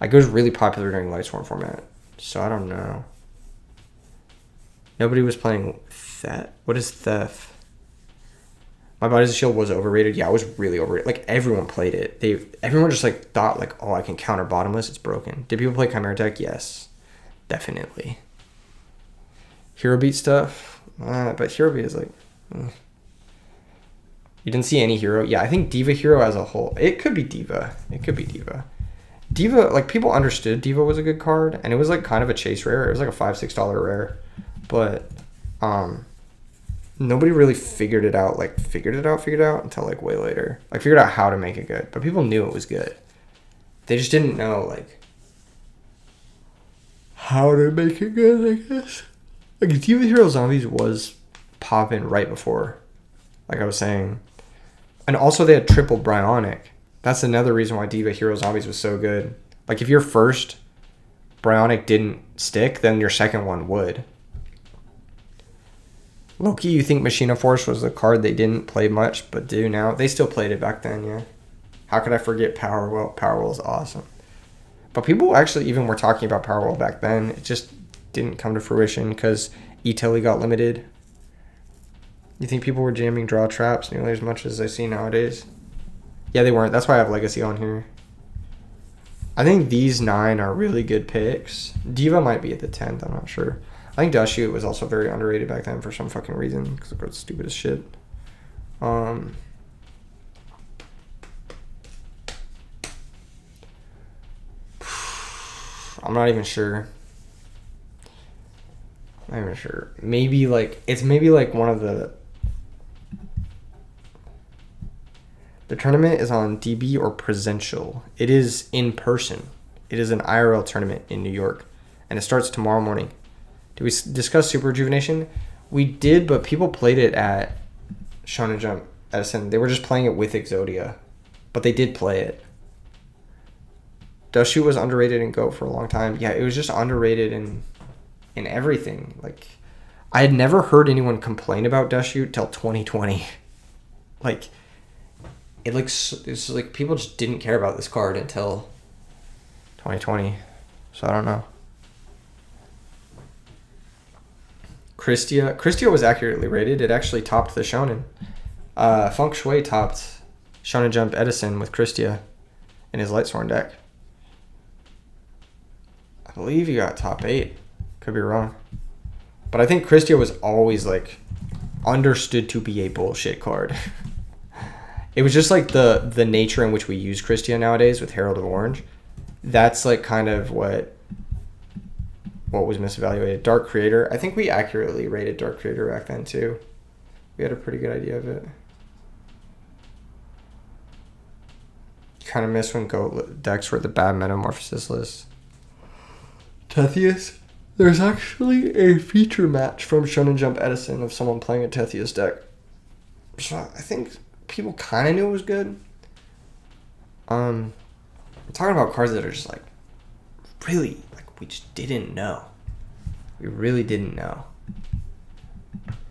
Speaker 1: Like, it was really popular during Lightstorm format. So I don't know. Nobody was playing Theft. What is Theft? My Body's a Shield was overrated. Yeah, it was really overrated. Like, everyone played it. Everyone just like thought like, oh, I can counter Bottomless. It's broken. Did people play Chimera Tech? Yes, definitely. Hero Beat stuff, but Hero Beat is like. You didn't see any hero? Yeah, I think Diva Hero as a whole. It could be Diva. Diva, like, people understood Diva was a good card, and it was, like, kind of a chase rare. It was, like, a $5-6 rare. But, nobody really figured it out until, like, way later. Like, figured out how to make it good. But people knew it was good. They just didn't know, like, how to make it good, I guess. Like, Diva Hero Zombies was popping right before, like I was saying. And also they had triple Bryonic. That's another reason why Diva Hero Zombies was so good. Like, if your first Bryonic didn't stick, then your second one would. Loki, you think Machina Force was the card they didn't play much, but do now? They still played it back then, yeah. How could I forget Powerwell? Powerwell is awesome. But people actually even were talking about Powerwell back then. It just didn't come to fruition because E-Telly got limited. You think people were jamming draw traps nearly as much as I see nowadays? Yeah, they weren't. That's why I have Legacy on here. I think these 9 are really good picks. Diva might be at the 10th. I'm not sure. I think Dust Shoot was also very underrated back then for some fucking reason because it was stupid as shit. I'm not even sure. I'm not even sure. Maybe like it's maybe like one of the tournament is on DB or Presential. It is in person. It is an IRL tournament in New York, and it starts tomorrow morning. Did we discuss Super Rejuvenation? We did, but people played it at Shonen Jump Edison. They were just playing it with Exodia, but they did play it. Dust Shoot was underrated in GOAT for a long time. Yeah, it was just underrated in everything. Like, I had never heard anyone complain about Dust Shoot till 2020. Like, it's like people just didn't care about this card until 2020. So I don't know. Christia was accurately rated. It actually topped the Shonen. Feng Shui topped Shonen Jump Edison with Christia in his Lightsworn deck. I believe he got top 8. Could be wrong. But I think Christia was always like understood to be a bullshit card. It was just like the nature in which we use Christia nowadays with Herald of Orange. That's like kind of what was misevaluated. Dark Creator. I think we accurately rated Dark Creator back then too. We had a pretty good idea of it. Kind of miss when GOAT decks were the bad Metamorphosis list. Tethius. There's actually a feature match from Shonen Jump Edison of someone playing a Tethius deck. So I think people kind of knew it was good. I'm talking about cards that are just like really like we just didn't know. We really didn't know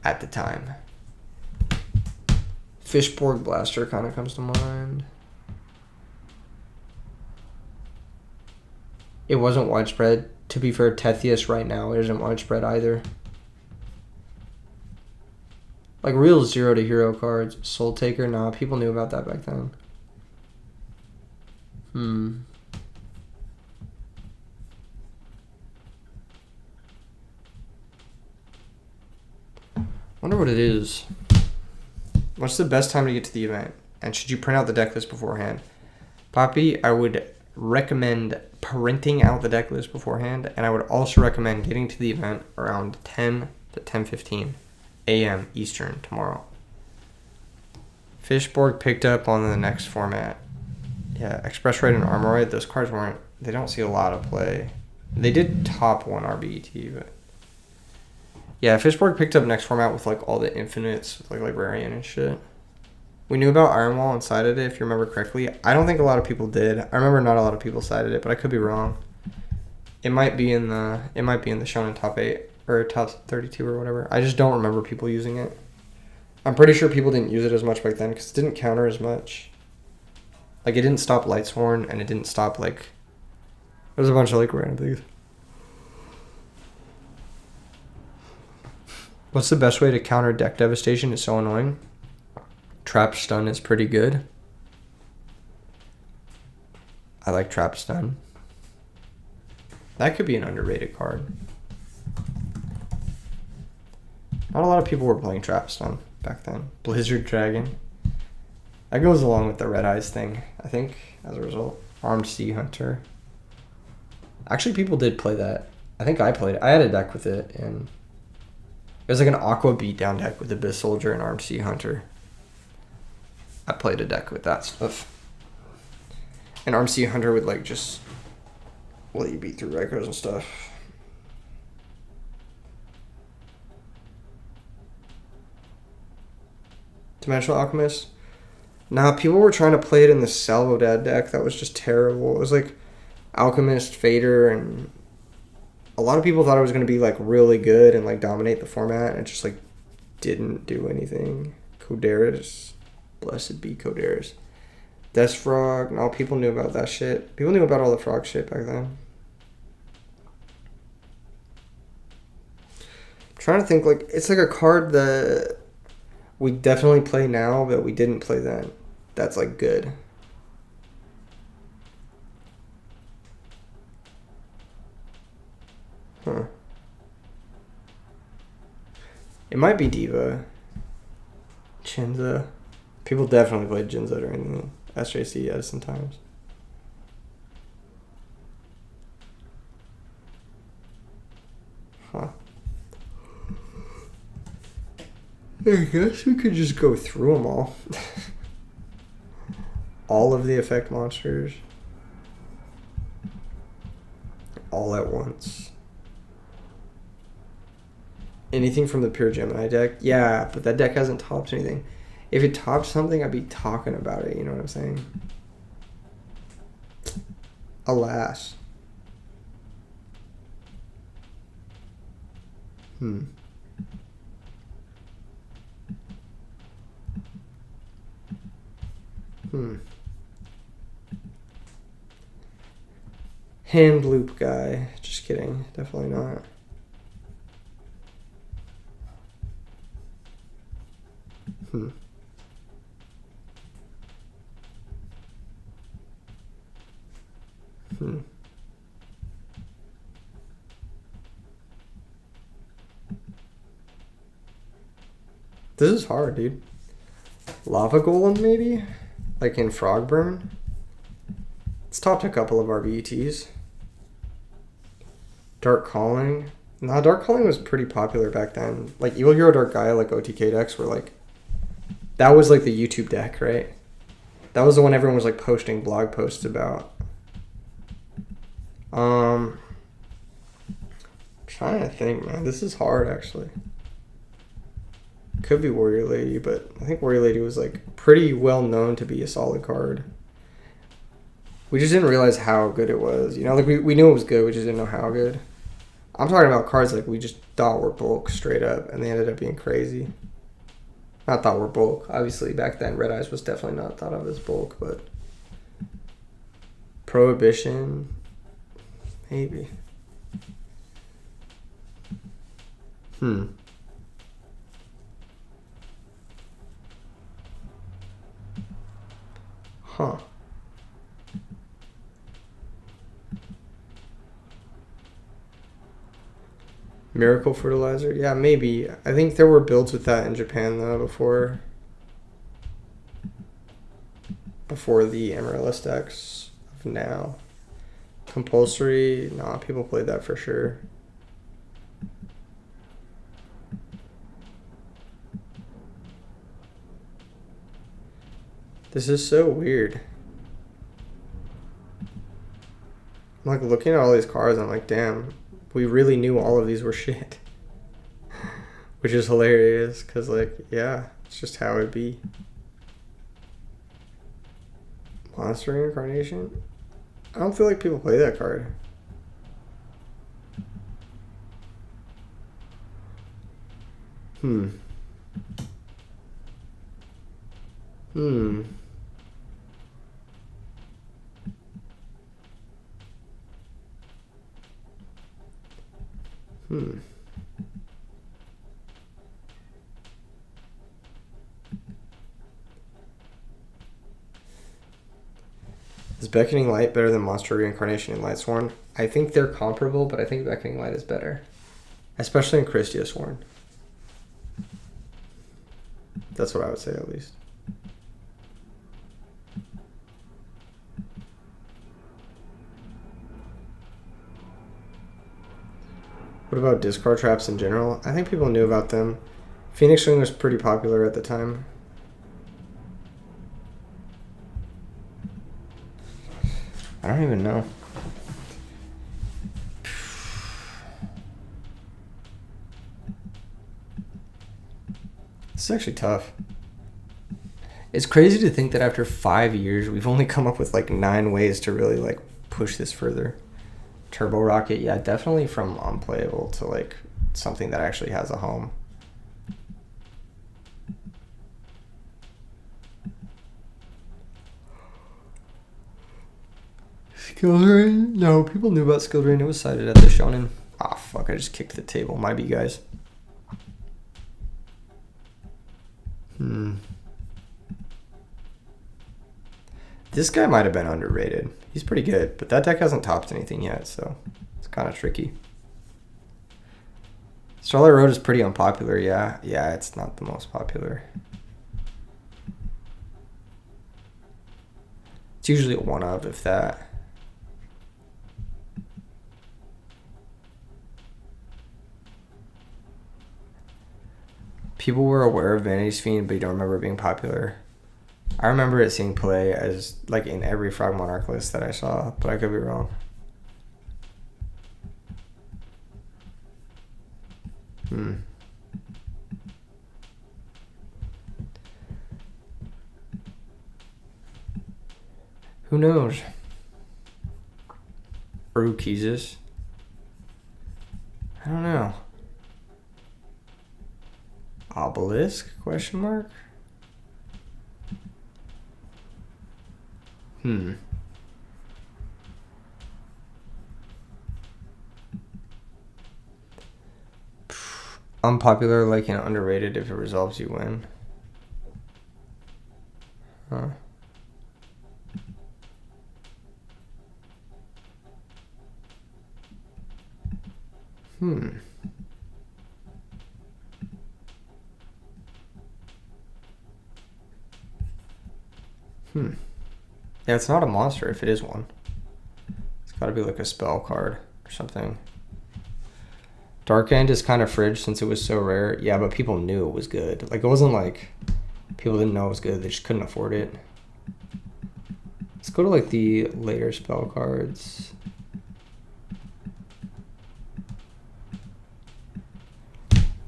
Speaker 1: at the time. Fishborg Blaster kind of comes to mind. It wasn't widespread. To be fair, Tethius right now isn't widespread either. Like real 0 to hero cards. Soul Taker, nah, people knew about that back then. Wonder what it is. What's the best time to get to the event? And should you print out the deck list beforehand? Poppy, I would recommend printing out the deck list beforehand, and I would also recommend getting to the event around 10 to 10:15 a.m. Eastern tomorrow. Fishborg picked up on the next format. Yeah, Express Rite and Armor Rite, those cards they don't see a lot of play. They did top 1 RBET, but yeah, Fishborg picked up next format with like all the infinites, with like Librarian and shit. We knew about Iron Wall and sided it, if you remember correctly. I don't think a lot of people did. I remember not a lot of people sided it, but I could be wrong. It might be in the Shonen top 8 or top 32 or whatever. I just don't remember people using it. I'm pretty sure people didn't use it as much back then because it didn't counter as much. Like, it didn't stop Lightsworn, and it didn't stop, like... There's a bunch of, like, random things. What's the best way to counter deck devastation? It's so annoying. Trap Stun is pretty good. I like Trap Stun. That could be an underrated card. Not a lot of people were playing Trap Stun back then. Blizzard Dragon. That goes along with the Red Eyes thing, I think, as a result. Armed Sea Hunter. Actually, people did play that. I think I played it. I had a deck with it, and it was like an Aqua beatdown deck with Abyss Soldier and Armed Sea Hunter. I played a deck with that stuff. And Armed Sea Hunter would like just let you beat through Rikos and stuff. Dimensional Alchemist? Nah, people were trying to play it in the Salvo Dad deck. That was just terrible. It was like Alchemist, Fader, and a lot of people thought it was going to be like really good and like dominate the format, and it just like didn't do anything. Coderis. Blessed be Coderis. Death Frog. No, people knew about that shit. People knew about all the frog shit back then. I'm trying to think, like, it's like a card that we definitely play now, but we didn't play then. That's, like, good. Huh. It might be Diva. Chinza. People definitely played Jinza during the SJC Edison times. I guess we could just go through them all. All of the effect monsters. All at once. Anything from the pure Gemini deck? Yeah, but that deck hasn't topped anything. If it topped something, I'd be talking about it, you know what I'm saying? Alas. Hand loop guy. Just kidding. Definitely not. This is hard, dude. Lava Golem, maybe? Like in Frogburn? It's topped a couple of RBETs. Dark Calling. Nah, Dark Calling was pretty popular back then. Like, Evil Hero Dark Gaia, like OTK decks were like... That was like the YouTube deck, right? That was the one everyone was like posting blog posts about. Trying to think, man. This is hard, actually. Could be Warrior Lady, but I think Warrior Lady was like pretty well known to be a solid card. We just didn't realize how good it was. You know, like we knew it was good, we just didn't know how good. I'm talking about cards like we just thought were bulk straight up, and they ended up being crazy. Not thought were bulk. Obviously, back then, Red Eyes was definitely not thought of as bulk, but Prohibition, maybe. Huh. Miracle Fertilizer? Yeah, maybe. I think there were builds with that in Japan, though, before the Amaryllis decks of now. Compulsory? Nah, people played that for sure. This is so weird. I'm like looking at all these cards, I'm like, damn, we really knew all of these were shit. Which is hilarious, because like, yeah, it's just how it be. Monster Reincarnation? I don't feel like people play that card. Is Beckoning Light better than Monster Reincarnation and Lightsworn? I think they're comparable, but I think Beckoning Light is better. Especially in Christia Sworn. That's what I would say, at least. What about discard traps in general? I think people knew about them. Phoenix Wing was pretty popular at the time. I don't even know. This is actually tough. It's crazy to think that after 5 years, we've only come up with like 9 ways to really like push this further. Turbo Rocket, yeah, definitely from unplayable to like something that actually has a home. Skill Drain? No, people knew about Skill Drain. It was cited at the Shonen. Ah, fuck, I just kicked the table. Might be, guys. This guy might have been underrated. He's pretty good, but that deck hasn't topped anything yet, so it's kind of tricky. Starlight Road is pretty unpopular, yeah. Yeah, it's not the most popular. It's usually a one of, if that. people were aware of Vanity's Fiend, but you don't remember it being popular. I remember it seeing play as like in every Frog Monarch list that I saw, but I could be wrong. Who knows? Urukizis? I don't know. Obelisk? Question mark? Unpopular, like, and underrated. If it resolves, you win. Huh. Yeah, it's not a monster if it is one. It's got to be like a spell card or something. Dark End is kind of fridge since it was so rare. Yeah, but people knew it was good. Like, it wasn't like people didn't know it was good. They just couldn't afford it. Let's go to, like, the later spell cards.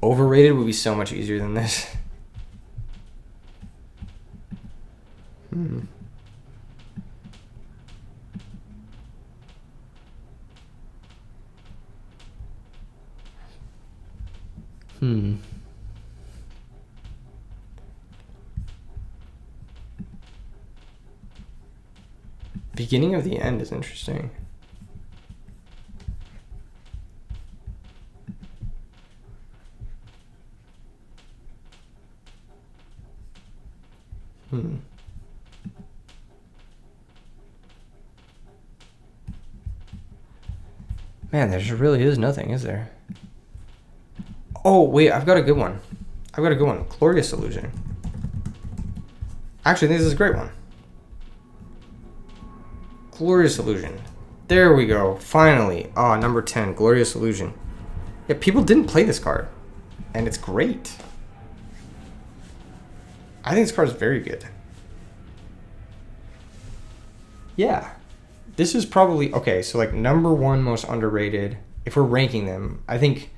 Speaker 1: Overrated would be so much easier than this. Beginning of the End is interesting. Man, there just really is nothing, is there? Oh, wait, I've got a good one. Glorious Illusion. Actually, I think this is a great one. Glorious Illusion. There we go. Finally. Number 10. Glorious Illusion. Yeah, people didn't play this card. And it's great. I think this card is very good. Yeah. This is probably... Okay, so like number 1 most underrated. If we're ranking them, I think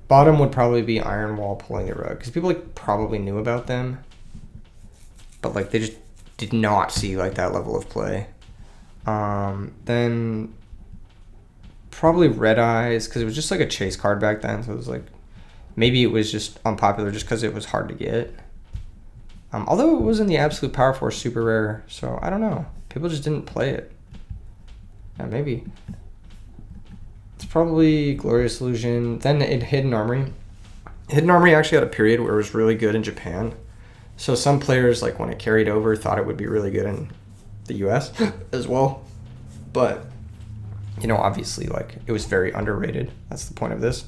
Speaker 1: bottom would probably be Iron Wall Pulling the Rug. Because people like probably knew about them. But like they just did not see like that level of play. Then probably Red Eyes, because it was just like a chase card back then, so it was like maybe it was just unpopular just because it was hard to get. Although it was in the Absolute Power Force super rare, so I don't know. People just didn't play it. Yeah, maybe. It's probably Glorious Illusion. Then Hidden Armory. Hidden Armory actually had a period where it was really good in Japan. So some players, like when it carried over, thought it would be really good in the US as well. But, you know, obviously, like, it was very underrated. That's the point of this.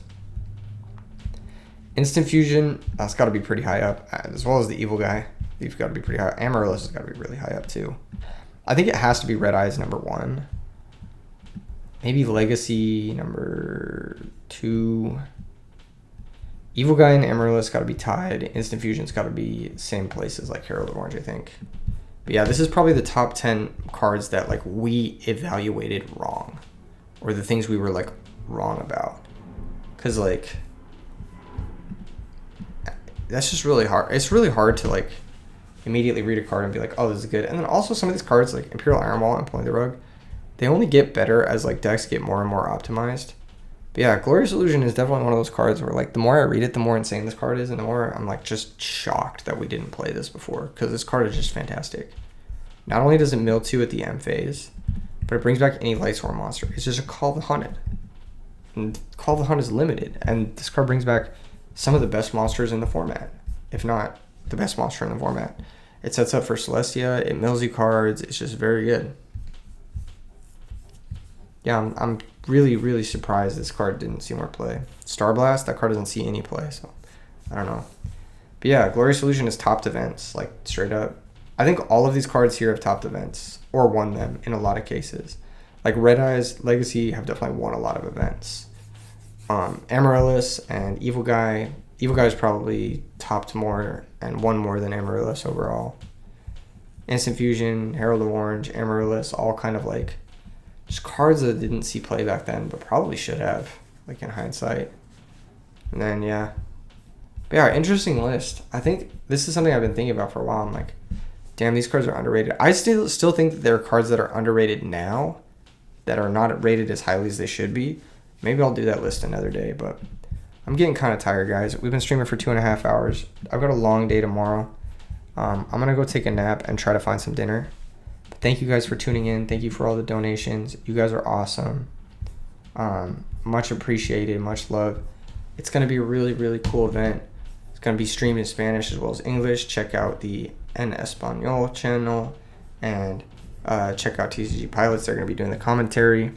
Speaker 1: Instant Fusion, that's got to be pretty high up, as well as the Evil Guy. You've got to be pretty high. Amaryllis has got to be really high up, too. I think it has to be Red Eyes number 1. Maybe Legacy number 2. Evil Guy and Amaryllis got to be tied. Instant Fusion's got to be same place as, like, Herald of Orange, I think. But yeah, this is probably the top 10 cards that like we evaluated wrong, or the things we were like wrong about. Cause like that's just really hard. It's really hard to like immediately read a card and be like, oh, this is good. And then also some of these cards like Imperial Iron Wall and Pulling the Rug, they only get better as like decks get more and more optimized. But yeah, Glorious Illusion is definitely one of those cards where like the more I read it, the more insane this card is, and the more I'm like just shocked that we didn't play this before, because this card is just fantastic. Not only does it mill 2 at the M phase, but it brings back any Lightsworn monster. It's just a Call of the Hunted. And Call of the Hunt is limited, and this card brings back some of the best monsters in the format, if not the best monster in the format. It sets up for Celestia, it mills you cards, it's just very good. Yeah, I'm really, really surprised this card didn't see more play. Star Blast, that card doesn't see any play, so I don't know. But yeah, Glorious Illusion is topped events, like straight up. I think all of these cards here have topped events, or won them in a lot of cases. Like Red Eyes, Legacy have definitely won a lot of events. Amaryllis and Evil Guy, Evil Guy's probably topped more and won more than Amaryllis overall. Instant Fusion, Herald of Orange, Amaryllis, all kind of like just cards that didn't see play back then, but probably should have, like in hindsight. And then, yeah. But yeah, interesting list. I think this is something I've been thinking about for a while. I'm like, damn, these cards are underrated. I still think that there are cards that are underrated now that are not rated as highly as they should be. Maybe I'll do that list another day, but I'm getting kind of tired, guys. We've been streaming for 2.5 hours. I've got a long day tomorrow. I'm going to go take a nap and try to find some dinner. But thank you guys for tuning in. Thank you for all the donations. You guys are awesome. Much appreciated. Much love. It's going to be a really, really cool event. It's going to be streamed in Spanish as well as English. Check out the En Español channel and check out TCG Pilots. They're going to be doing the commentary.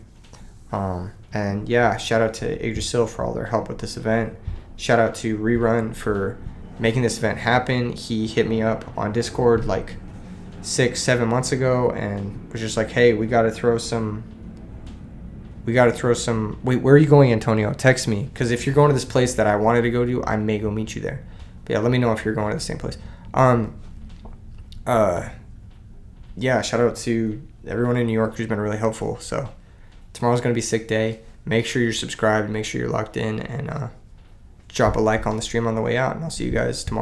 Speaker 1: And yeah, shout out to Yugioh for all their help with this event. Shout out to Rerun for making this event happen. He hit me up on Discord like 6-7 months ago and was just like, hey, we got to throw some. Wait, where are you going, Antonio? Text me, because if you're going to this place that I wanted to go to, I may go meet you there. But yeah, let me know if you're going to the same place. Yeah, shout out to everyone in New York who's been really helpful. So tomorrow's going to be a sick day. Make sure you're subscribed. Make sure you're locked in. And drop a like on the stream on the way out. And I'll see you guys tomorrow.